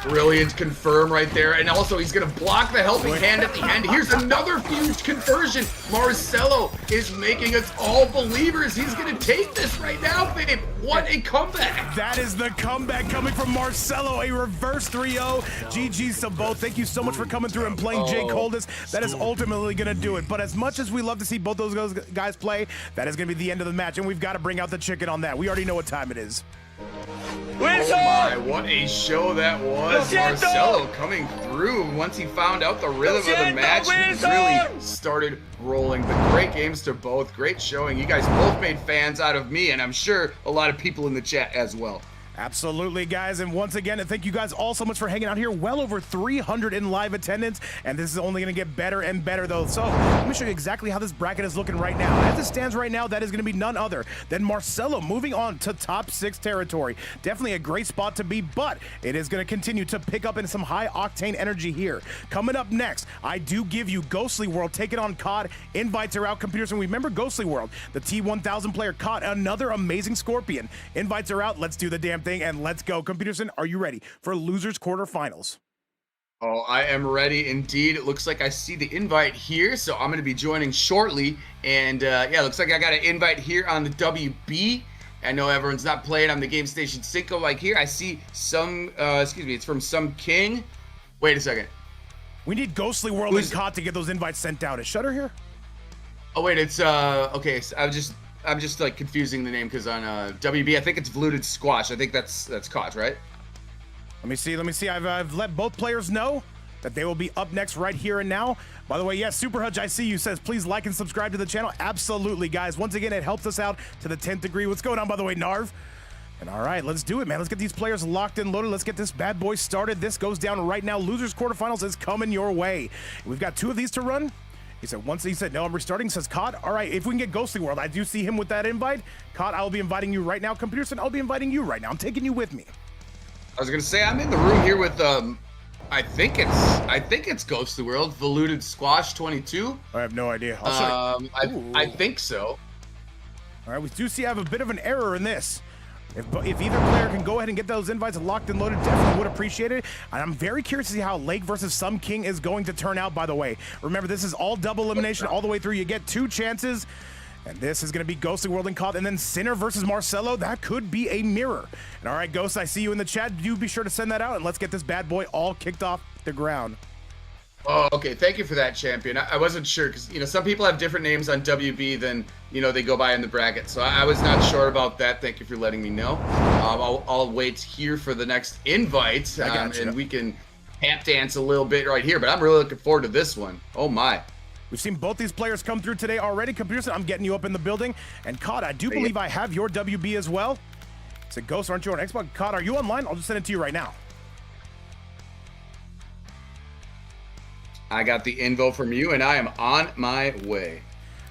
Brilliant confirm right there. And also he's gonna block the helping hand at the end. Here's another huge conversion. Marcelo is making us all believers. He's gonna take this right now, babe. What a comeback. That is the comeback coming from Marcelo, a reverse 3-0. GG's to both. Thank you so much for coming through and playing Jay Coldest. That is ultimately gonna do it. But as much as we love to see both those guys play, that is gonna be the end of the match. And we've got to bring out the chicken on that. We already know what time it is. Oh my, what a show that was. Marcelo coming through once he found out the rhythm of the match. He really started rolling. But great games to both. Great showing. You guys both made fans out of me, and I'm sure a lot of people in the chat as well. Absolutely, guys. And once again, thank you guys all so much for hanging out here. Well over 300 in live attendance, and this is only going to get better and better, though. So let me show you exactly how this bracket is looking right now. As it stands right now, that is going to be none other than Marcelo moving on to top 6 territory. Definitely a great spot to be, but it is going to continue to pick up in some high-octane energy here. Coming up next, I do give you Ghostly World taking on COD. Invites are out, computers, and remember Ghostly World, the T1000 player caught another amazing Scorpion. Invites are out. Let's do the damn thing. And let's go. Computerson, are you ready for losers quarterfinals? Oh, I am ready indeed. It looks like I see the invite here, so I'm going to be joining shortly. And yeah, looks like I got an invite here on the WB. I know everyone's not playing on the Game Station Cinco like here. I see some, excuse me, it's from some king. Wait a second. We need Ghostly World and COD to get those invites sent out. Is Shutter here? Oh wait, it's okay. So I'm just like confusing the name because on WB I think it's Vluted Squash. I think that's COD, right? Let me see. I've let both players know that they will be up next right here and now. By the way, yes, Super Hudge, I see you, says please like and subscribe to the channel. Absolutely, guys. Once again, it helps us out to the 10th degree. What's going on, by the way, Narv? And all right, let's do it, man. Let's get these players locked and loaded. Let's get this bad boy started. This goes down right now. Losers quarterfinals is coming your way. We've got 2 of these to run. He said, no, I'm restarting. Says COD. All right, if we can get Ghostly World, I do see him with that invite. COD, I'll be inviting you right now. Computerson, I'll be inviting you right now. I'm taking you with me. I was gonna say I'm in the room here with I think it's Ghostly World, Vluted Squash 22. I have no idea. I'll show you. I think so. All right, we do see I have a bit of an error in this. If either player can go ahead and get those invites locked and loaded, definitely would appreciate it. And I'm very curious to see how Lake versus Some King is going to turn out, by the way. Remember, this is all double elimination all the way through. You get 2 chances. And this is going to be Ghostly World and COD. And then Sinner versus Marcelo. That could be a mirror. And all right, Ghost, I see you in the chat. Do be sure to send that out. And let's get this bad boy all kicked off the ground. Oh, okay. Thank you for that, champion. I wasn't sure because, you know, some people have different names on WB than, you know, they go by in the bracket. So I was not sure about that. Thank you for letting me know. I'll wait here for the next invite and we can tap dance a little bit right here. But I'm really looking forward to this one. Oh, my. We've seen both these players come through today already. Computer, I'm getting you up in the building. And COD, I do believe I have your WB as well. So Ghost, aren't you on Xbox? COD, are you online? I'll just send it to you right now. I got the info from you, and I am on my way.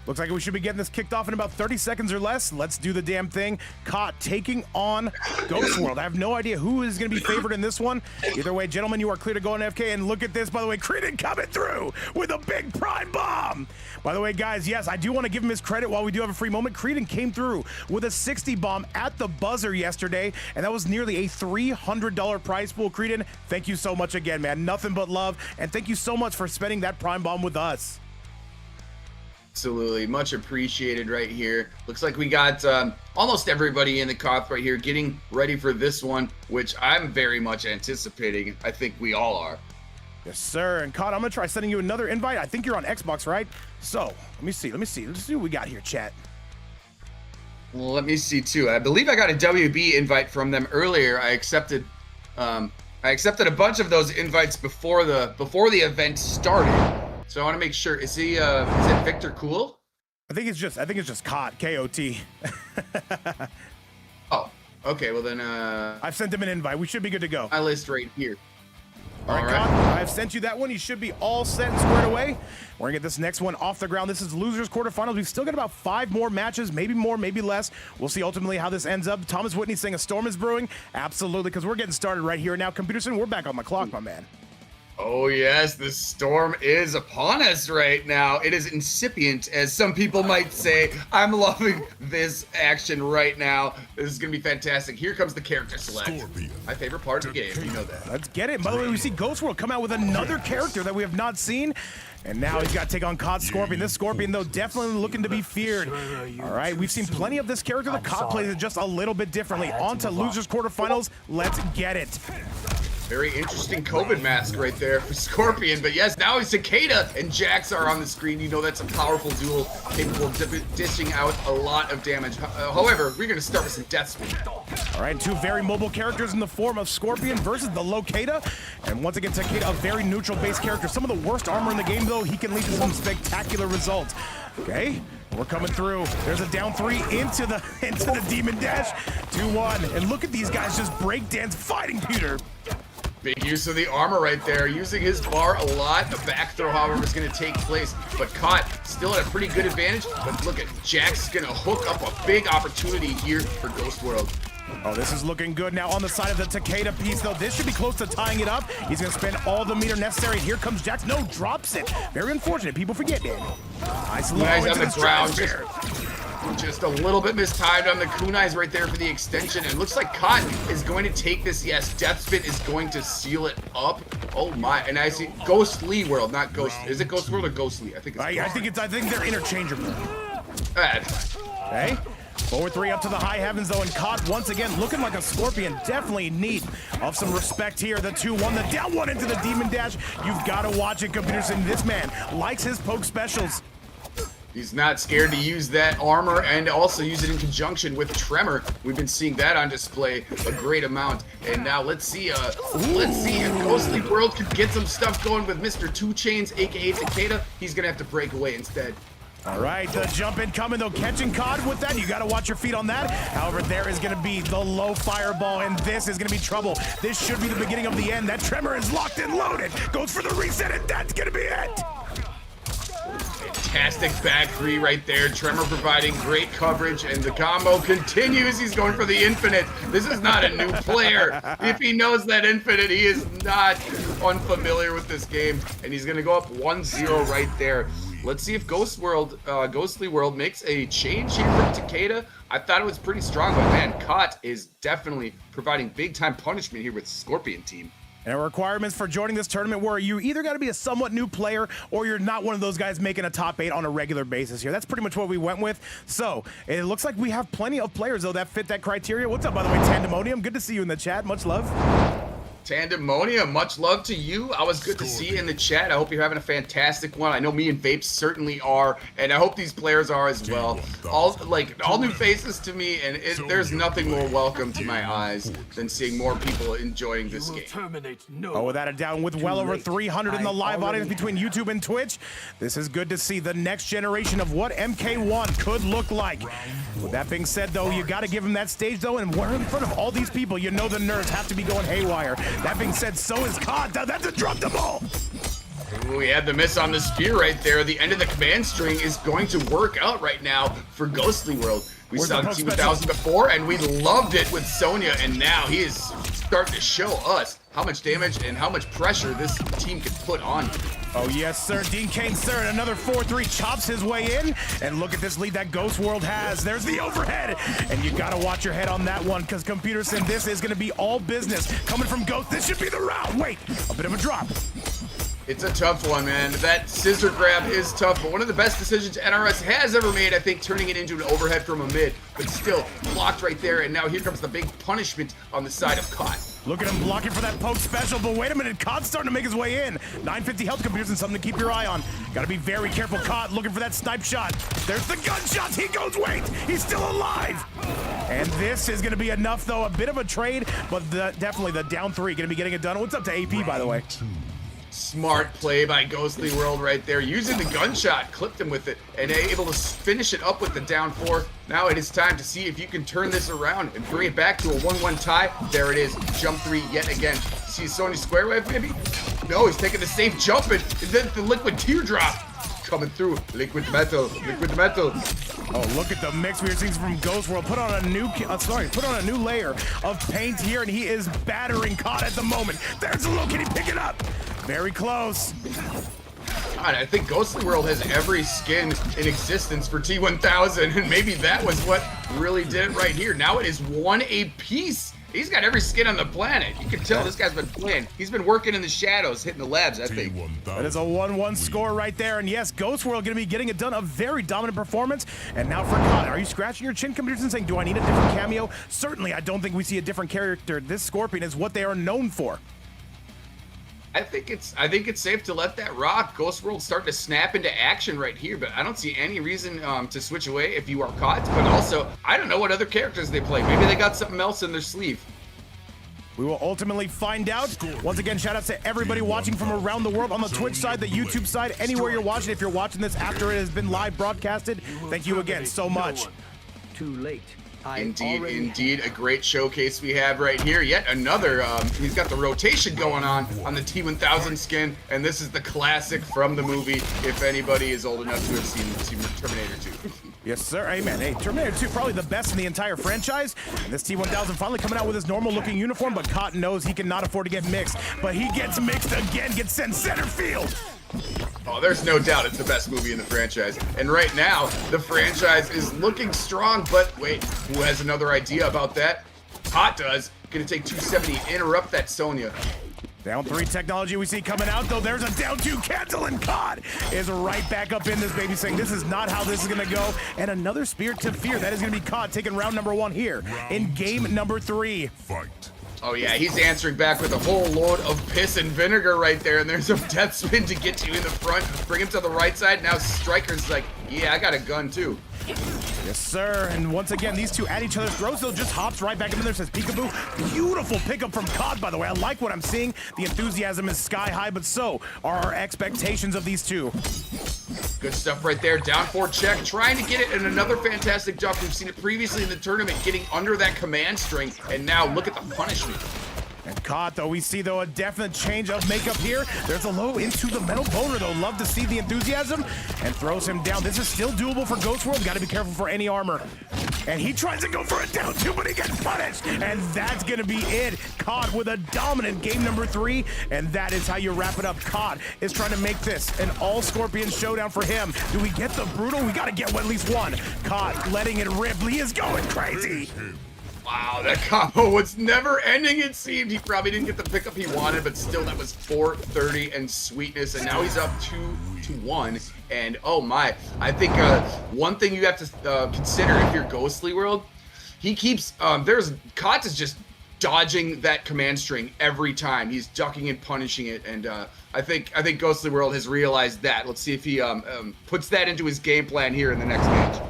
Looks like we should be getting this kicked off in about 30 seconds or less. Let's do the damn thing. COD taking on Ghost World. I have no idea who is going to be favored in this one. Either way, gentlemen, you are clear to go on FK. And look at this, by the way, Creedon coming through with a big prime bomb. By the way, guys, yes, I do want to give him his credit while we do have a free moment. Creedon came through with a 60 bomb at the buzzer yesterday, and that was nearly a $300 prize pool. Creedon, thank you so much again, man. Nothing but love, and thank you so much for spending that prime bomb with us. Absolutely, much appreciated right here. Looks like we got almost everybody in the coth right here getting ready for this one, which I'm very much anticipating. I think we all are. Yes, sir. And COD, I'm gonna try sending you another invite. I think you're on Xbox, right? So let me see. Let's see what we got here, chat. Well, let me see too. I believe I got a WB invite from them earlier. I accepted I accepted a bunch of those invites before the event started, so I want to make sure. Is he? Is it Victor Cool? I think it's just Cot, K-O-T. Oh, okay. Well then, I've sent him an invite. We should be good to go. my list right here. All right, Cot, I've sent you that one. You should be all set and squared away. We're gonna get this next one off the ground. This is losers quarterfinals. We've still got about 5 more matches, maybe more, maybe less. We'll see ultimately how this ends up. Thomas Whitney saying a storm is brewing. Absolutely, because we're getting started right here now. Computerson, we're back on the clock, my man. Oh yes, the storm is upon us right now. It is incipient, as some people might say. I'm loving this action right now. This is gonna be fantastic. Here comes the character select. My favorite part of the game, you know that. Let's get it. By the way, we see Ghost World come out with another character that we have not seen. And now he's got to take on COD Scorpion. This Scorpion, though, definitely looking to be feared. All right, we've seen plenty of this character. The COD plays it just a little bit differently. On to losers quarterfinals. Let's get it. Very interesting COVID mask right there for Scorpion. But yes, now Cicada and Jax are on the screen. You know that's a powerful duel capable of dishing out a lot of damage. However, we're going to start with some death speed. All right, 2 very mobile characters in the form of Scorpion versus the Locata. And once again, Cicada, a very neutral-based character. Some of the worst armor in the game, though, he can lead to some spectacular results. Okay, we're coming through. There's a down 3 into the Demon Dash. 2-1. And look at these guys just breakdance fighting Peter. Big use of the armor right there, using his bar a lot. The back throw, however, is going to take place, but caught still at a pretty good advantage. But look at Jax going to hook up a big opportunity here for Ghost World. Oh, this is looking good now on the side of the Takeda piece, though. This should be close to tying it up. He's going to spend all the meter necessary. Here comes Jax. No, drops it. Very unfortunate. People forget, Daniel. Nice low Nice into on the ground. stratosphere. Just a little bit mistimed on the kunais right there for the extension. And it looks like Cotton is going to take this. Yes, Death Spit is going to seal it up. Oh my! And I see Ghostly World, not Ghost. Is it Ghost World or Ghostly? I think it's. I think they're interchangeable. That's fine. Okay. Forward 3 up to the high heavens, though, and caught once again, looking like a Scorpion. Definitely in need of some respect here. The 2-1, the down 1 into the Demon Dash. You've got to watch it, Computerson. This man likes his poke specials. He's not scared to use that armor and also use it in conjunction with Tremor. We've been seeing that on display a great amount. And now let's see if Ghostly World could get some stuff going with Mr. 2 Chainz, aka Takeda. He's gonna have to break away instead. All right, the jump in coming, though, catching COD with that. You got to watch your feet on that. However, there is going to be the low fireball, and this is going to be trouble. This should be the beginning of the end. That Tremor is locked and loaded. Goes for the reset, and that's going to be it. Fantastic back 3 right there. Tremor providing great coverage, and the combo continues. He's going for the infinite. This is not a new player. If he knows that infinite, he is not unfamiliar with this game, and he's going to go up 1-0 right there. Let's see if Ghostly World makes a change here from Takeda. I thought it was pretty strong, but man, Kot is definitely providing big-time punishment here with Scorpion team. And requirements for joining this tournament were you either got to be a somewhat new player or you're not one of those guys making a top 8 on a regular basis here. That's pretty much what we went with. So it looks like we have plenty of players, though, that fit that criteria. What's up, by the way, Tandemonium? Good to see you in the chat. Much love. Tandemonium, much love to you. I was good to see you in the chat. I hope you're having a fantastic one. I know me and Vapes certainly are, and I hope these players are as well. All new faces to me, and there's nothing more welcome to my eyes than seeing more people enjoying this game. Oh, without a doubt, with well over 300 in the live audience between YouTube and Twitch, this is good to see the next generation of what MK1 could look like. With that being said, though, you got to give him that stage, though, and we're in front of all these people. You know the nerves have to be going haywire. That being said, so is COD. That's a drop the ball. We had the miss on the spear right there. The end of the command string is going to work out right now for Ghostly World. We saw T1000 before, and we loved it with Sonya, and now he is starting to show us how much damage and how much pressure this team can put on. Oh, yes, sir. Dean Kane, sir, another 4-3 chops his way in. And look at this lead that Ghost World has. There's the overhead. And you got to watch your head on that one because Computerson, this is going to be all business. Coming from Ghost, this should be the round. Wait, a bit of a drop. It's a tough one, man. That scissor grab is tough, but one of the best decisions NRS has ever made, I think, turning it into an overhead from a mid, but still blocked right there, and now here comes the big punishment on the side of COD. Look at him blocking for that poke special, but wait a minute, Cod's starting to make his way in. 950 health computers and something to keep your eye on. Gotta be very careful, Cod, looking for that snipe shot. There's the gunshots, he goes, wait, he's still alive. And this is gonna be enough though, a bit of a trade, but definitely the down 3 gonna be getting it done. What's up to AP, by the way? Smart play by Ghostly World right there, using the gunshot, clipped him with it, and able to finish it up with the down 4. Now it is time to see if you can turn this around and bring it back to a 1-1 tie. There it is, jump 3 yet again. See Sony Square Wave maybe? No, he's taking the safe jump, and then the liquid teardrop coming through. Liquid metal, liquid metal. Oh, look at the mix we are seeing from Ghost World. Put on a new layer of paint here, and he is battering Cod at the moment. There's a low, can he pick it up? Very close. God, I think Ghostly World has every skin in existence for T1000, and maybe that was what really did it right here. Now it is 1 apiece. He's got every skin on the planet. You can tell this guy's been playing. He's been working in the shadows, hitting the labs, I think. That is a 1-1 score right there. And yes, Ghost World going to be getting it done. A very dominant performance. And now for Cod, are you scratching your chin, computers, and saying, do I need a different cameo? Certainly, I don't think we see a different character. This Scorpion is what they are known for. I think it's safe to let that rock. Ghost World starting to snap into action right here, but I don't see any reason to switch away if you are caught. But also, I don't know what other characters they play. Maybe they got something else in their sleeve. We will ultimately find out. Once again, shout outs to everybody watching from around the world on the Twitch side, the YouTube side, anywhere you're watching. If you're watching this after it has been live broadcasted, thank you again so much. Too late. Indeed, a great showcase we have right here. Yet another, he's got the rotation going on the T1000 skin, and this is the classic from the movie, if anybody is old enough to have seen Terminator 2. Yes, sir. Amen. Hey, Terminator 2, probably the best in the entire franchise. And this T1000 finally coming out with his normal-looking uniform, but Cotton knows he cannot afford to get mixed. But he gets mixed again, gets sent center field. Oh, there's no doubt it's the best movie in the franchise. And right now, the franchise is looking strong, but wait, who has another idea about that? Hot does. Gonna take 270, interrupt that Sonya. Down 3 technology we see coming out, though. There's a down 2 cancel, and Cod is right back up in this baby, saying this is not how this is gonna go. And another Spirit to Fear. That is gonna be Cod taking round number 1 here in game number 3. Fight. Oh yeah, he's answering back with a whole load of piss and vinegar right there, and there's a death spin to get you in the front, bring him to the right side. Now Striker's like, yeah, I got a gun too. Yes, sir. And once again, these two at each other's throats. Though just hops right back in there, says peekaboo. Beautiful pickup from Cod, by the way. I like what I'm seeing. The enthusiasm is sky high, but so are our expectations of these two. Good stuff right there. Down 4 check, trying to get it in another fantastic duck. We've seen it previously in the tournament, getting under that command string, and now look at the punishment. And Cod, though, we see, though, a definite change of makeup here. There's a low into the metal boner, though. Love to see the enthusiasm, and throws him down. This is still doable for Ghost World. Got to be careful for any armor. And he tries to go for a down 2, but he gets punished. And that's going to be it. Cod with a dominant game number 3, and that is how you wrap it up. Cod is trying to make this an all-Scorpion showdown for him. Do we get the brutal? We got to get at least one. Cod letting it rip. He is going crazy. Wow, that combo was never ending, it seemed. He probably didn't get the pickup he wanted, but still, that was 430 and sweetness. And now he's up 2-1. And oh my, I think one thing you have to consider if you're Ghostly World, he keeps, Kotz is just dodging that command string every time. He's ducking and punishing it. And I think Ghostly World has realized that. Let's see if he puts that into his game plan here in the next match.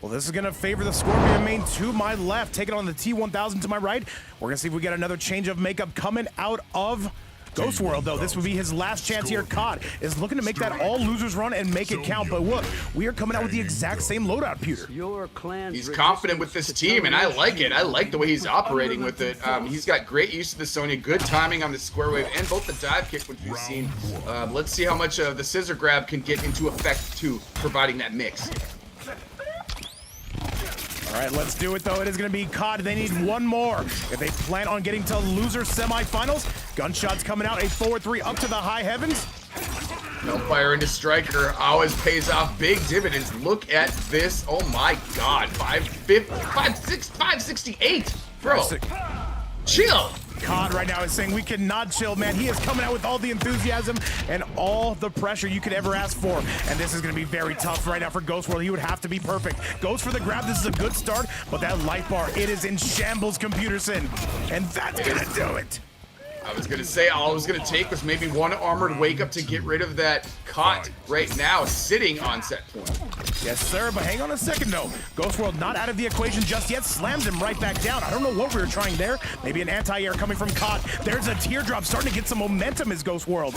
Well, this is going to favor the Scorpion main to my left, taking on the T1000 to my right. We're going to see if we get another change of makeup coming out of Ghost World, though. This would be his last chance here. Cod is looking to make that all losers run and make it count. But look, we are coming out with the exact same loadout, Peter. He's confident with this team, and I like it. I like the way he's operating with it. He's got great use of the Sonya, good timing on the square wave, and both the dive kick, which we've seen. Let's see how much the scissor grab can get into effect, too, providing that mix. All right, let's do it, though. It is going to be Cod. They need one more if they plan on getting to loser semifinals. Gunshots coming out, a 4-3 up to the high heavens. Hellfire into Striker always pays off big dividends. Look at this. Oh my God, 568, bro. Chill. Cod right now is saying we cannot chill, man. He is coming out with all the enthusiasm and all the pressure you could ever ask for. And this is going to be very tough right now for Ghost World. He would have to be perfect. Goes for the grab. This is a good start, but that life bar, it is in shambles, Computerson. And that's going to do it. I was gonna say all I was gonna take was maybe one armored wake up to get rid of that cot right now sitting on set point. Yes, sir, but hang on a second, though. Ghost World not out of the equation just yet. Slams him right back down. I don't know what we were trying there. Maybe an anti-air coming from Cot. There's a teardrop starting to get some momentum as Ghost World.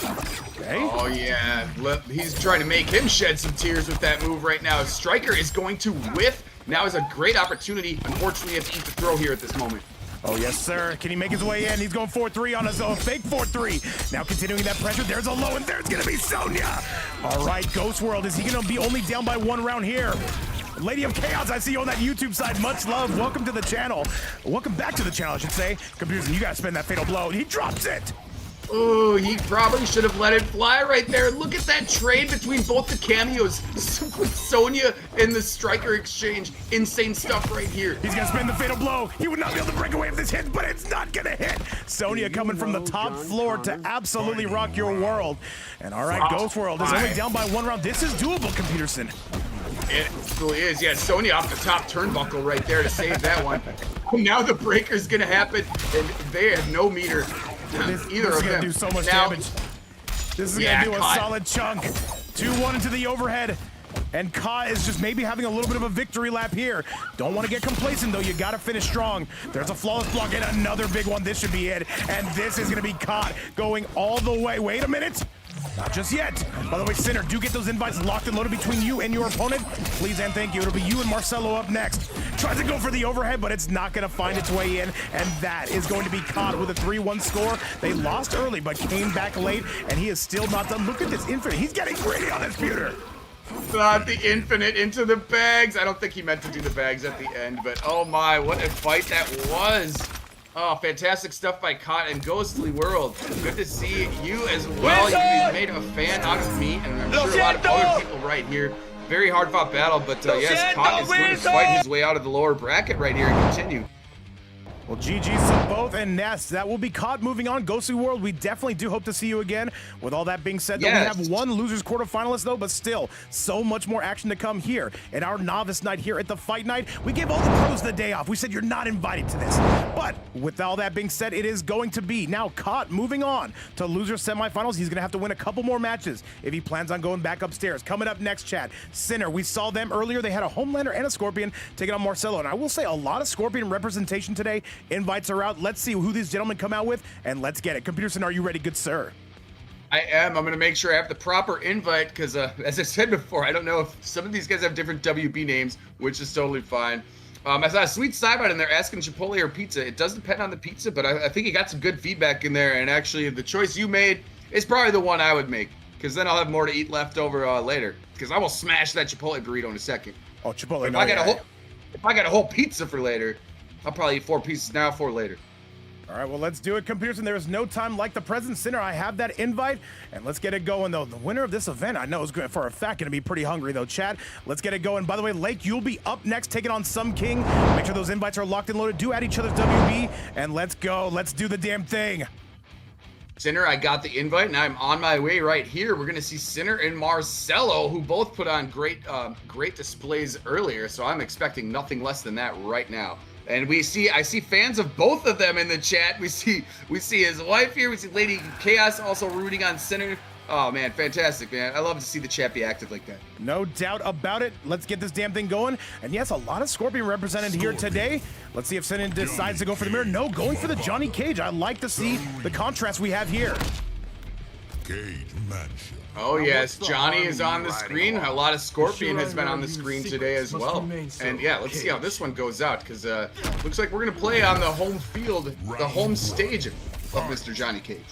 Okay. Oh, yeah. He's trying to make him shed some tears with that move right now. Striker is going to whiff. Now is a great opportunity. Unfortunately, he has to eat the throw here at this moment. Oh, yes, sir. Can he make his way in? He's going 4-3 on his own. Fake 4-3. Now continuing that pressure. There's a low, and there's going to be Sonya. All right, Ghost World. Is he going to be only down by 1 round here? Lady of Chaos, I see you on that YouTube side. Much love. Welcome to the channel. Welcome back to the channel, I should say. Computers, you got to spend that fatal blow. He drops it. Oh, he probably should have let it fly right there. Look at that trade between both the cameos. With Sonya and the Striker exchange. Insane stuff right here. He's going to spend the fatal blow. He would not be able to break away if this hits, but it's not going to hit. Sonya coming from the top floor to absolutely rock your world. And all right, Ghost World is only down by 1 round. This is doable, Computerson. It absolutely is. Yeah, Sonya off the top turnbuckle right there to save that one. Now the breaker's going to happen, and they have no meter. This is going to do so much damage. This is going to do a solid chunk. 2-1 into the overhead. And Ka is just maybe having a little bit of a victory lap here. Don't want to get complacent, though. You got to finish strong. There's a flawless block and another big one. This should be it. And this is going to be Ka going all the way. Wait a minute. Not just yet. By the way, Sinner, do get those invites locked and loaded between you and your opponent. Please and thank you. It'll be you and Marcelo up next. Tries to go for the overhead, but it's not going to find its way in. And that is going to be caught with a 3-1 score. They lost early, but came back late, and he is still not done. Look at this Infinite. He's getting greedy on this computer. Not the Infinite into the bags. I don't think he meant to do the bags at the end, but oh my, what a fight that was. Oh, fantastic stuff by Cot and Ghostly World. Good to see you as well. You made a fan out of me, and I'm sure a lot of other people right here. Very hard fought battle, but yes, Cot is going to fight his way out of the lower bracket right here and continue. Well, GG's to both, and Ness, that will be Caught moving on. Ghostly World, we definitely do hope to see you again. With all that being said, though, we have one losers quarterfinalist, though, but still, so much more action to come here in our novice night here at the Fight Night. We gave all the pros the day off. We said you're not invited to this. But with all that being said, it is going to be now Caught moving on to loser semifinals. He's going to have to win a couple more matches if he plans on going back upstairs. Coming up next, chat, Sinner. We saw them earlier. They had a Homelander and a Scorpion taking on Marcelo, and I will say a lot of Scorpion representation today. Invites are out. Let's see who these gentlemen come out with, and let's get it. Computerson, are you ready, good sir? I am. I'm going to make sure I have the proper invite because, as I said before, I don't know if some of these guys have different WB names, which is totally fine. I saw a sweet Cybot in there asking Chipotle or pizza. It does depend on the pizza, but I think you got some good feedback in there, and actually the choice you made is probably the one I would make because then I'll have more to eat left over later because I will smash that Chipotle burrito in a second. Oh, Chipotle. If I got a whole pizza for later, I'll probably eat 4 pieces now, 4 later. All right, well, let's do it, Computerson. There is no time like the present. Sinner, I have that invite, and let's get it going, though. The winner of this event, I know, is going for a fact going to be pretty hungry, though. Chat, let's get it going. By the way, Lake, you'll be up next taking on Some King. Make sure those invites are locked and loaded. Do add each other's WB, and let's go. Let's do the damn thing. Sinner, I got the invite, and I'm on my way right here. We're going to see Sinner and Marcelo, who both put on great displays earlier, so I'm expecting nothing less than that right now. And I see fans of both of them in the chat. We see his wife here. We see Lady Chaos also rooting on Sinner. Oh man, fantastic, man. I love to see the chat be active like that. No doubt about it. Let's get this damn thing going. And yes, a lot of Scorpion represented here today. Let's see if Sinner decides to go for the mirror. No, going for the Johnny Cage. I like to see the contrast we have here. Cage Mansion. Oh yes, Johnny is on the screen. A lot of Scorpion has been on the screen today as well. And yeah, let's see how this one goes out because looks like we're gonna play on the home field, the home stage of Mr. Johnny Cage.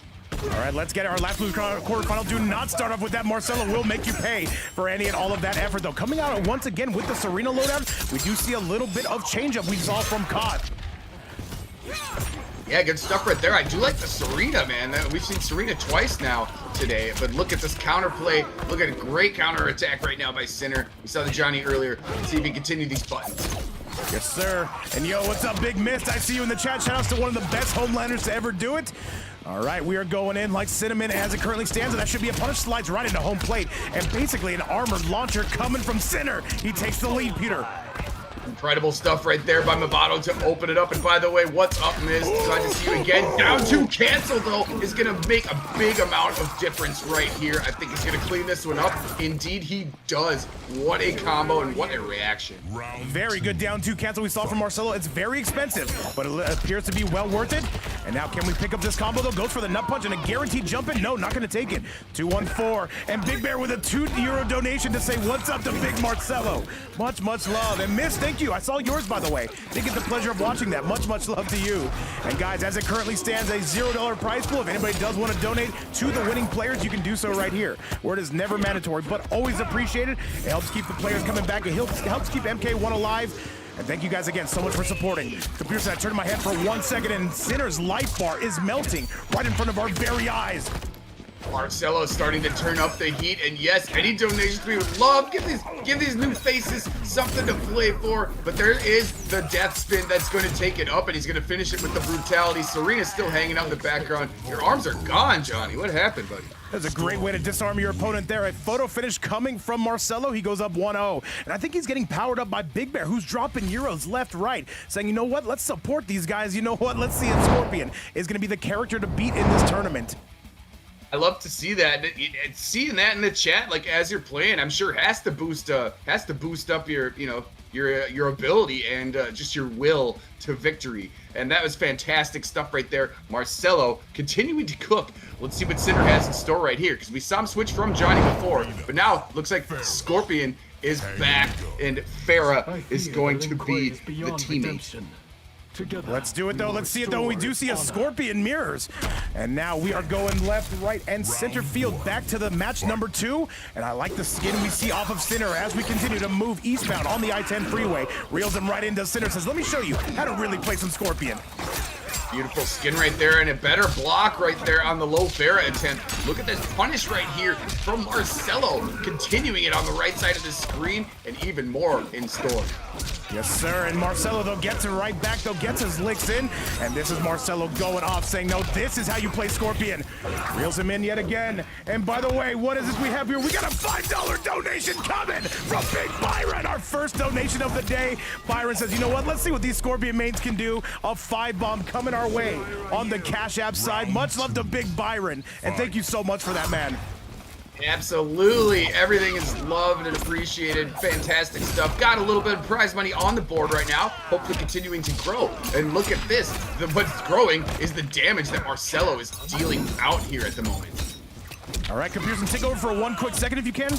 All right, let's get our last loser quarterfinal. Do not start off with that. Marcelo will make you pay for any and all of that effort, though. Coming out once again with the Serena loadout, we do see a little bit of changeup we saw from Cod. Yeah, good stuff right there. I do like the Serena, man. We've seen Serena twice now today, but look at this counterplay. Look at a great counter attack right now by Sinner. We saw the Johnny earlier. Let's see if he can continue these buttons. Yes, sir. And yo, what's up, Big Mist? I see you in the chat. Shout outs to one of the best homelanders to ever do it. All right, we are going in like Cinnamon as it currently stands, and that should be a punish. Slides right into home plate, and basically an armored launcher coming from Sinner. He takes the lead, Peter. Incredible stuff right there by Movado to open it up. And by the way, what's up, Miz? Glad to see you again. Down 2 cancel, though, is going to make a big amount of difference right here. I think he's going to clean this one up. Indeed, he does. What a combo and what a reaction. Very good down 2 cancel we saw from Marcelo. It's very expensive, but it appears to be well worth it. And now can we pick up this combo, though? Goes for the nut punch and a guaranteed jump in. No, not going to take it. 2-1-4. And Big Bear with a €2 donation to say what's up to Big Marcelo. Much, much love. And Miss, thank you. I saw yours, by the way. Didn't get the pleasure of watching that. Much, much love to you. And guys, as it currently stands, a $0 prize pool. If anybody does want to donate to the winning players, you can do so right here, where it is never mandatory, but always appreciated. It helps keep the players coming back. It helps keep MK1 alive. And thank you guys again so much for supporting. Computer said I turned my head for 1 second, and Sinner's life bar is melting right in front of our very eyes. Marcelo starting to turn up the heat, and yes, any donations we would love. Give these new faces something to play for. But there is the death spin that's going to take it up, and he's going to finish it with the brutality. Serena's still hanging out in the background. Your arms are gone, Johnny. What happened, buddy? That's a great way to disarm your opponent there. A photo finish coming from Marcelo. He goes up 1-0. And I think he's getting powered up by Big Bear, who's dropping euros left, right, saying, you know what, let's support these guys. You know what, let's see if Scorpion is going to be the character to beat in this tournament. I love to see that. Seeing that in the chat, like as you're playing, I'm sure has to boost up your, your ability and just your will to victory. And that was fantastic stuff right there. Marcelo continuing to cook. Let's see what Sinner has in store right here, because we saw him switch from Johnny before, but now looks like Scorpion is back and Farah is going to be the teammate. Let's do it, though. Let's see it, though. We do see a Scorpion mirrors. And now we are going left, right, and center field back to the match number 2. And I like the skin we see off of Sinner as we continue to move eastbound on the I-10 freeway. Reels him right into Sinner. Says, let me show you how to really play some Scorpion. Beautiful skin right there, and a better block right there on the low Farah attempt. Look at this punish right here from Marcelo, continuing it on the right side of the screen, and even more in store. Yes, sir, and Marcelo, though, gets it right back, though, gets his licks in, and this is Marcelo going off, saying, no, this is how you play Scorpion. Reels him in yet again, and by the way, what is this we have here? We got a $5 donation coming from Big Byron, our first donation of the day. Byron says, you know what, let's see what these Scorpion mains can do. A 5-bomb coming our way on the Cash App side. Much love to Big Byron, and thank you so much for that, man. Absolutely. Everything is loved and appreciated. Fantastic stuff. Got a little bit of prize money on the board right now. Hopefully continuing to grow. And look at this. What's growing is the damage that Marcelo is dealing out here at the moment. All right, Computer, take over for 1 quick second if you can.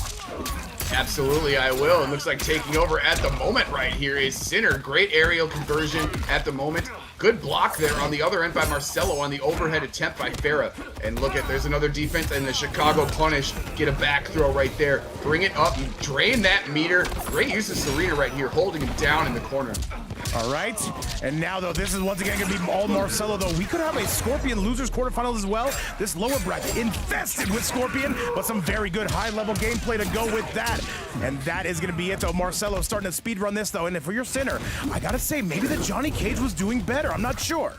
Absolutely, I will. It looks like taking over at the moment right here is Sinner. Great aerial conversion at the moment. Good block there on the other end by Marcelo on the overhead attempt by Farah. And look at, there's another defense and the Chicago punish. Get a back throw right there. Bring it up, drain that meter. Great use of Serena right here, holding him down in the corner. All right, and now, though, this is once again going to be all Marcelo, though. We could have a Scorpion losers quarterfinals as well. This lower bracket infested with Scorpion, but some very good high-level gameplay to go with that. And that is going to be it, though. Marcelo starting to speedrun this, though. And for your Sinner, I got to say, maybe the Johnny Cage was doing better. I'm not sure.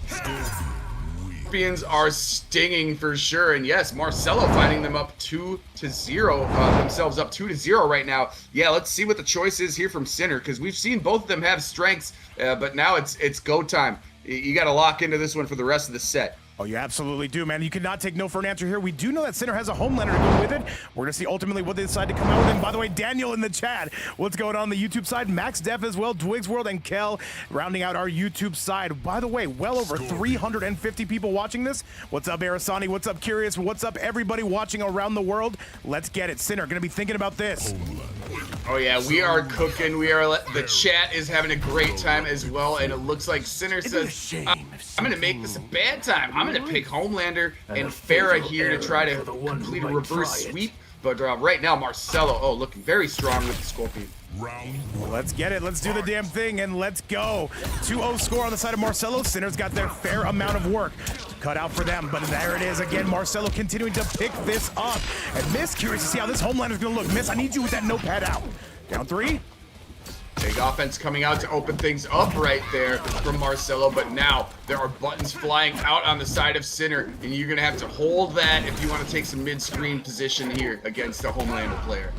Scorpions are stinging for sure, and yes, Marcelo finding them up 2-0, themselves up 2-0 right now. Yeah, let's see what the choice is here from Sinner, because we've seen both of them have strengths, but now it's go time. You got to lock into this one for the rest of the set. Oh, you absolutely do, man. You cannot take no for an answer here. We do know that Sinner has a Homelander to go with it. We're going to see ultimately what they decide to come out with. And by the way, Daniel in the chat, what's going on the YouTube side? Max Def as well, Dwig's World, and Kel rounding out our YouTube side. By the way, well over 350 people watching this. What's up, Arasani? What's up, Curious? What's up, everybody watching around the world? Let's get it. Sinner, going to be thinking about this. Oh, yeah, we are cooking. The chat is having a great time as well. And it looks like Sinner says, I'm going to make this a bad time. I'm going to pick Homelander and Farah here to try to complete a reverse sweep. But right now, Marcelo, looking very strong with the Scorpion. Let's get it. Let's do the damn thing, and let's go. 2-0 score on the side of Marcelo. Sinner's got their fair amount of work cut out for them, but there it is again. Marcelo continuing to pick this up. And Miss, curious to see how this Homelander's going to look. Miss, I need you with that notepad out. Down 3. Big offense coming out to open things up right there from Marcelo, but now there are buttons flying out on the side of center, and you're gonna have to hold that if you want to take some mid-screen position here against a Homelander player.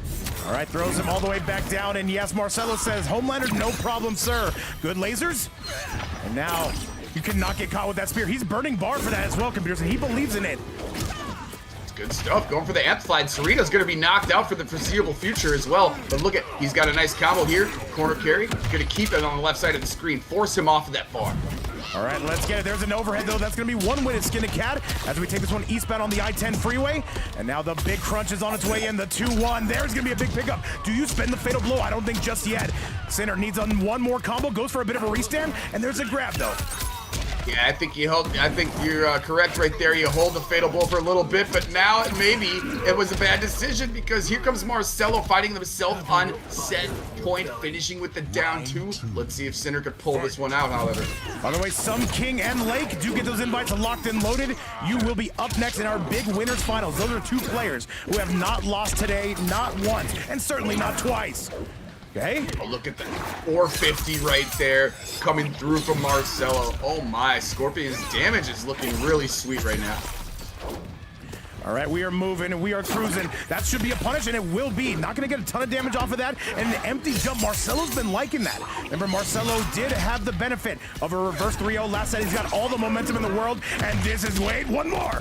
All right, throws him all the way back down, and yes, Marcelo says, Homelander, no problem, sir. Good lasers, and now you cannot get caught with that spear. He's burning bar for that as well, Computers, and he believes in it. Good stuff, going for the amplified. Serena's gonna be knocked out for the foreseeable future as well, but look at, he's got a nice combo here. Corner carry, gonna keep it on the left side of the screen, force him off of that bar. All right, let's get it. There's an overhead, though. That's going to be one way to skin a cat as we take this one eastbound on the I-10 freeway. And now the big crunch is on its way in, the 2-1. There's going to be a big pickup. Do you spend the fatal blow? I don't think just yet. Sinner needs one more combo, goes for a bit of a restand, and there's a grab, though. Yeah, I think you're correct right there. You hold the fatal blow for a little bit, but now maybe it was a bad decision because here comes Marcelo fighting himself on set point, finishing with the down 2. Let's see if Sinner could pull this one out, however. By the way, Sun King and Lake do get those invites locked and loaded. You will be up next in our big winners finals. Those are 2 players who have not lost today, not once, and certainly not twice. Okay. Oh, look at that 450 right there coming through from Marcelo. Oh my, Scorpion's damage is looking really sweet right now. All right, we are moving and we are cruising. That should be a punish, and it will be. Not going to get a ton of damage off of that, and an empty jump. Marcelo's been liking that. Remember, Marcelo did have the benefit of a reverse 3-0 last set. He's got all the momentum in the world, and this is, wait, one more.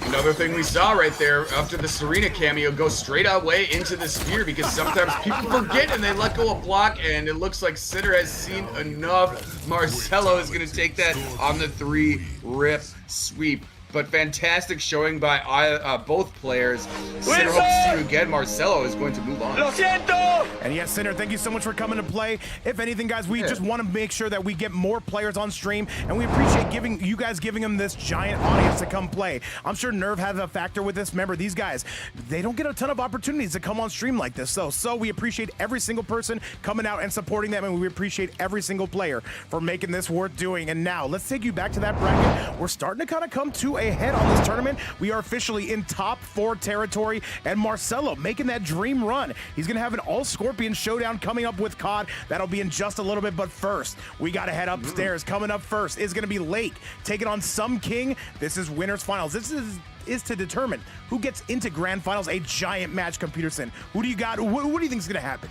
Another thing we saw right there after the Serena cameo, go straight away into the spear because sometimes people forget and they let go of block, and it looks like Sitter has seen enough. Marcelo is going to take that on the 3-rip sweep. But fantastic showing by both players. Sinner hopes to see you again. Marcelo is going to move on. Lo siento! And yes, Sinner, thank you so much for coming to play. If anything, guys, we just want to make sure that we get more players on stream, and we appreciate you guys giving them this giant audience to come play. I'm sure Nerve has a factor with this. Remember, these guys, they don't get a ton of opportunities to come on stream like this. So we appreciate every single person coming out and supporting them, and we appreciate every single player for making this worth doing. And now, let's take you back to that bracket. We're starting to kind of come to a head on this tournament. We are officially in top 4 territory, and Marcelo making that dream run. He's gonna have an all Scorpion showdown coming up with COD. That'll be in just a little bit, but first we gotta head upstairs. Coming up first is gonna be Lake taking on Some King. This is winners finals. This is to determine who gets into grand finals. A giant match, Computerson. Who do you got? What do you think is gonna happen?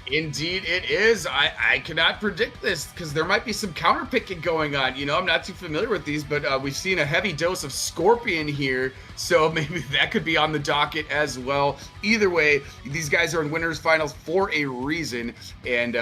Indeed it is. I cannot predict this because there might be some counter picking going on. You know, I'm not too familiar with these, but we've seen a heavy dose of Scorpion here, so maybe that could be on the docket as well. Either way, these guys are in winners finals for a reason, and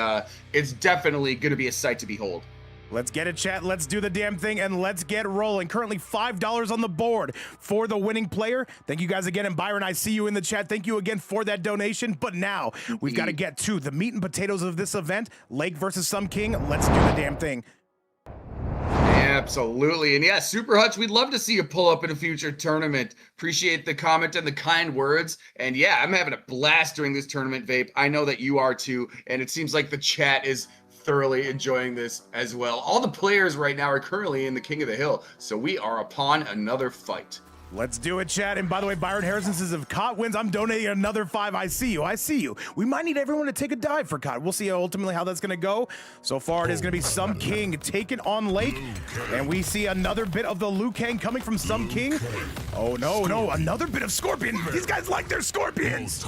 it's definitely going to be a sight to behold. Let's get it, chat. Let's do the damn thing, and let's get rolling. Currently $5 on the board for the winning player. Thank you guys again, and Byron, I see you in the chat. Thank you again for that donation. But now we've got to get to the meat and potatoes of this event. Lake versus Some King. Let's do the damn thing. Absolutely. And yeah, Super Hutch, we'd love to see you pull up in a future tournament. Appreciate the comment and the kind words. And yeah, I'm having a blast during this tournament, Vape. I know that you are too. And it seems like the chat is thoroughly enjoying this as well. All the players right now are currently in the King of the Hill, so we are upon another fight. Let's do it, chat. And by the way, Byron Harrison says if COT wins, I'm donating another 5. I see you. I see you. We might need everyone to take a dive for COT. We'll see ultimately how that's going to go. So far, it is going to be Some King taking on Lake. And we see another bit of the Liu Kang coming from Some King. Oh, no. Another bit of Scorpion. These guys like their Scorpions.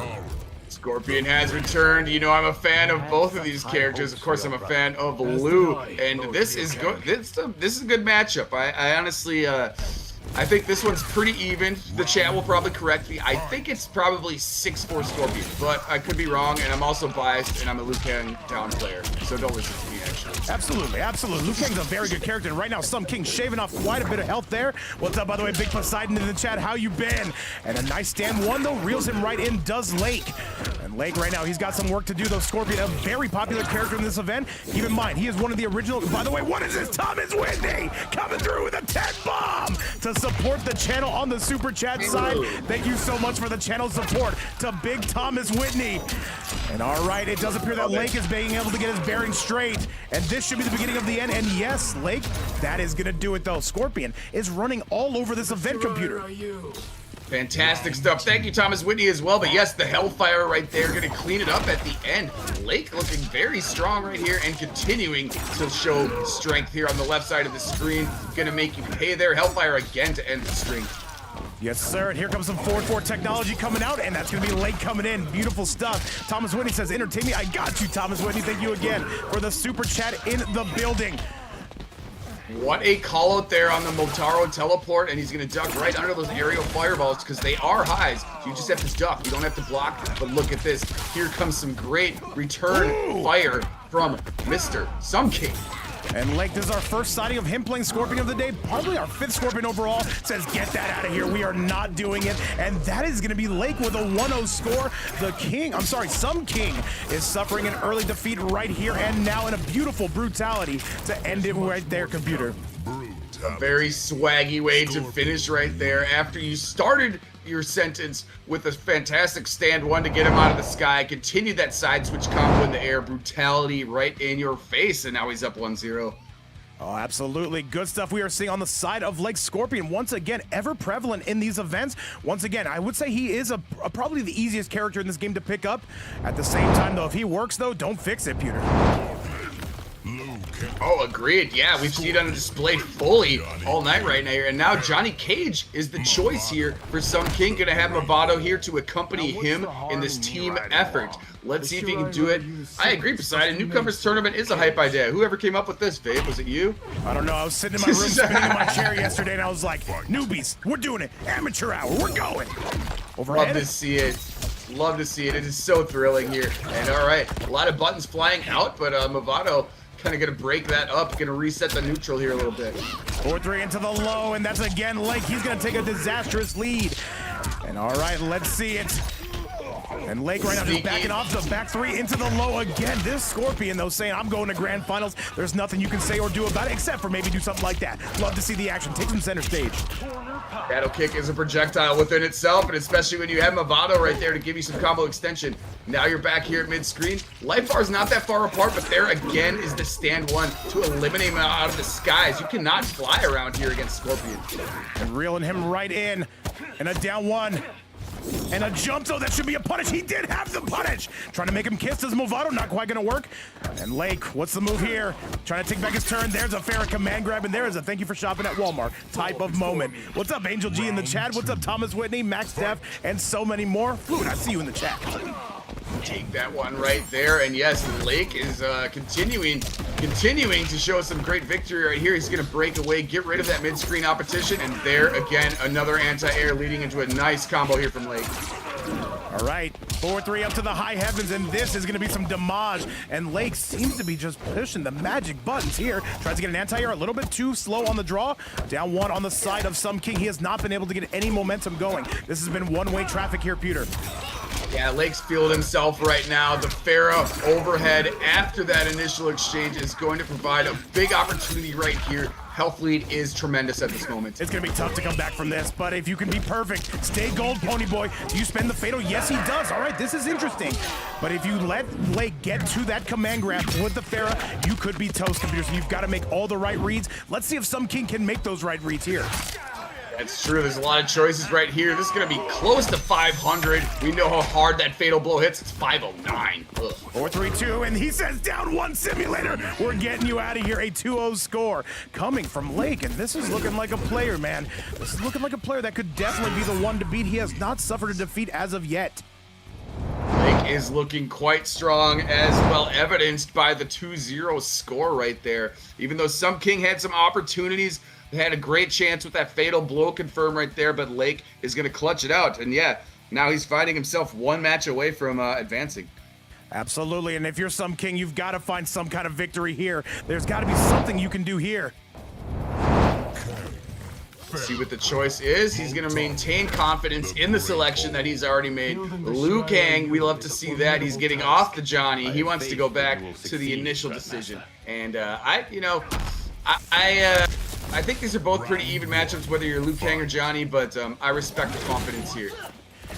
Scorpion has returned. You know, I'm a fan of both of these characters. Of course, I'm a fan of Liu, and this is good. This is a good matchup. I honestly, I think this one's pretty even. The chat will probably correct me. I think it's probably 6-4 Scorpion, but I could be wrong, and I'm also biased, and I'm a Liu Kang down player, so don't listen to me, actually. Absolutely. Liu Kang's a very good character, and right now, Some King shaving off quite a bit of health there. What's up, by the way, Big Poseidon in the chat? How you been? And a nice stand one, though, reels him right in, does Lake. And Lake right now, he's got some work to do, though. Scorpion, a very popular character in this event. Keep in mind, he is one of the original. By the way, what is this? Thomas Whitney coming through with a 10 bomb to support the channel on the super chat side. Thank you so much for the channel support to Big Thomas Whitney. And all right, it does appear that Lake is being able to get his bearings straight, and this should be the beginning of the end. And yes, Lake, that is gonna do it though. Scorpion is running all over this event, Computer. Fantastic stuff. Thank you, Thomas Whitney, as well. But yes, the Hellfire right there, going to clean it up at the end. Lake looking very strong right here and continuing to show strength here on the left side of the screen. Going to make you pay there. Hellfire again to end the string. Yes, sir, and here comes some 4-4 technology coming out, and that's going to be Lake coming in. Beautiful stuff. Thomas Whitney says, entertain me. I got you, Thomas Whitney. Thank you again for the super chat in the building. What a call out there on the Motaro teleport, and he's going to duck right under those aerial fireballs because they are highs. You just have to duck. You don't have to block. But look at this. Here comes some great return fire from Mr. Some King. And Lake, this is our first sighting of him playing Scorpion of the day, probably our 5th Scorpion overall. Says, get that out of here. We are not doing it. And that is going to be Lake with a 1-0 score. The King, I'm sorry, Some King is suffering an early defeat right here and now in a beautiful brutality to end it right there, computer. A very swaggy way to finish right there after you started your sentence with a fantastic stand one to get him out of the sky. Continue that side switch combo in the air. Brutality right in your face, and now he's up 1-0. Oh, absolutely. Good stuff we are seeing on the side of Lake Scorpion. Once again, ever prevalent in these events. Once again, I would say he is probably the easiest character in this game to pick up. At the same time, though, if he works, though, don't fix it, Pewter. Oh, agreed. Yeah, we've seen it on display fully all night right now here. And now Johnny Cage is the choice here for Some King. Gonna have Movado here to accompany him in this team effort. Let's see if he can do it. I agree, Poseidon. Newcomers tournament is a hype idea. Whoever came up with this, Vape? Was it you? I don't know. I was sitting in my room spinning in my chair yesterday, and I was like, newbies, we're doing it. Amateur hour, we're going. Overhead. Love to see it. Love to see it. It is so thrilling here. And all right, a lot of buttons flying out, but Movado kind of going to break that up, going to reset the neutral here a little bit. 4-3 into the low, and that's again Lake. He's going to take a disastrous lead. And all right, let's see it. And Lake right now just backing off the back 3 into the low again. This Scorpion, though, saying, I'm going to grand finals. There's nothing you can say or do about it, except for maybe do something like that. Love to see the action. Takes him center stage. Battle kick is a projectile within itself, and especially when you have Movado right there to give you some combo extension. Now you're back here at mid-screen. Life bar is not that far apart, but there again is the stand one to eliminate him out of the skies. You cannot fly around here against Scorpion. And reeling him right in. And a down 1. And a jump, though, that should be a punish. He did have the punish. Trying to make him kiss his Movado, not quite going to work. And Lake, what's the move here? Trying to take back his turn. There's a fair command grab, and there is a thank you for shopping at Walmart type of moment. What's up, Angel G in the chat? What's up, Thomas Whitney, Max Def, and so many more? Fluid, I see you in the chat. Take that one right there, and yes, Lake is continuing to show some great victory right here. He's going to break away, get rid of that mid-screen opposition, and there again, another anti-air leading into a nice combo here from Lake. All right, 4-3 up to the high heavens, and this is going to be some damage. And Lake seems to be just pushing the magic buttons here. Tries to get an anti-air a little bit too slow on the draw. Down 1 on the side of Some King. He has not been able to get any momentum going. This has been one-way traffic here, Pewter. Yeah, Lake's feeling himself right now. The Farah overhead after that initial exchange is going to provide a big opportunity right here. Health lead is tremendous at this moment. It's going to be tough to come back from this, but if you can be perfect, stay gold, Pony Boy. Do you spend the fatal? Yes, he does. All right, this is interesting. But if you let Lake get to that command grab with the Farah, you could be toast, computers. You've got to make all the right reads. Let's see if Some King can make those right reads here. That's true. There's a lot of choices right here. This is going to be close to 500. We know how hard that fatal blow hits. It's 509. 4-3-2, and he says down 1 simulator. We're getting you out of here. A 2-0 score coming from Lake, and this is looking like a player, man. This is looking like a player that could definitely be the one to beat. He has not suffered a defeat as of yet. Lake is looking quite strong, as well evidenced by the 2-0 score right there. Even though Some King had some opportunities, had a great chance with that fatal blow confirm right there, but Lake is going to clutch it out. And yeah, now he's finding himself one match away from advancing. Absolutely, and if you're Some King, you've got to find some kind of victory here. There's got to be something you can do here. See what the choice is. He's going to maintain confidence in the selection that he's already made. Liu Kang, we love to see that. He's getting off the Johnny. He wants to go back to the initial decision. And I think these are both pretty even matchups, whether you're Liu Kang or Johnny, but I respect the confidence here.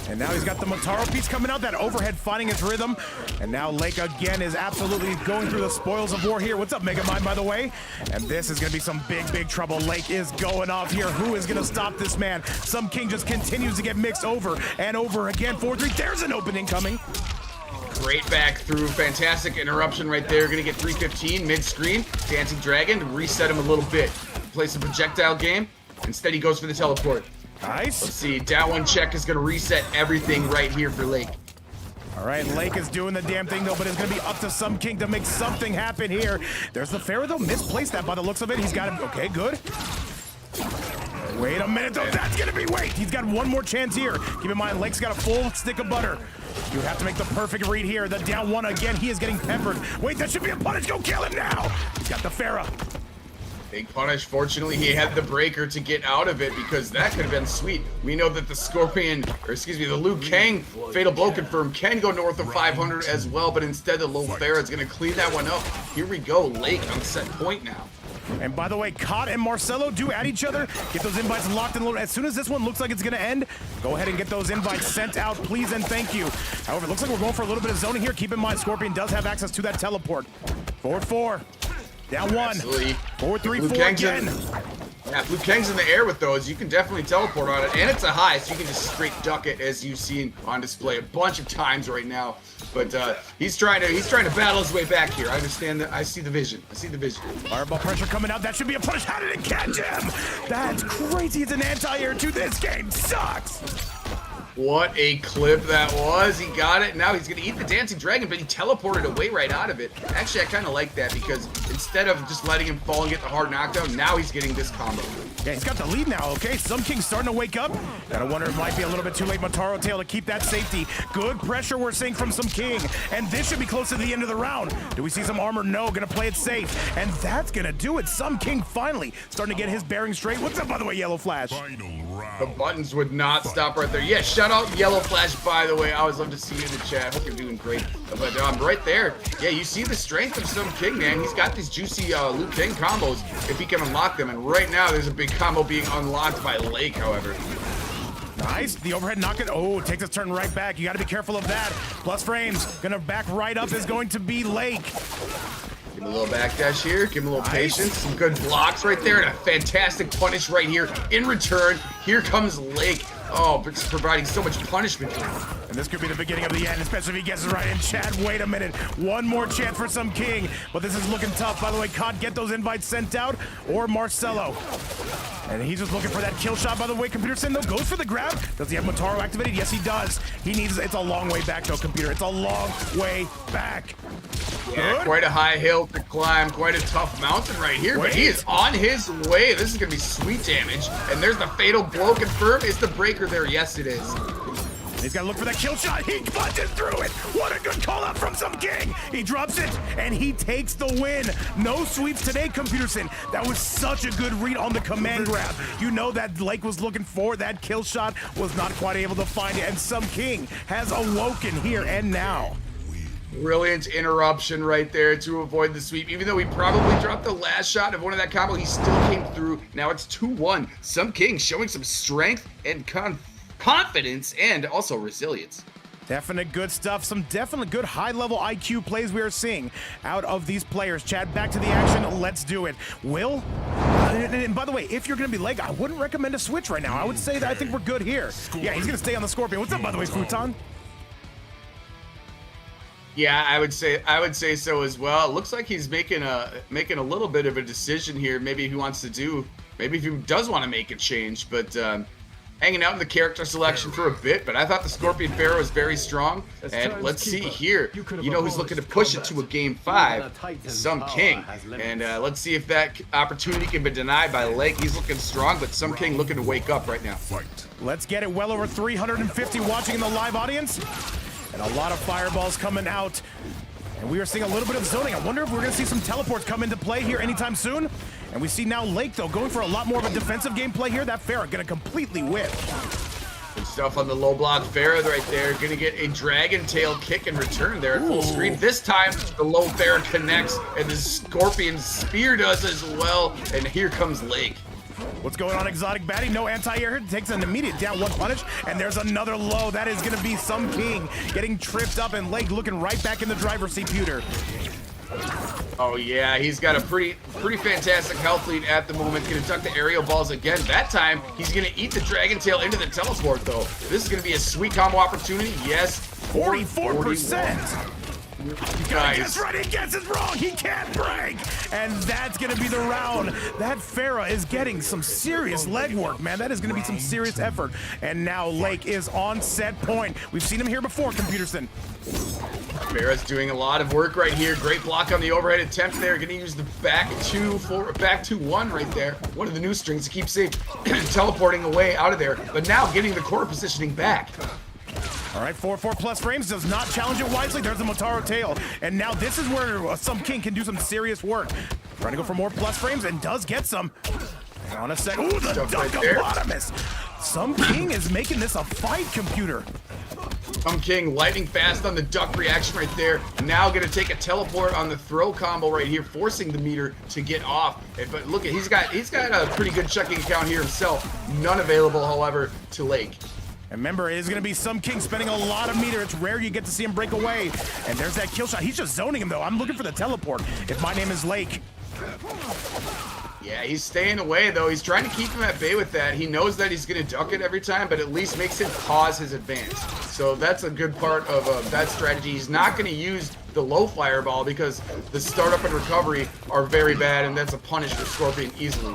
And now he's got the Motaro piece coming out, that overhead finding his rhythm. And now Lake again is absolutely going through the spoils of war here. What's up, Megamind, by the way? And this is going to be some big trouble. Lake is going off here. Who is going to stop this man? Some King just continues to get mixed over and over again. 4-3, there's an opening coming. Great back through, fantastic interruption right there. Gonna get 315 mid-screen. Dancing Dragon to reset him a little bit. Play some projectile game. Instead he goes for the teleport. Nice. Let's see, down one check is gonna reset everything right here for Lake. All right, Lake is doing the damn thing though, but it's gonna be up to some King to make something happen here. There's the Pharaoh though, misplaced that by the looks of it. He's got him, okay, good. Wait a minute though, that's gonna be, wait, he's got one more chance here. Keep in mind, Lake's got a full stick of butter. You have to make the perfect read here. The down one again, he is getting peppered. Wait, that should be a punish, go kill him now. He's got the Pharaoh. Big punish. Fortunately, he had the breaker to get out of it because that could have been sweet. We know that the Scorpion, or excuse me, the Liu Kang Fatal Blow Confirm can go north of 500 as well, but instead the Low Farah is going to clean that one up. Here we go, Lake on set point now. And by the way, Cod and Marcelo do at each other. Get those invites locked in a little. As soon as this one looks like it's going to end, go ahead and get those invites sent out, please and thank you. However, it looks like we're going for a little bit of zoning here. Keep in mind, Scorpion does have access to that teleport. 4-4. Down one. Absolutely. 4-3-4 again. Yeah, Liu Kang's in the air with those. You can definitely teleport on it, and it's a high, so you can just straight duck it, as you've seen on display a bunch of times right now. But he's trying to battle his way back here. I understand that. I see the vision. Fireball pressure coming out. That should be a punish. How did it catch him? That's crazy. It's an anti-air to this game. Sucks. What a clip that was. He got it. Now he's going to eat the Dancing Dragon, but he teleported away right out of it. Actually, I kind of like that because instead of just letting him fall and get the hard knockdown, now he's getting this combo. Yeah, he's got the lead now, okay? Some King's starting to wake up. Gotta wonder, it might be a little bit too late. Motaro Tail to keep that safety. Good pressure we're seeing from Some King. And this should be close to the end of the round. Do we see some armor? No, gonna play it safe. And that's gonna do it. Some King finally starting to get his bearing straight. What's up, by the way, Yellow Flash? The buttons would not stop right there. Yeah, shout out Yellow Flash, by the way. I always love to see you in the chat. Hope you're doing great. But right there, yeah, you see the strength of Some King, man. He's got these juicy Liu Kang combos if he can unlock them. And right now, there's a big combo being unlocked by Lake, however. Nice. The overhead knock it. Oh, takes its turn right back. You got to be careful of that. Plus frames. Gonna back right up is going to be Lake. Give him a little backdash here. Give him a little patience. Some good blocks right there. And a fantastic punish right here. In return, here comes Lake. Oh, it's providing so much punishment here. And this could be the beginning of the end, especially if he gets it right in chat. Wait a minute. One more chance for Some King. But this is looking tough. By the way, Cod, get those invites sent out. Or Marcelo. And he's just looking for that kill shot, by the way. Computer Sin, though, goes for the grab. Does he have Motaro activated? Yes, he does. He needs, it's a long way back, though, Computer. It's a long way back. Yeah, Good. quite a high hill to climb, quite a tough mountain right here, but he is on his way. This is going to be sweet damage. And there's the Fatal Blow confirmed. Is the breaker there? Yes, it is. He's got to look for that kill shot. He punches through it. What a good call out from Some King. He drops it, and he takes the win. No sweeps today, Computer Sin. That was such a good read on the command grab. You know that Lake was looking for that kill shot, was not quite able to find it, and Some King has awoken here and now. Brilliant interruption right there to avoid the sweep. Even though he probably dropped the last shot of one of that combo, he still came through. Now it's 2-1. Some King showing some strength and confidence and also resilience. Definite good stuff. Some definitely good high-level IQ plays we are seeing out of these players. Chad, back to the action. Let's do it. Will? And by the way, if you're going to be Lake, I wouldn't recommend a switch right now. I would say that I think we're good here. Yeah, he's going to stay on the Scorpion. What's up, by the way, Futon? Yeah, I would say so as well. It looks like he's making a little bit of a decision here. Maybe he wants to do, maybe if he does want to make a change, but hanging out in the character selection for a bit. But I thought the Scorpion Pharaoh was very strong. And let's see here. You know who's looking to push it to a game 5? Some King. And let's see if that opportunity can be denied by Lake. He's looking strong, but Some King looking to wake up right now. Let's get it. Well over 350 watching in the live audience. And a lot of fireballs coming out. And we are seeing a little bit of zoning. I wonder if we're going to see some teleports come into play here anytime soon. And we see now Lake, though, going for a lot more of a defensive gameplay here. That Farah going to completely whip. Good stuff on the low block. Farah right there. Going to get a Dragon Tail kick in return there at full screen. This time, the low Farah connects, and the Scorpion Spear does as well. And here comes Lake. What's going on, Exotic Baddie? No anti-air, takes an immediate down one punish, and there's another low. That is gonna be some King getting tripped up and Lake looking right back in the driver's seat, Pewter. Oh yeah, he's got a pretty fantastic health lead at the moment. Gonna duck the aerial balls again. That time, he's gonna eat the Dragon Tail into the teleport though. This is gonna be a sweet combo opportunity. Yes, 44%. Nice. Gets right, he gets it wrong, he can't break! And that's gonna be the round. That Farah is getting some serious leg work, man. That is gonna be some serious effort. And now Lake is on set point. We've seen him here before, Computerson. Farah's doing a lot of work right here. Great block on the overhead attempt there. Gonna use the back 2-1 right there. One of the new strings to keep safe, teleporting away out of there. But now getting the core positioning back. All right, 4-4 plus frames, does not challenge it wisely. There's the Motaro tail. And now this is where some King can do some serious work. Trying to go for more plus frames and does get some. Hang on a second. Ooh, the Dunkopotamus. Some King is making this a fight, Computer. Some King lightning fast on the duck reaction right there. Now gonna take a teleport on the throw combo right here, forcing the meter to get off. But look at he's got a pretty good checking account here himself. None available, however, to Lake. And remember, it is going to be some King spending a lot of meter. It's rare you get to see him break away. And there's that kill shot. He's just zoning him, though. I'm looking for the teleport if my name is Lake. Yeah, he's staying away, though. He's trying to keep him at bay with that. He knows that he's going to duck it every time, but at least makes him pause his advance. So that's a good part of that strategy. He's not going to use the low fireball because the startup and recovery are very bad, and that's a punish for Scorpion easily.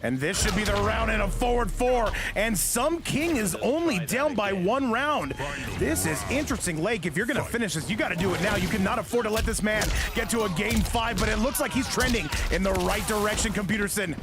And this should be the round in a forward 4. And some King is only down by 1 round. This is interesting, Lake. If you're going to finish this, you got to do it now. You cannot afford to let this man get to a game 5, but it looks like he's trending in the right direction, Computerson.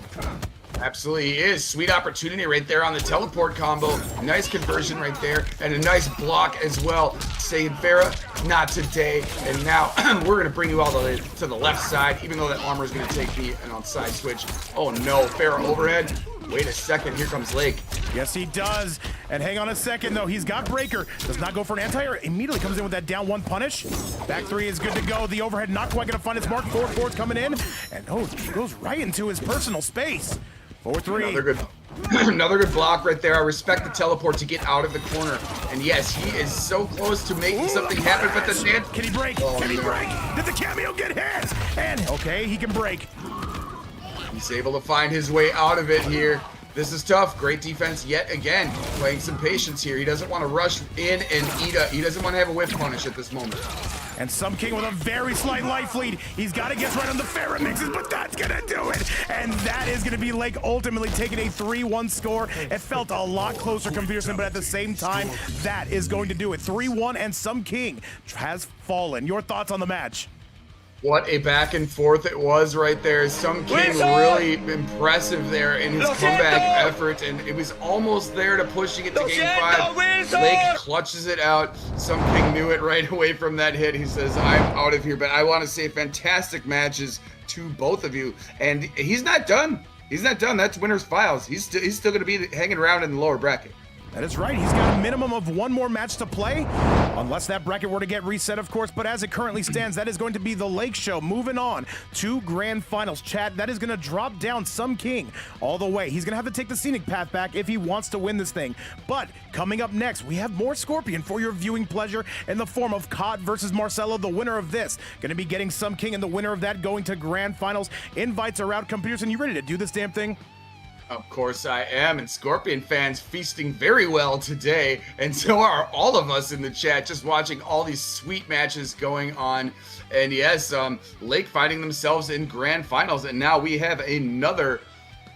Absolutely he is. Sweet opportunity right there on the teleport combo. Nice conversion right there. And a nice block as well. Saying, Farah, not today. And now we're going to bring you all the way to the left side, even though that armor is going to take me an onside switch. Oh no, Farah overhead. Wait a second, here comes Lake. Yes, he does. And hang on a second, though. He's got Breaker. Does not go for an anti-air. Immediately comes in with that down 1 punish. Back 3 is good to go. The overhead not quite going to find its mark. Forward 4 coming in. And oh, he goes right into his personal space. 4-3. Another good block right there. I respect the teleport to get out of the corner. And yes, he is so close to making something happen, but the chance. Can he break? Can he break? Did the cameo get hit? And okay, he can break. He's able to find his way out of it here. This is tough. Great defense yet again. Playing some patience here. He doesn't want to rush in and eat he doesn't want to have a whiff punish at this moment. And some King with a very slight life lead. He's got to get right on the Farah mixes, but that's going to do it. And that is going to be Lake ultimately taking a 3-1 score. It felt a lot closer, Computerson, but at the same time, that is going to do it. 3-1, and some King has fallen. Your thoughts on the match? What a back and forth it was right there. Some King really impressive there in his comeback effort, and it was almost there to pushing it to game 5. Lake clutches it out. Some King knew it right away from that hit. He says, I'm out of here, but I want to say fantastic matches to both of you. And he's not done. He's not done. That's winner's files. He's still going to be hanging around in the lower bracket. That is right. He's got a minimum of 1 more match to play, unless that bracket were to get reset, of course. But as it currently stands, that is going to be the Lake Show. Moving on to grand finals. Chat, that is going to drop down some King all the way. He's going to have to take the scenic path back if he wants to win this thing. But coming up next, we have more Scorpion for your viewing pleasure in the form of Cod versus Marcelo. The winner of this going to be getting some King, and the winner of that going to grand finals. Invites are out. Computerson, you ready to do this damn thing? Of course I am, and Scorpion fans feasting very well today, and so are all of us in the chat, just watching all these sweet matches going on. And yes, Lake finding themselves in grand finals, and now we have another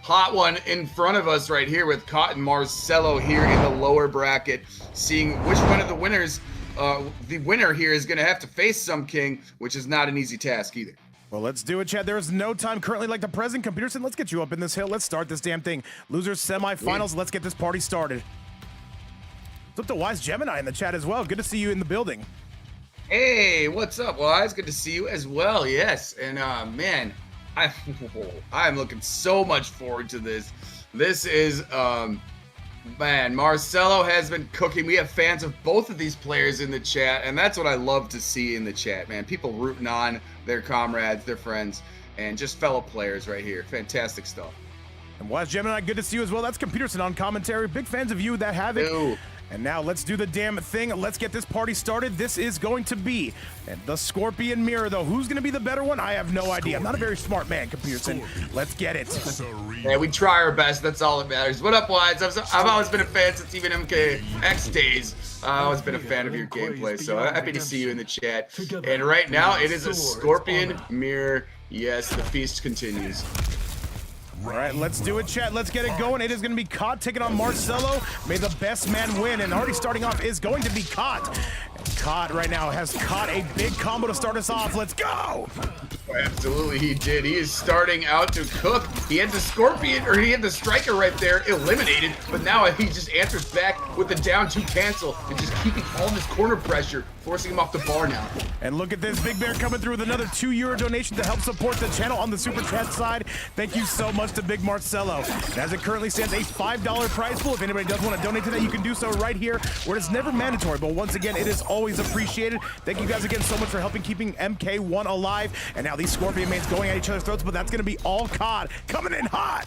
hot one in front of us right here with Cotton Marcelo here in the lower bracket, seeing which one of the winners, the winner here is going to have to face some King, which is not an easy task either. Well, let's do it, Chad. There's no time currently like the present. Computerson, let's get you up in this hill. Let's start this damn thing. Losers semifinals. Let's get this party started. What's up to Wise Gemini in the chat as well? Good to see you in the building. Hey, what's up? Well, it's good to see you as well. Yes, and man, I'm looking so much forward to this. This is man, Marcelo has been cooking. We have fans of both of these players in the chat, and that's what I love to see in the chat, man. People rooting on their comrades, their friends, and just fellow players right here. Fantastic stuff. And Wes Gemini, good to see you as well. That's Computerson on commentary. Big fans of you that have it. Ew. And now let's do the damn thing. Let's get this party started. This is going to be the Scorpion Mirror, though. Who's going to be the better one? I have no idea. I'm not a very smart man, Computerson. Let's get it. Yeah, we try our best. That's all that matters. What up, Wise? I've always been a fan since even MKX days. I've always been a fan of your gameplay, so happy to see you in the chat. And right now, it is a Scorpion Mirror. Yes, the feast continues. All right, let's do it, chat. Let's get it going. It is going to be Caught taking on Marcelo. May the best man win. And already starting off is going to be Caught. And Caught right now has caught a big combo to start us off. Let's go. Absolutely, he did. He is starting out to cook. He had the Scorpion, or he had the Striker right there eliminated, but now he just answers back with the down 2 cancel and just keeping all this corner pressure, forcing him off the bar now. And look at this, Big Bear coming through with another €2 donation to help support the channel on the Super Chat side. Thank you so much to Big Marcelo. And as it currently stands, a $5 prize pool. If anybody does want to donate to that, you can do so right here, where it's never mandatory, but once again, it is always appreciated. Thank you guys again so much for helping keeping MK1 alive. And now these Scorpion mates going at each other's throats, but that's going to be all COD coming in hot.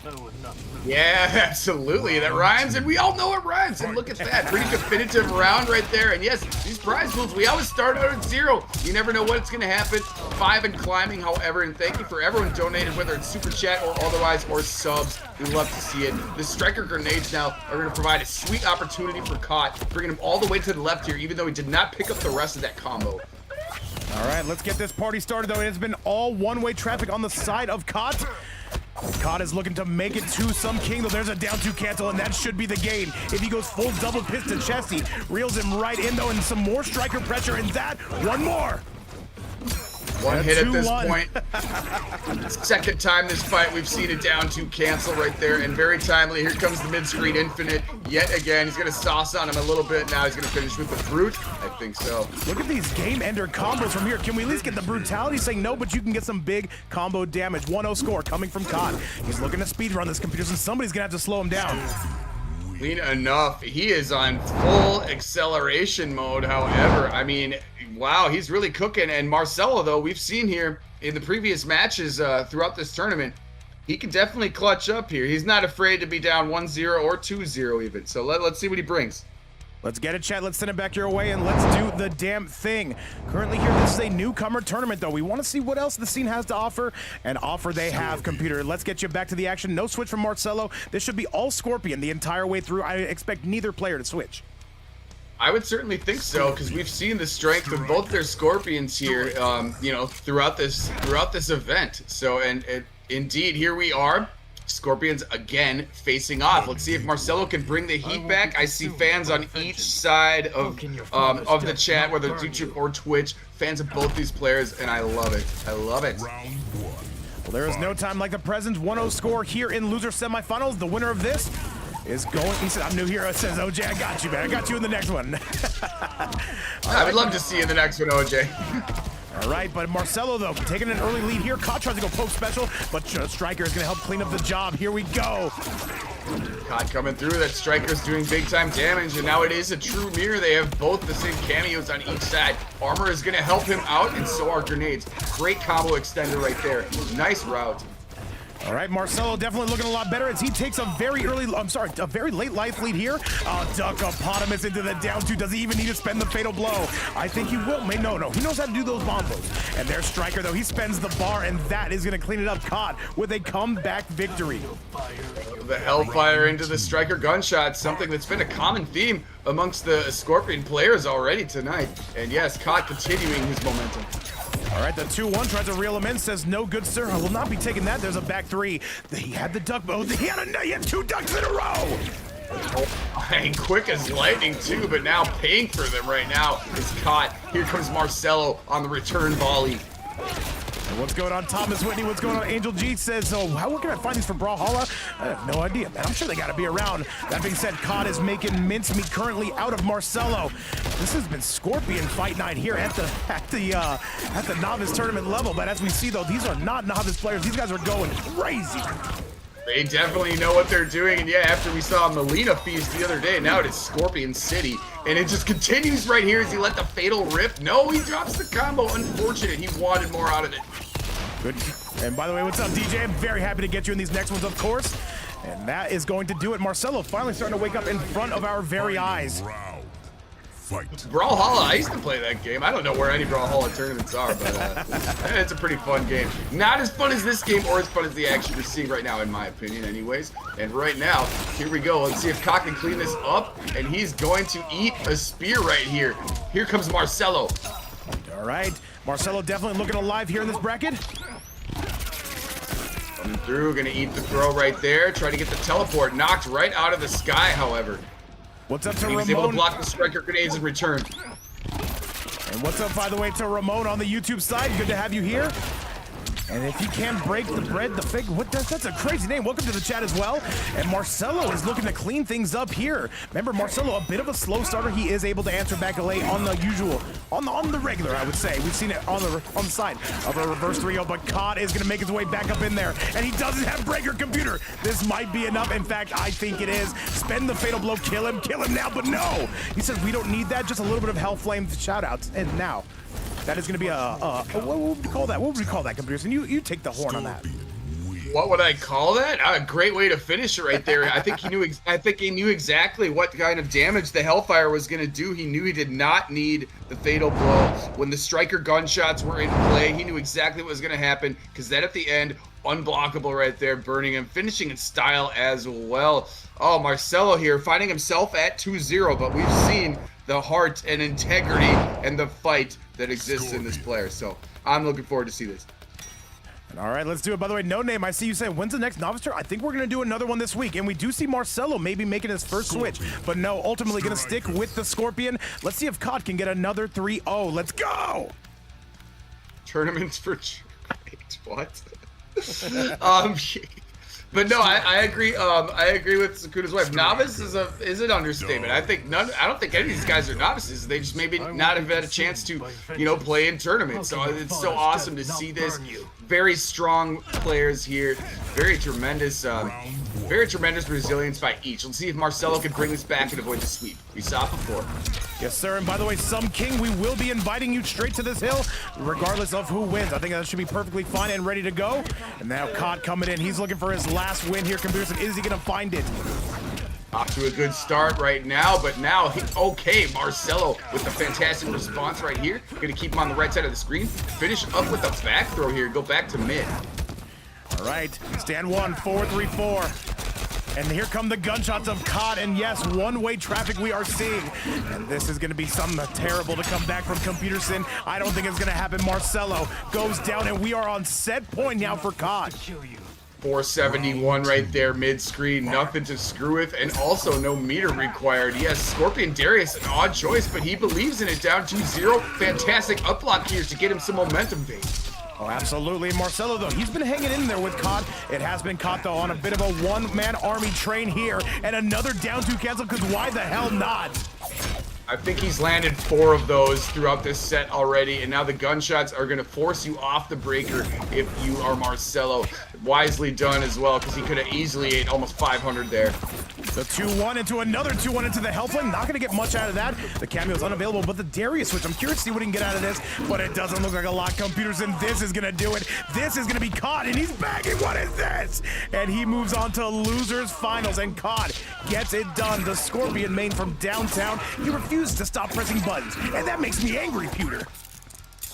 Yeah, absolutely. That rhymes, and we all know it rhymes. And look at that. Pretty definitive round right there. And yes, these prize pools, we always start out at 0. You never know what's going to happen. 5 and climbing, however. And thank you for everyone donating, whether it's Super Chat or otherwise, or subs. We love to see it. The Striker grenades now are going to provide a sweet opportunity for Caught, bringing him all the way to the left here, even though he did not pick up the rest of that combo. All right, let's get this party started, though. It has been all one-way traffic on the side of Caught. Caught is looking to make it to some king, though. There's a down 2 cancel, and that should be the game. If he goes full double piston chest, he reels him right in, though, and some more Striker pressure, and that, one more. One hit at this point. Second time this fight, we've seen a down 2 cancel right there, and very timely. Here comes the mid-screen infinite yet again. He's going to sauce on him a little bit. Now he's going to finish with the brute. I think so. Look at these game-ender combos from here. Can we at least get the brutality? Saying no, but you can get some big combo damage. 1-0 score coming from Caught. He's looking to speedrun this, Computer, and somebody's going to have to slow him down. Clean enough. He is on full acceleration mode, however. I mean, wow, he's really cooking. And Marcelo, though, we've seen here in the previous matches throughout this tournament, he can definitely clutch up here. He's not afraid to be down 1-0 or 2-0 even. So let's see what he brings. Let's get it, chat. Let's send it back your way, and let's do the damn thing. Currently here, this is a newcomer tournament, though. We want to see what else the scene has to offer, and offer they have, Computer. Let's get you back to the action. No switch from Marcelo. This should be all Scorpion the entire way through. I expect neither player to switch. I would certainly think so, because we've seen the strength of both their Scorpions here, you know, throughout this event. So, and indeed, here we are. Scorpions again facing off. Let's see if Marcelo can bring the heat back. I see fans on each side of the chat, whether it's YouTube or Twitch, fans of both these players, and I love it. I love it. Well, there is no time like the present. 1-0 score here in loser semifinals. The winner of this is going. He said, "I'm new hero." Says OJ, "I got you, man. I got you in the next one." I would love to see you in the next one, OJ. All right, but Marcelo, though, taking an early lead here. Caught tries to go poke special, but Striker is going to help clean up the job. Here we go. Caught coming through. That Striker's doing big-time damage, and now it is a true mirror. They have both the same cameos on each side. Armor is going to help him out, and so are grenades. Great combo extender right there. Nice route. All right, Marcelo definitely looking a lot better as he takes a very late life lead here. Duckopotamus into the down 2. Does he even need to spend the fatal blow? I think he will. No. He knows how to do those bombos. And there's Striker, though. He spends the bar, and that is going to clean it up. Caught with a comeback victory. The Hellfire into the Striker gunshot, something that's been a common theme amongst the Scorpion players already tonight. And yes, Caught continuing his momentum. All right, the 2-1 tries to reel him in, says, "No, good sir, I will not be taking that." There's a back 3. He had the duck bow. He had 2 ducks in a row. And quick as lightning too, but now paying for them right now is Caught. Here comes Marcelo on the return volley. And what's going on, Thomas Whitney? What's going on? Angel G says, "Oh, where can I find these for Brawlhalla?" I have no idea, man. I'm sure they got to be around. That being said, Caught is making mincemeat currently out of Marcelo. This has been Scorpion Fight Night here at the novice tournament level. But as we see, though, these are not novice players. These guys are going crazy. They definitely know what they're doing, and yeah, after we saw Melina Feast the other day, now it is Scorpion City, and it just continues right here as he let the fatal rip. No, he drops the combo. Unfortunate. He wanted more out of it. Good. And by the way, what's up, DJ? I'm very happy to get you in these next ones, of course. And that is going to do it. Marcelo finally starting to wake up in front of our very eyes. Round. Fight. Brawlhalla, I used to play that game. I don't know where any Brawlhalla tournaments are, but it's a pretty fun game. Not as fun as this game or as fun as the action we're seeing right now, in my opinion, anyways. And right now, here we go. Let's see if Cock can clean this up, and he's going to eat a spear right here. Here comes Marcelo. All right, Marcelo definitely looking alive here in this bracket. Coming through, gonna eat the throw right there. Try to get the teleport knocked right out of the sky, however. What's up to He Ramon? was able to block the striker grenades in return. And what's up, by the way, to Ramon on the YouTube side? Good to have you here. And if you can break the bread, the fig, that's a crazy name. Welcome to the chat as well. And Marcelo is looking to clean things up here. Remember, Marcelo, a bit of a slow starter. He is able to answer back late on the usual, on the regular, I would say. We've seen it on the side of a reverse 3-0, but Cod is going to make his way back up in there. And he doesn't have breaker computer. This might be enough. In fact, I think it is. Spend the fatal blow, kill him now, but no. He says we don't need that, just a little bit of Hellflame shoutouts. And now, that is going to be what would we call that? What would we call that, Computer? And you take the horn on that. What would I call that? A great way to finish it right there. I think he knew. I think he knew exactly what kind of damage the Hellfire was going to do. He knew he did not need the fatal blow when the striker gunshots were in play. He knew exactly what was going to happen because that at the end, unblockable right there, burning him, finishing in style as well. Oh, Marcelo here finding himself at 2-0, but we've seen the heart and integrity and the fight that exists in this player. So I'm looking forward to see this. All right, let's do it. By the way, No Name, I see you saying, when's the next Novice Tour? I think we're going to do another one this week. And we do see Marcelo maybe making his first switch. But no, ultimately going to stick with the Scorpion. Let's see if Cod can get another 3-0. Let's go! Tournaments for... Wait, what? But no, I agree. I agree with Sakuta's wife. Novice is an understatement. I don't think any of these guys are novices. They just maybe not have had a chance to, play in tournaments. So it's so awesome to see this. Very strong players here. Very tremendous resilience by each. Let's see if Marcelo can bring this back and avoid the sweep. We saw it before. Yes, sir. And by the way, Some King, we will be inviting you straight to this hill, regardless of who wins. I think that should be perfectly fine and ready to go. And now Cod coming in. He's looking for his last win here. Computer, is he going to find it? Off to a good start right now, but now, okay, Marcelo with the fantastic response right here. Gonna keep him on the right side of the screen. Finish up with a back throw here. Go back to mid. All right, stand 1, 4-3-4. And here come the gunshots of Cod, and yes, one-way traffic we are seeing. And this is gonna be something terrible to come back from Computerson. I don't think it's gonna happen. Marcelo goes down, and we are on set point now for Cod. 471 right there mid-screen, nothing to screw with, and also no meter required. Yes, Scorpion Darius, an odd choice, but he believes in it. Down 2-0. Fantastic up block here to get him some momentum base. Oh, absolutely. Marcelo, though, he's been hanging in there with Cod. It has been caught, though, on a bit of a one-man army train here, and another down 2 cancel, because why the hell not? I think he's landed 4 of those throughout this set already, and now the gunshots are going to force you off the breaker if you are Marcelo. Wisely done as well, because he could have easily ate almost 500 there. The 2-1 into another 2-1 into the Hellflame. Not going to get much out of that. The cameo's unavailable, but the Darius switch, I'm curious to see what he can get out of this, but it doesn't look like a lot. Computers, and this is going to do it. This is going to be Cod, and he's bagging. What is this? And he moves on to Losers Finals, and Cod gets it done. The Scorpion main from downtown. He refuses to stop pressing buttons, and that makes me angry, Pewter.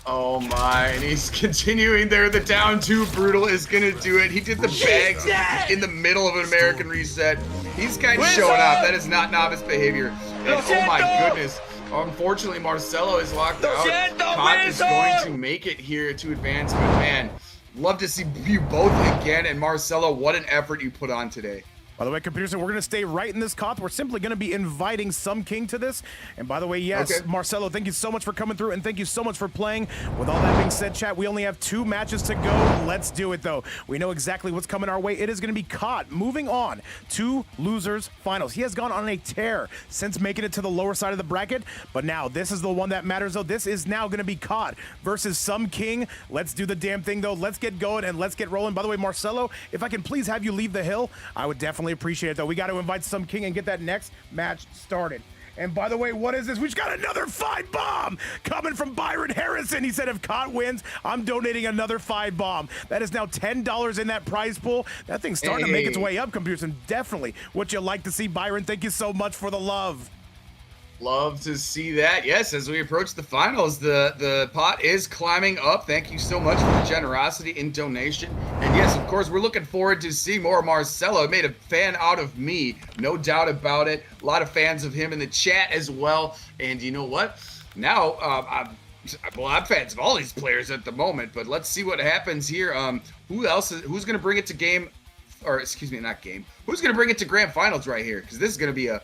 Oh my, and he's continuing there. The down 2 Brutal is gonna do it. He did the bags in the middle of an American reset. He's kind of showing off. That is not novice behavior. And oh my goodness. Unfortunately, Marcelo is locked out. Cod is going to make it here to advance, but man, love to see you both again. And Marcelo, what an effort you put on today. By the way, Computer, we're going to stay right in this Koth. We're simply going to be inviting Some King to this. And by the way, yes, okay. Marcelo, thank you so much for coming through, and thank you so much for playing. With all that being said, chat, we only have 2 matches to go. Let's do it, though. We know exactly what's coming our way. It is going to be Koth moving on to Losers Finals. He has gone on a tear since making it to the lower side of the bracket, but now this is the one that matters, though. This is now going to be Koth versus Some King. Let's do the damn thing, though. Let's get going and let's get rolling. By the way, Marcelo, if I can please have you leave the hill, I would definitely appreciate it, though. We got to invite Some King and get that next match started. And by the way, what is this? We just got another 5 bomb coming from Byron Harrison. He said if Cot wins, I'm donating another 5 bomb. That is now $10 in that prize pool. That thing's starting to make its way up, Computers, and definitely what you like to see, Byron. Thank you so much for the love. Love to see that. Yes, as we approach the finals, the pot is climbing up. Thank you so much for the generosity in donation. And yes, of course, we're looking forward to see more Marcelo. It made a fan out of me, no doubt about it. A lot of fans of him in the chat as well. And you know what? Now, I'm fans of all these players at the moment, but let's see what happens here. Who's going to bring it to game, or excuse me, not game. Who's going to bring it to grand finals right here? Because this is going to be a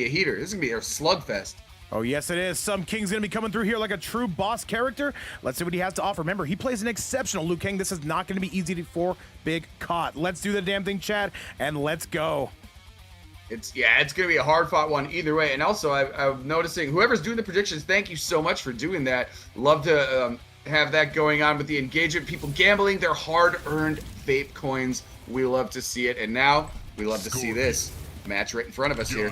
heater. This is going to be a slugfest. Oh, yes, it is. Some King's going to be coming through here like a true boss character. Let's see what he has to offer. Remember, he plays an exceptional Liu Kang. This is not going to be easy for Big Cot. Let's do the damn thing, Chad, and let's go. It's going to be a hard-fought one either way. And also, I'm noticing whoever's doing the predictions, thank you so much for doing that. Love to have that going on with the engagement. People gambling their hard-earned vape coins. We love to see it. And now, we love to see this match right in front of us here.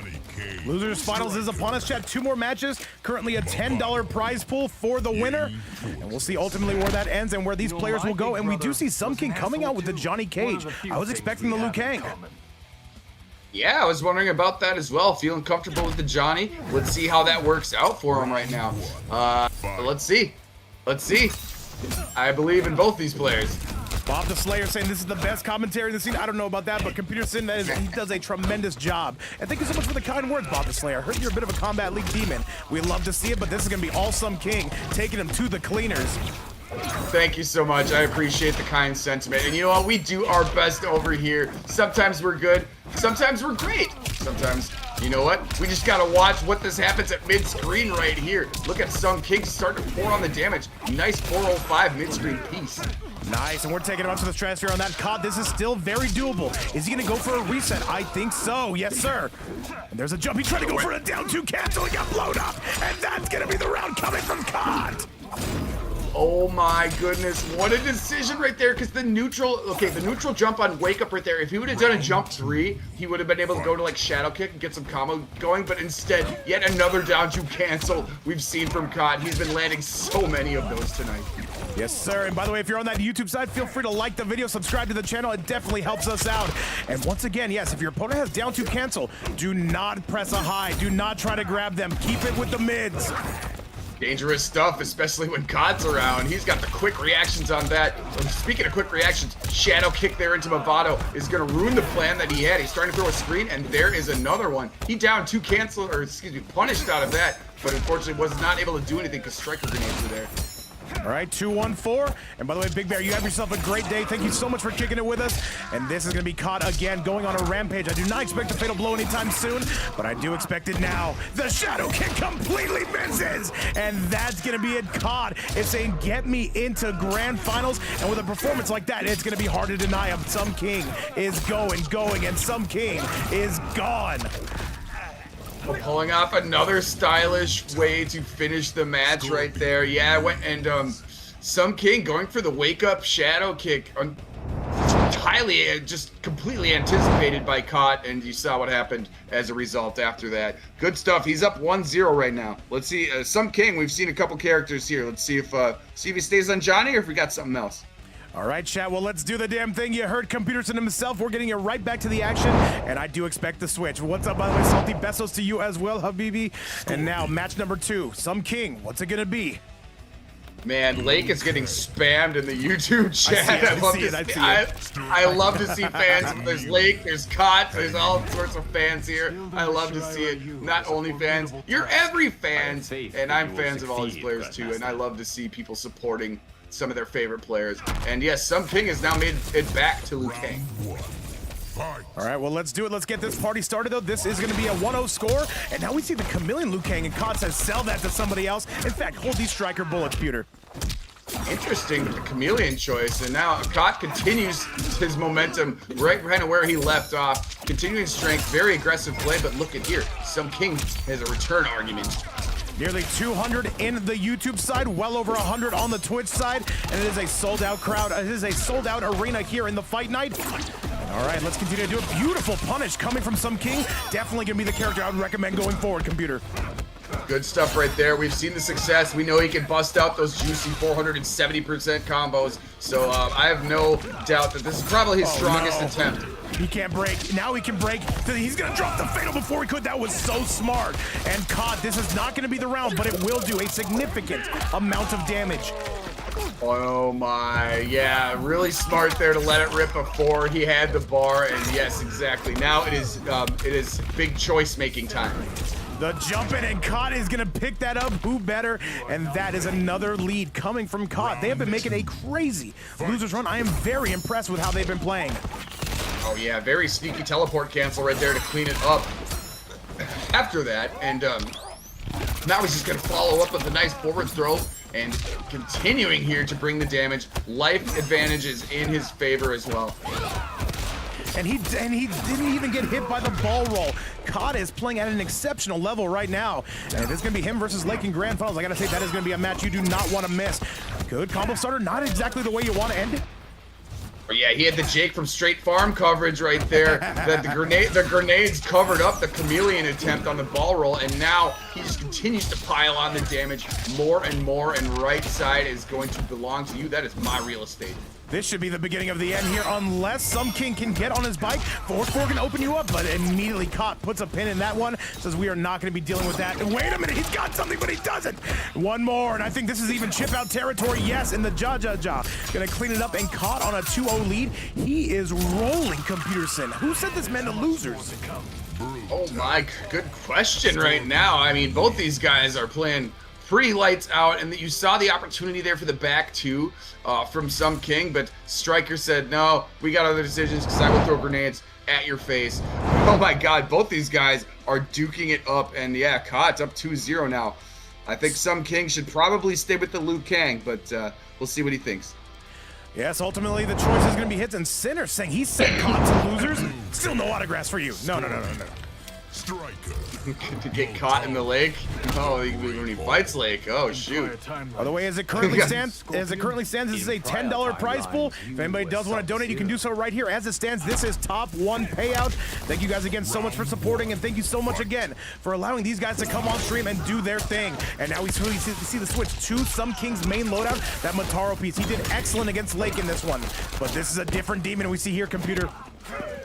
Losers Finals is upon us, Chad. 2 more matches. Currently a $10 prize pool for the winner. And we'll see ultimately where that ends and where these players will go. And we do see Some King coming out with the Johnny Cage. I was expecting the Liu Kang. Yeah, I was wondering about that as well. Feeling comfortable with the Johnny. Let's see how that works out for him right now. Let's see. Let's see. I believe in both these players. Bob the Slayer saying this is the best commentary in the scene. I don't know about that, but Computer Sin, he does a tremendous job. And thank you so much for the kind words, Bob the Slayer. I heard you're a bit of a Combat League demon. We love to see it, but this is going to be all Some King taking him to the cleaners. Thank you so much. I appreciate the kind sentiment. And you know what? We do our best over here. Sometimes we're good. Sometimes we're great. Sometimes, you know what? We just got to watch what this happens at mid-screen right here. Look at Some King starting to pour on the damage. Nice 405 mid-screen piece. Nice, and we're taking him up to the stratosphere on that Cod. This is still very doable. Is he going to go for a reset? I think so. Yes, sir. And there's a jump. He tried to go for a down 2 cancel. He got blown up. And that's going to be the round coming from Cod. Oh my goodness, what a decision right there, because the neutral jump on wake up right there, if he would have done a jump 3, he would have been able to go to like shadow kick and get some combo going, but instead, yet another down 2 cancel we've seen from Cod. He's been landing so many of those tonight. Yes, sir. And by the way, if you're on that YouTube side, feel free to like the video, subscribe to the channel. It definitely helps us out. And once again, yes, if your opponent has down 2 cancel, do not press a high. Do not try to grab them. Keep it with the mids. Dangerous stuff, especially when Cod's around. He's got the quick reactions on that. And speaking of quick reactions, shadow kick there into Movado is going to ruin the plan that he had. He's starting to throw a screen, and there is another one. He down 2 cancel, or excuse me, punished out of that, but unfortunately was not able to do anything because striker grenades were there. All right, 2-1-4. And by the way, Big Bear, you have yourself a great day. Thank you so much for kicking it with us. And this is going to be Caught again, going on a rampage. I do not expect a fatal blow anytime soon, but I do expect it now. The shadow kick completely misses. And that's going to be it. Caught is saying, get me into grand finals. And with a performance like that, it's going to be hard to deny him. Some King is going, and Some King is gone. Pulling off another stylish way to finish the match right there. Yeah, Some King going for the wake-up shadow kick. Highly, just completely anticipated by Caught, and you saw what happened as a result after that. Good stuff. He's up 1-0 right now. Let's see. Some King, we've seen a couple characters here. Let's see if he stays on Johnny or if we got something else. All right, chat, well, let's do the damn thing. You heard Computerson himself. We're getting it right back to the action, and I do expect the switch. What's up, by the way? Salty besos to you as well, Habibi. And now, match number 2, Some King. What's it going to be? Man, Lake is getting spammed in the YouTube chat. I love to see fans. There's Lake, there's Cot, there's all sorts of fans here. I love to see it. Not only fans, you're every fans, and I'm fans of all these players too, and I love to see people supporting some of their favorite players. And yes, Some King has now made it back to Liu Kang. All right, well, let's do it. Let's get this party started, though. This is going to be a 1-0 score. And now we see the Chameleon Liu Kang, and Cod says sell that to somebody else. In fact, hold these striker bullets, Pewter. Interesting with the Chameleon choice. And now Cod continues his momentum right kind of where he left off. Continuing strength, very aggressive play, but look at here. Some King has a return argument. Nearly 200 in the YouTube side, well over 100 on the Twitch side, and it is a sold-out crowd. It is a sold-out arena here in the fight night. And All right, let's continue to do a beautiful punish coming from Some King. Definitely gonna be the character I would recommend going forward, Computer. Good stuff right there. We've seen the success. We know he can bust out those juicy 470% combos. So I have no doubt that this is probably his strongest attempt. He can't break. Now he can break. He's gonna drop the fatal before he could. That was so smart. And caught. This is not gonna be the round, but it will do a significant amount of damage. Oh my, yeah, really smart there to let it rip before he had the bar. And yes, exactly. Now it is big choice making time. The jump in, and Cott is gonna pick that up. Who better? And that is another lead coming from Cott. They have been making a crazy losers run. I am very impressed with how they've been playing. Oh yeah, very sneaky teleport cancel right there to clean it up after that. And now he's just gonna follow up with a nice forward throw and continuing here to bring the damage. Life advantage is in his favor as well. And he didn't even get hit by the ball roll. Cott is playing at an exceptional level right now. And if it's going to be him versus Lake in Grand Finals, I got to say that is going to be a match you do not want to miss. Good combo starter, not exactly the way you want to end it. Oh yeah, he had the Jake from Straight Farm coverage right there. The grenades covered up the chameleon attempt on the ball roll, and now he just continues to pile on the damage more and more, and right side is going to belong to you. That is my real estate. This should be the beginning of the end here, unless Some King can get on his bike. Forward four can open you up, but immediately Cott puts a pin in that one. Says we are not going to be dealing with that. And wait a minute, he's got something, but he doesn't. One more, and I think this is even chip out territory. Yes, in the ja. Gonna clean it up, and Cott on a 2-0 lead. He is rolling, Computerson. Who said this meant to losers? Oh my, good question right now. I mean, both these guys are playing pretty lights out, and you saw the opportunity there for the back two from Some King, but Striker said, no, we got other decisions because I will throw grenades at your face. Oh my god, both these guys are duking it up, and yeah, Cott's up 2-0 now. I think Some King should probably stay with the Liu Kang, but we'll see what he thinks. Yes, ultimately the choice is going to be hits and sinners, saying he said Cott to losers. Still no autographs for you. No. Striker. To get caught in the lake? Oh, when he fights Lake. Oh, shoot. By the way, as it currently stands, this is a $10 prize pool. If anybody does want to donate, you can do so right here. As it stands, this is top one payout. Thank you guys again so much for supporting, and thank you so much again for allowing these guys to come on stream and do their thing. And now we see the switch to Some King's main loadout, that Mataro piece. He did excellent against Lake in this one, but this is a different demon we see here, Computer.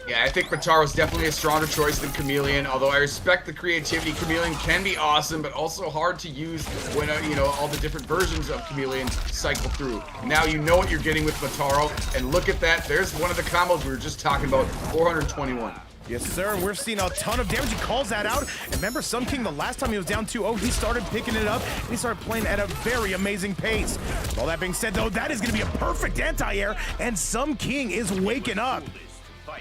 Yeah, I think Mataro's definitely a stronger choice than Chameleon, although I respect the creativity. Chameleon can be awesome, but also hard to use when, you know, all the different versions of Chameleon cycle through. Now you know what you're getting with Mataro, and look at that. There's one of the combos we were just talking about, 421. Yes, sir. We're seeing a ton of damage. He calls that out. And remember, Some King, the last time he was down 2-0, he started picking it up, and he started playing at a very amazing pace. All that being said, though, that is going to be a perfect anti-air, and Some King is waking up.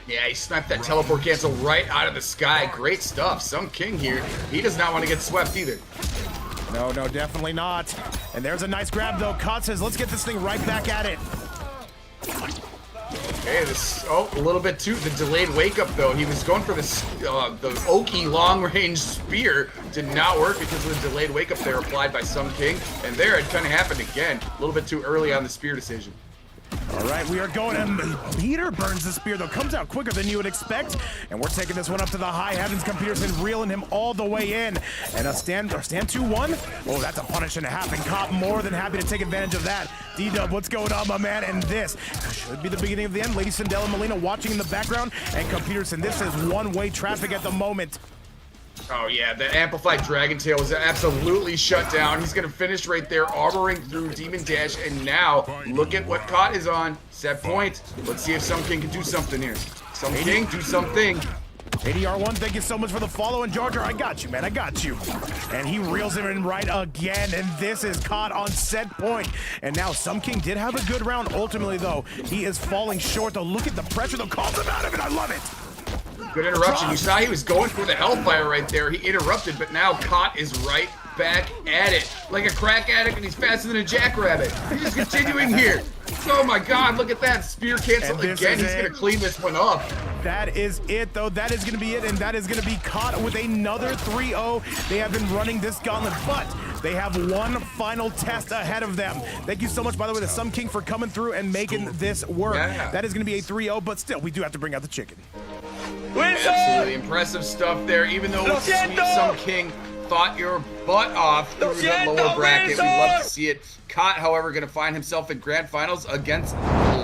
Yeah, he sniped that teleport cancel right out of the sky. Great stuff. Some King here, he does not want to get swept either. No, definitely not. And there's a nice grab, though. Cott says, let's get this thing right back at it. Okay, a little bit too. The delayed wake up though. He was going for this, the Oki long range spear. Did not work because of the delayed wake up there applied by Some King. And there it kind of happened again. A little bit too early on the spear decision. All right, we are going, and Peter burns the spear, though. Comes out quicker than you would expect, and we're taking this one up to the high heavens. Peterson reeling him all the way in, and a stand 2-1. Oh, that's a punish and a half, and Cop more than happy to take advantage of that. D-Dub, what's going on, my man? And this should be the beginning of the end. Lady Sindela Molina watching in the background, and Peterson, this is one-way traffic at the moment. Oh yeah, the amplified Dragon Tail was absolutely shut down. He's gonna finish right there, armoring through Demon Dash, and now look at what Cott is on. Set point. Let's see if Some King can do something here. Some King, do something. ADR1, thank you so much for the follow, and Jar Jar, I got you, man, I got you. And he reels him in right again, and this is Caught on set point. And now Some King did have a good round. Ultimately, though, he is falling short, though. Look at the pressure, though, calls him out of it. I love it. Good interruption. You saw he was going for the Hellfire right there. He interrupted, but now Cott is right back at it. Like a crack addict, and he's faster than a jackrabbit. He's just continuing here. Oh my god, look at that. Spear cancel again. He's going to clean this one up. That is it, though. That is going to be it, and that is going to be Caught with another 3-0. They have been running this gauntlet, but They have one final test ahead of them. Thank you so much, by the way, to Some King for coming through and making this work. Yeah. That is going to be a 3-0, but still, we do have to bring out the chicken. Absolutely impressive stuff there, even though Sweet Some King fought your butt off through the lower bracket. We love to see it. Cott, however, going to find himself in grand finals against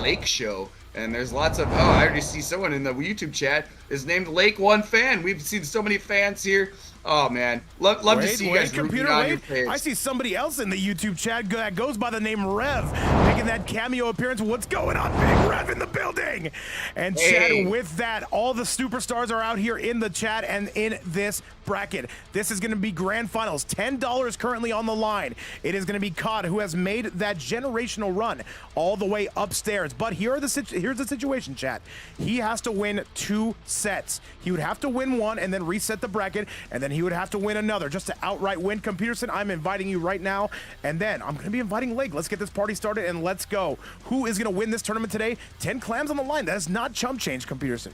Lake Show. And there's lots of, I already see someone in the YouTube chat is named Lake One Fan. We've seen so many fans here. Oh, man. Love to see you guys rooting on your page. I see somebody else in the YouTube chat that goes by the name Rev, making that cameo appearance. What's going on, Big Rev in the building? And chat, with that, all the superstars are out here in the chat and in this bracket. This is going to be grand finals. $10 currently on the line. It is going to be Cod, who has made that generational run all the way upstairs. But here's the situation, chat. He has to win 2 sets. He would have to win one and then reset the bracket, and then he would have to win another just to outright win. Peterson, I'm inviting you right now, and then I'm going to be inviting Lake. Let's get this party started and let's go. Who is going to win this tournament today? 10 clams on the line. That is not chump change, Peterson.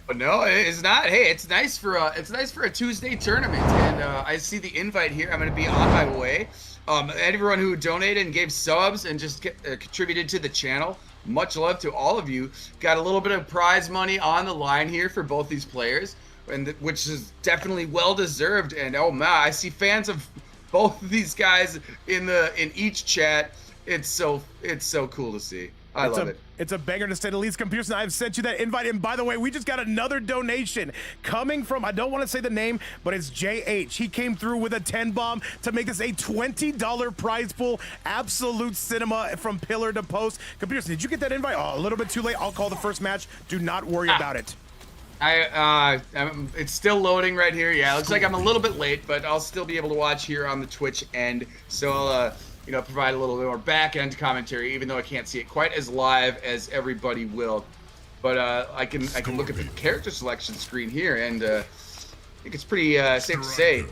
But no, it's not. Hey, it's nice for a Tuesday tournament, and I see the invite here. I'm going to be on my way. Everyone who donated and gave subs and just contributed to the channel, much love to all of you. Got a little bit of prize money on the line here for both these players, and which is definitely well deserved. And oh man, I see fans of both of these guys in each chat. It's so cool to see. I love it. It's a banger, to say the least. Peterson, I've sent you that invite. And by the way, we just got another donation coming from, I don't want to say the name, but it's JH. He came through with a 10 bomb to make this a $20 prize pool. Absolute cinema from pillar to post. Peterson, did you get that invite? Oh, a little bit too late. I'll call the first match. Do not worry about it. It's still loading right here. Yeah, it looks like I'm a little bit late, but I'll still be able to watch here on the Twitch end. So I'll, provide a little bit more back-end commentary, even though I can't see it quite as live as everybody will. But I can look at the character selection screen here, and I think it's pretty safe to say,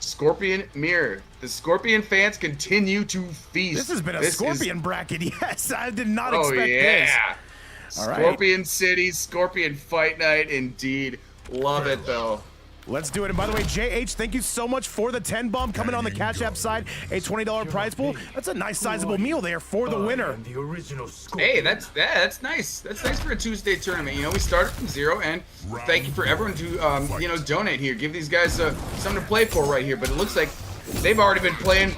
Scorpion Mirror. The Scorpion fans continue to feast. This has been a Scorpion bracket. Yes, I did not expect this. All right. Scorpion City, Scorpion Fight Night, indeed. Love it, though. Let's do it. And by the way, JH, thank you so much for the 10 bomb coming on the Cash App side. A $20 prize pool. That's a nice sizable meal there for the winner. Hey, that's nice. That's nice for a Tuesday tournament. We started from 0, and thank you for everyone to donate here. Give these guys something to play for right here. But it looks like they've already been playing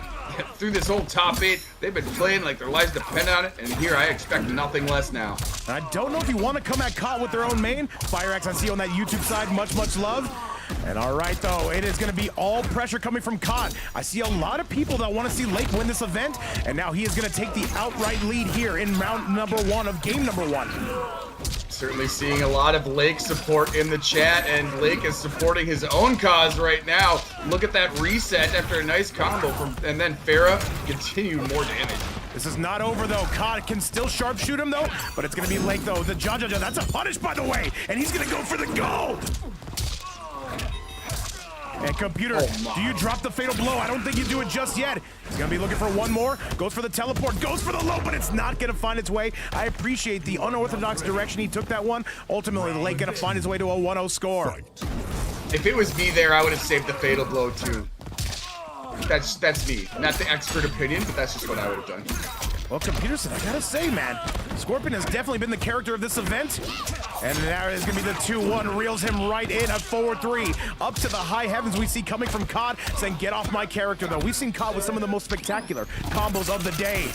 through this whole top 8. They've been playing like their lives depend on it, and here I expect nothing less now. I don't know if you want to come at Caught with their own main. FireX, I see on that YouTube side, much love. And all right, though, it is going to be all pressure coming from Caught. I see a lot of people that want to see Lake win this event, and now he is going to take the outright lead here in round number 1 of game number 1. Certainly seeing a lot of Lake support in the chat, and Lake is supporting his own cause right now. Look at that reset after a nice combo and then Farah continued more damage. This is not over, though. Cod can still sharpshoot him, though, but it's going to be Lake, though. The Jaja, that's a punish, by the way, and he's going to go for the gold. And Computer, do you drop the fatal blow? I don't think you do it just yet. He's going to be looking for one more. Goes for the teleport. Goes for the low, but it's not going to find its way. I appreciate the unorthodox direction he took that one. Ultimately, the Lake going to find his way to a 1-0 score. If it was me there, I would have saved the fatal blow, too. That's me. Not the expert opinion, but that's just what I would have done. Well, Peterson, I gotta say, man, Scorpion has definitely been the character of this event. And now it's gonna be the 2-1, reels him right in at forward 3. Up to the high heavens we see coming from Cod, saying, get off my character, though. We've seen Cod with some of the most spectacular combos of the day.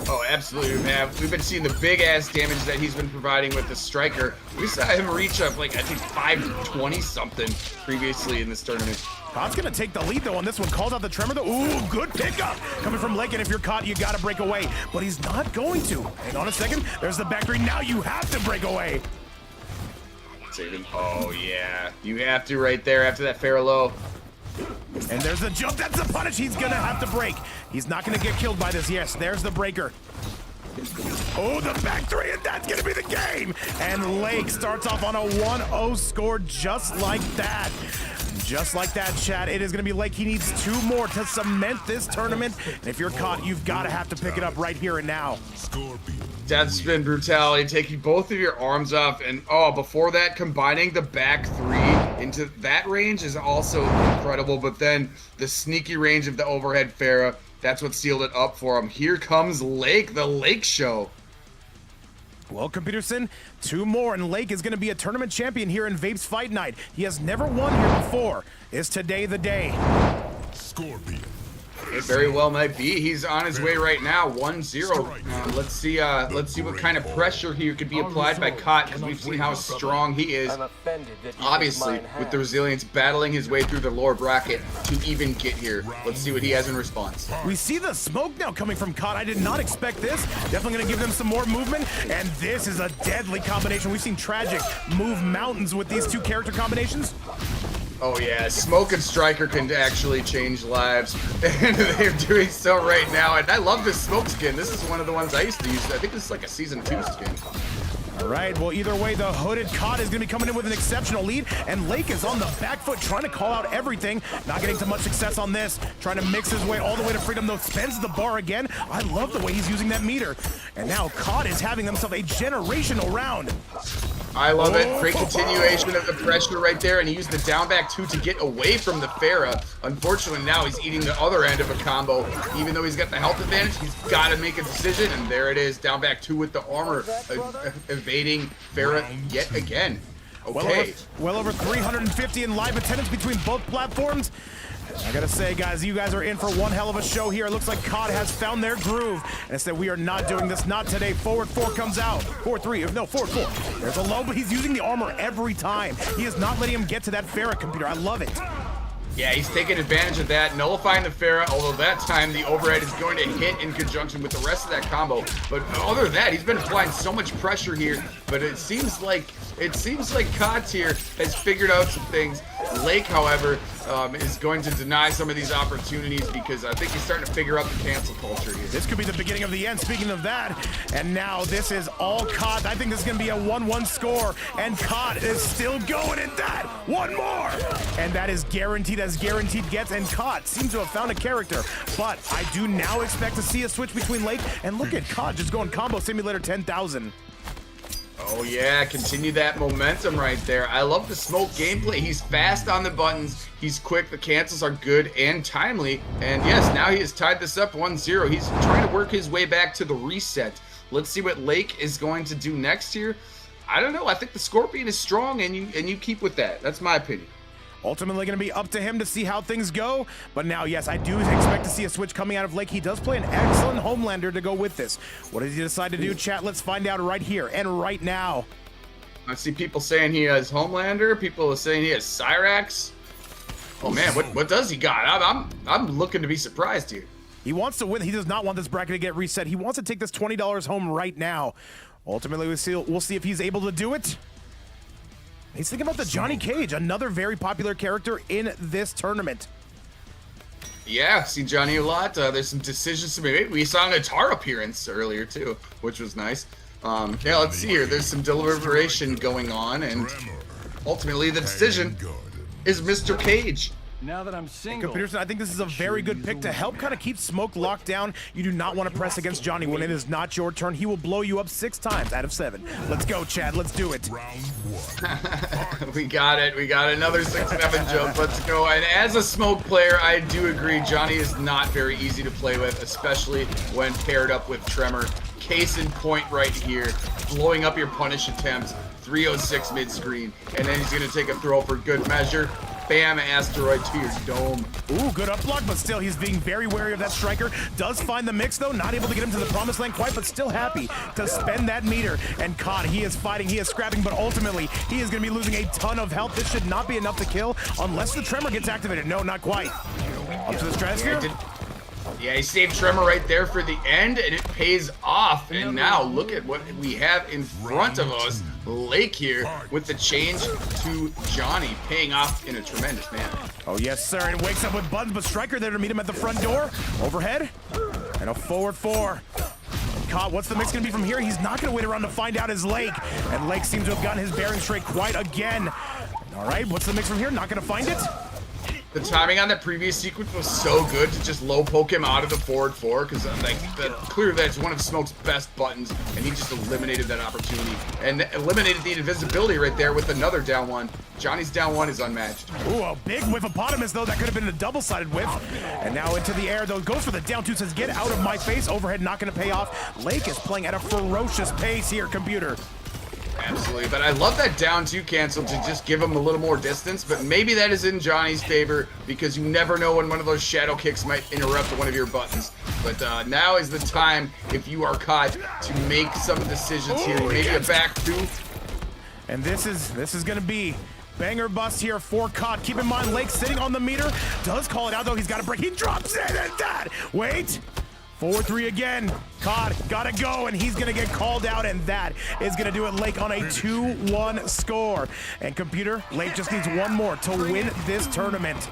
Oh, absolutely, man. We've been seeing the big-ass damage that he's been providing with the Striker. We saw him reach up, like, I think 520-something previously in this tournament. Cod's gonna take the lead, though, on this one. Calls out the Tremor, though. Ooh, good pickup coming from Lake, and if you're caught, you gotta break away. But he's not going to. Hang on a second. There's the back three. Now you have to break away. Saving. Oh, yeah. You have to right there after that fair low. And there's the jump. That's the punish. He's gonna have to break. He's not gonna get killed by this. Yes, there's the breaker. Oh, the back three, and that's gonna be the game. And Lake starts off on a 1-0 score just like that. Just like that, chat. It is going to be Lake. He needs 2 more to cement this tournament. And if you're caught, you've got to have to pick it up right here and now. Death spin brutality, taking both of your arms off. And, oh, before that, combining the back 3 into that range is also incredible, but then the sneaky range of the overhead Farah, that's what sealed it up for him. Here comes Lake, the Lake Show. Well, Peterson, 2 more, and Lake is going to be a tournament champion here in Vape's Fight Night. He has never won here before. Is today the day? Scorpion. It very well might be. He's on his way right now, 1-0. Let's see what kind of pressure here could be applied by Kot, because we've seen how strong he is. Obviously, with the resilience, battling his way through the lower bracket to even get here. Let's see what he has in response. We see the smoke now coming from Kot. I did not expect this. Definitely going to give them some more movement, and this is a deadly combination. We've seen Tragic move mountains with these 2 character combinations. Oh yeah, Smoke and Striker can actually change lives, and they're doing so right now. And I love this Smoke skin. This is one of the ones I used to use. I think this is like a Season 2 skin. All right, well, either way, the hooded Kot is going to be coming in with an exceptional lead, and Lake is on the back foot trying to call out everything. Not getting too much success on this. Trying to mix his way all the way to freedom, though. Spends the bar again. I love the way he's using that meter. And now Kot is having himself a generational round. I love it. Great continuation of the pressure right there, and he used the down back 2 to get away from the Farah. Unfortunately, now he's eating the other end of a combo. Even though he's got the health advantage, he's got to make a decision, and there it is. Down back 2 with the armor, evading Farah yet again. Okay. Well over 350 in live attendance between both platforms. I gotta say, guys, you guys are in for one hell of a show here. It looks like Kot has found their groove. And I said, we are not doing this, not today. Forward 4 comes out. Forward 4. There's a low, but he's using the armor every time. He is not letting him get to that Farah computer. I love it. Yeah, he's taking advantage of that, nullifying the Farah, although that time the overhead is going to hit in conjunction with the rest of that combo. But other than that, he's been applying so much pressure here, but it seems like Kot here has figured out some things. Lake, however, is going to deny some of these opportunities because I think he's starting to figure out the cancel culture here. This could be the beginning of the end, speaking of that. And now this is all Kot. I think this is going to be a 1-1 score, and Kot is still going at that. One more! And that is guaranteed as guaranteed gets, and Kot seems to have found a character. But I do now expect to see a switch between Lake, and look at Kot just going combo simulator 10,000. Oh yeah, continue that momentum right there. I love the Smoke gameplay. He's fast on the buttons, he's quick, the cancels are good and timely. And yes, now he has tied this up 1-0. He's trying to work his way back to the reset. Let's see what Lake is going to do next here. I don't know, I think the Scorpion is strong, and you keep with that. That's my opinion. Ultimately going to be up to him to see how things go. But now, yes, I do expect to see a switch coming out of Lake. He does play an excellent Homelander to go with this. What does he decide to do, chat? Let's find out right here and right now. I see people saying he has Homelander. People are saying he has Cyrax. Oh man, what does he got? I'm looking to be surprised here. He wants to win. He does not want this bracket to get reset. He wants to take this $20 home right now. Ultimately, we'll see if he's able to do it. He's thinking about the Johnny Cage, another very popular character in this tournament. Yeah, see Johnny a lot. There's some decisions to be made. We saw an Atar appearance earlier too, which was nice. Yeah, let's see here. There's some deliberation going on, and ultimately the decision is Mr. Cage. Now that I'm single, Peterson, I think this is a very good pick to help kind of keep Smoke locked down. You do not want to press against Johnny when it is not your turn. He will blow you up 6 times out of 7. Let's go, Chad. Let's do it. Round 1. We got it. We got another 6-7 jump. Let's go. And as a Smoke player, I do agree Johnny is not very easy to play with, especially when paired up with Tremor. Case in point right here, blowing up your punish attempts, 306 mid-screen, and then he's going to take a throw for good measure. Bam, asteroid to your dome. Ooh, good up block, but still he's being very wary of that striker. Does find the mix though, not able to get him to the promised land quite, but still happy to spend that meter. And Kot, he is fighting, he is scrapping, but ultimately he is going to be losing a ton of health. This should not be enough to kill unless the Tremor gets activated. No, not quite. Up to the stratosphere. Yeah, he saved Tremor right there for the end, and it pays off. And now look at what we have in front of us. Lake here with the change to Johnny, paying off in a tremendous manner. Oh, yes, sir. And wakes up with buttons, but Striker there to meet him at the front door. Overhead. And a forward 4. Kot, what's the mix going to be from here? He's not going to wait around to find out his Lake. And Lake seems to have gotten his bearing straight quite again. All right, what's the mix from here? Not going to find it. The timing on that previous sequence was so good to just low poke him out of the forward 4 because clearly that's one of Smoke's best buttons, and he just eliminated that opportunity and eliminated the invisibility right there with another down 1. Johnny's down 1 is unmatched. Ooh, a big whiff-opotamus, though. That could have been a double-sided whiff. And now into the air, though. Goes for the down 2, says, get out of my face. Overhead not going to pay off. Lake is playing at a ferocious pace here, computer. Absolutely, but I love that down 2 cancel to just give him a little more distance, but maybe that is in Johnny's favor because you never know when one of those shadow kicks might interrupt one of your buttons. But now is the time, if you are caught, to make some decisions here. Maybe a back 2. And this is going to be banger bust here for Cod. Keep in mind, Lake sitting on the meter. Does call it out, though. He's got to break. He drops it and that. Wait. 4-3 again. Cod gotta go, and he's gonna get called out, and that is gonna do it. Lake on a 2-1 score. And computer, Lake just needs one more to win this tournament.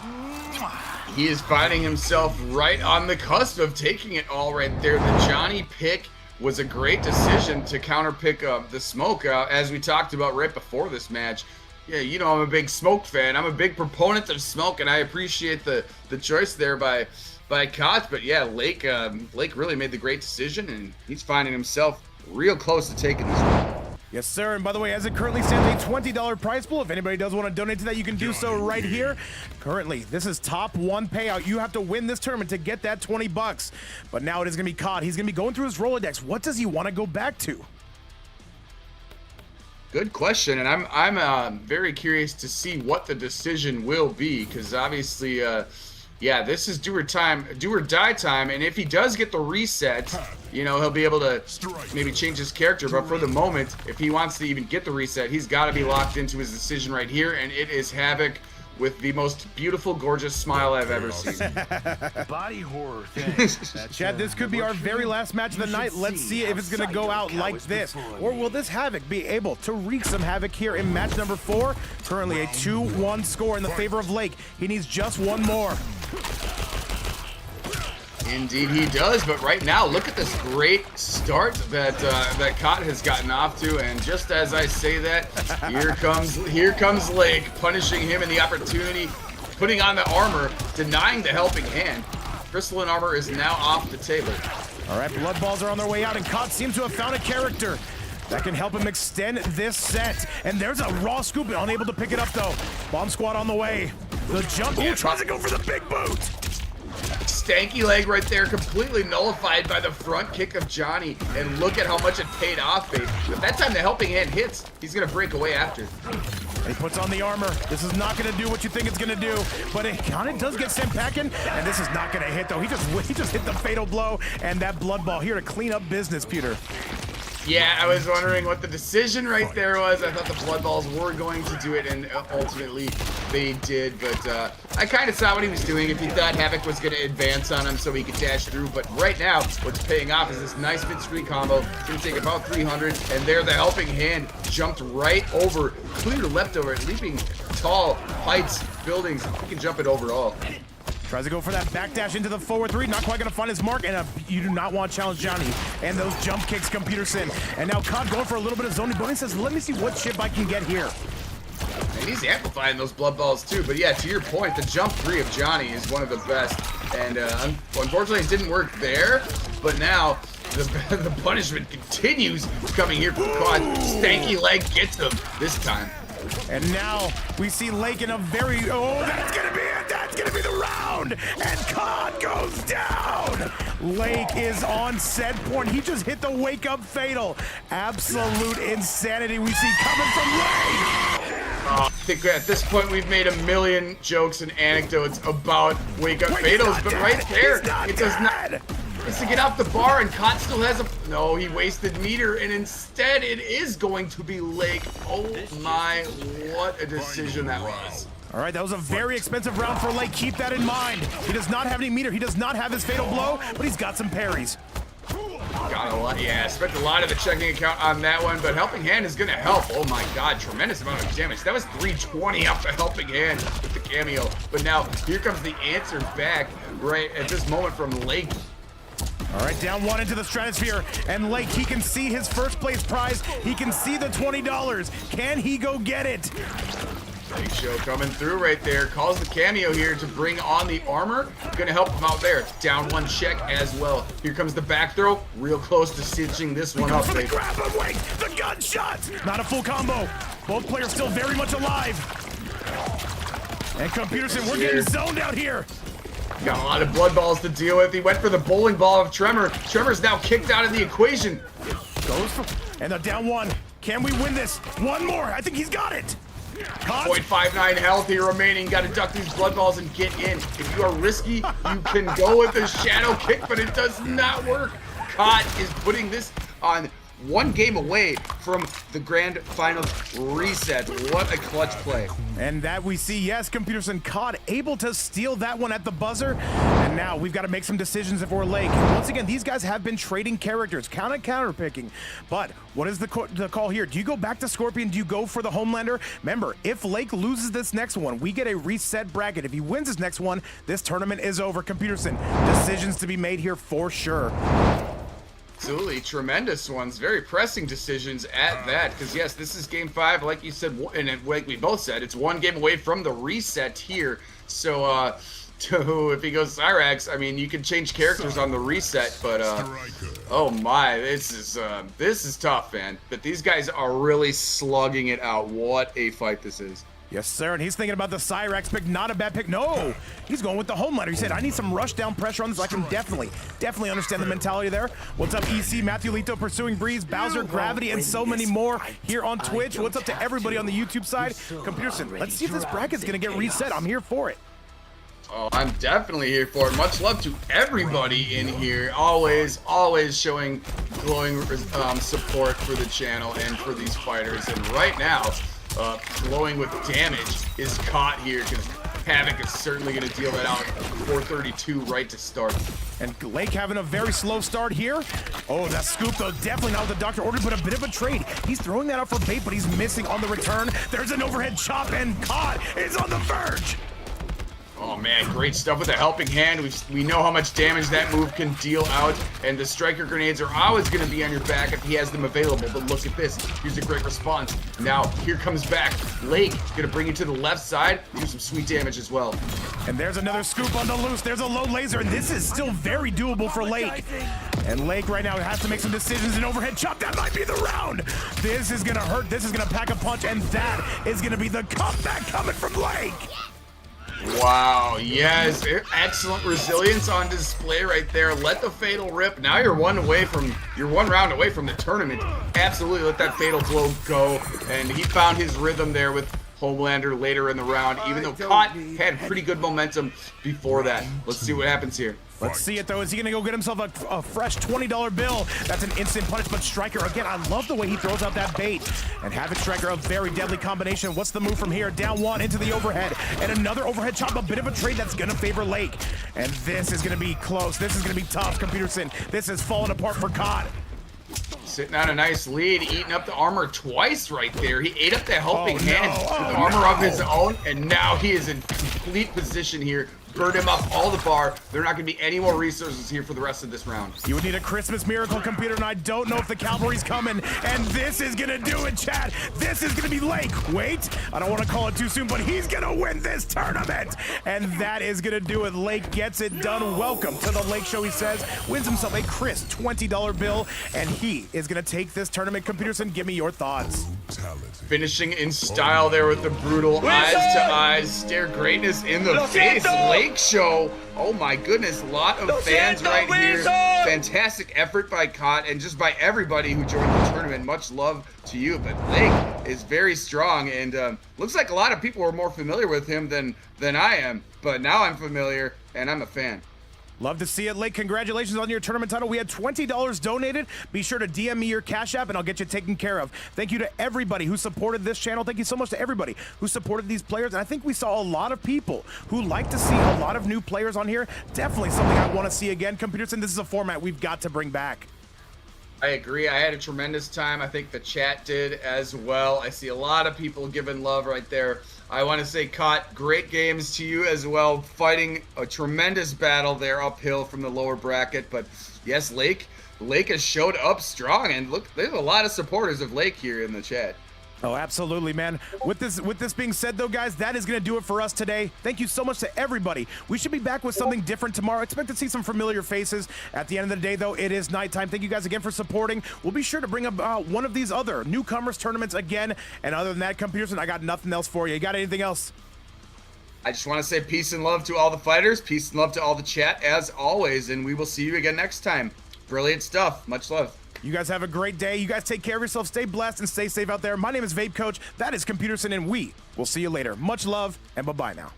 He is finding himself right on the cusp of taking it all right there. The Johnny pick was a great decision to counter pick the Smoke, as we talked about right before this match. Yeah, you know I'm a big Smoke fan. I'm a big proponent of Smoke, and I appreciate the choice there by Koch, but yeah, Lake really made the great decision, and he's finding himself real close to taking this one. Yes, sir. And by the way, as it currently stands, a $20 prize pool. If anybody does want to donate to that, you can do so right here. Currently, this is top 1 payout. You have to win this tournament to get that 20 bucks. But now it is going to be Cod. He's going to be going through his Rolodex. What does he want to go back to? Good question, and I'm very curious to see what the decision will be, because obviously, yeah, this is do or die time, and if he does get the reset, you know, he'll be able to maybe change his character, but for the moment, if he wants to even get the reset, he's got to be locked into his decision right here, and it is Havoc with the most beautiful, gorgeous smile I've ever seen. Body horror thing. Chad, this could be our very last match of the night. Let's see if it's going to go out like this. Or will this Havoc be able to wreak some havoc here in match number 4? Currently a 2-1 score in the favor of Lake. He needs just one more. Indeed he does, but right now, look at this great start that Kot has gotten off to, and just as I say that, here comes Lake, punishing him in the opportunity, putting on the armor, denying the helping hand. Crystalline armor is now off the table. All right, blood balls are on their way out, and Kot seems to have found a character that can help him extend this set. And there's a raw scoop, unable to pick it up though. Bomb squad on the way. The jump, ooh, tries to go for the big boot. Stanky leg right there, completely nullified by the front kick of Johnny, and look at how much it paid off, babe. But that time the helping hand hits, he's gonna break away after. He puts on the armor. This is not gonna do what you think it's gonna do, but it kind of does get sent packing, and this is not gonna hit though. He just hit the fatal blow, and that blood ball here to clean up business, Peter. Yeah, I was wondering what the decision right there was. I thought the blood balls were going to do it, and ultimately they did. But I kind of saw what he was doing. If he thought Havoc was going to advance on him so he could dash through. But right now, what's paying off is this nice mid-screen combo. It's going to take about 300, and there the helping hand jumped right over, clear leftover, leaping tall heights, buildings. He can jump it over all. Tries to go for that backdash into the forward 3, not quite gonna find his mark, and you do not want to challenge Johnny. And those jump kicks come Peterson. And now Cod going for a little bit of zoning, but he says, let me see what chip I can get here. And he's amplifying those blood balls too, but yeah, to your point, the jump 3 of Johnny is one of the best. And unfortunately it didn't work there, but now the punishment continues coming here from Cod. Stanky leg gets him this time. And now we see Lake in a very, oh, that's gonna be it, that's gonna be the round, and Cod goes down. Lake is on set point. He just hit the wake up fatal. Absolute insanity we see coming from Lake. I think at this point we've made a million jokes and anecdotes about wake up fatals, but right there, it does not. It's to get off the bar, and Kot still has a... No, he wasted meter, and instead it is going to be Lake. Oh my, what a decision that was. All right, that was a very expensive round for Lake. Keep that in mind. He does not have any meter. He does not have his fatal blow, but he's got some parries. Got a lot, yeah, spent a lot of the checking account on that one, but helping hand is gonna help. Oh my god, tremendous amount of damage. That was 320 off the helping hand with the cameo. But now, here comes the answer back right at this moment from Lake. All right, down 1 into the stratosphere, and Lake, he can see his first place prize. He can see the $20. Can he go get it? Big Show coming through right there. Calls the cameo here to bring on the armor. Gonna help him out there. Down one check as well. Here comes the back throw. Real close to stitching this one up. The grab him, wait! The gunshot! Not a full combo. Both players still very much alive. And Computerson, we're getting zoned out here. Got a lot of blood balls to deal with. He went for the bowling ball of Tremor. Tremor's now kicked out of the equation. Goes for, and they're down one. Can we win this? One more. I think he's got it. Caught. 0.59 health here remaining. Got to duck these blood balls and get in. If you are risky, you can go with the shadow kick, but it does not work. Caught is putting this on one game away from the grand finals reset. What a clutch play. And that we see, yes, Computerson caught, able to steal that one at the buzzer. And now we've got to make some decisions if we're Lake. And once again, these guys have been trading characters, counter picking. But what is the call here? Do you go back to Scorpion? Do you go for the Homelander? Remember, if Lake loses this next one, we get a reset bracket. If he wins this next one, this tournament is over. Computerson, decisions to be made here for sure. Absolutely tremendous ones, very pressing decisions at that, because yes, this is game 5, like you said, and like we both said, it's one game away from the reset here. So if he goes Cyrax, I mean, you can change characters on the reset, but oh my, this is tough, man. But these guys are really slugging it out. What a fight this is. Yes, sir, and he's thinking about the Cyrax pick, not a bad pick. No, he's going with the Homelander. He said, I need some rush down pressure on this. I can definitely understand the mentality there. What's up, EC, Matthew Lito pursuing Breeze, Bowser, Gravity, and so many more here on Twitch. What's up to everybody on the YouTube side? Computerson, let's see if this bracket's going to get reset. I'm here for it. Oh, I'm definitely here for it. Much love to everybody in here. Always showing glowing support for the channel and for these fighters. And right now, glowing with damage is caught here because Havoc is certainly going to deal that out. 432 right to start. And Lake having a very slow start here. Oh, that scoop, though, definitely not what the doctor ordered, but a bit of a trade. He's throwing that out for bait, but he's missing on the return. There's an overhead chop, and Caught is on the verge. Oh man, great stuff with a helping hand. We know how much damage that move can deal out, and the striker grenades are always going to be on your back if he has them available. But look at this. Here's a great response. Now, here comes back. Lake going to bring you to the left side. Do some sweet damage as well. And there's another scoop on the loose. There's a low laser, and this is still very doable for Lake. And Lake right now has to make some decisions. An overhead chop, that might be the round. This is going to hurt. This is going to pack a punch, and that is going to be the comeback coming from Lake. Wow, yes, excellent resilience on display right there. Let the fatal rip. Now you're one round away from the tournament. Absolutely let that fatal blow go. And he found his rhythm there with Homelander later in the round, even though Caught had pretty good momentum before that. Let's see what happens here. Let's see it, though. Is he going to go get himself a fresh $20 bill? That's an instant punish, but Striker, again, I love the way he throws out that bait. And Havoc Striker, a very deadly combination. What's the move from here? Down one into the overhead. And another overhead chop, a bit of a trade that's going to favor Lake. And this is going to be close. This is going to be tough, Computerson. This is falling apart for Caught. Sitting on a nice lead, eating up the armor twice right there. He ate up the helping hand with the armor of his own, and now he is in complete position here. Burned him up all the bar. There are not going to be any more resources here for the rest of this round. You would need a Christmas miracle, Computer, and I don't know if the cavalry's coming. And this is going to do it, chat. This is going to be Lake. Wait, I don't want to call it too soon, but he's going to win this tournament. And that is going to do it. Lake gets it done. Welcome to the Lake Show, he says. Wins himself a crisp $20 bill, and he is going to take this tournament. Computerson, give me your thoughts. Finishing in style there with the brutal eyes-to-eyes stare greatness in the face. Lake Show. Oh my goodness, a lot of fans right here. Fantastic effort by Caught and just by everybody who joined the tournament. Much love to you, but Lake is very strong, and looks like a lot of people are more familiar with him than I am, but now I'm familiar and I'm a fan. Love to see it, Lake. Congratulations on your tournament title. We had $20 donated. Be sure to DM me your Cash App, and I'll get you taken care of. Thank you to everybody who supported this channel. Thank you so much to everybody who supported these players. And I think we saw a lot of people who like to see a lot of new players on here. Definitely something I want to see again. Computerson, this is a format we've got to bring back. I agree. I had a tremendous time. I think the chat did as well. I see a lot of people giving love right there. I want to say, Caught, great games to you as well. Fighting a tremendous battle there uphill from the lower bracket. But yes, Lake has showed up strong. And look, there's a lot of supporters of Lake here in the chat. Oh, absolutely, man. With this being said, though, guys, that is going to do it for us today. Thank you so much to everybody. We should be back with something different tomorrow. Expect to see some familiar faces. At the end of the day, though, it is nighttime. Thank you guys again for supporting. We'll be sure to bring up one of these other Newcomers tournaments again. And other than that, Peterson, I got nothing else for you. You got anything else? I just want to say peace and love to all the fighters. Peace and love to all the chat, as always. And we will see you again next time. Brilliant stuff. Much love. You guys have a great day. You guys take care of yourself. Stay blessed and stay safe out there. My name is Vape Coach. That is Peterson, and we will see you later. Much love, and bye-bye now.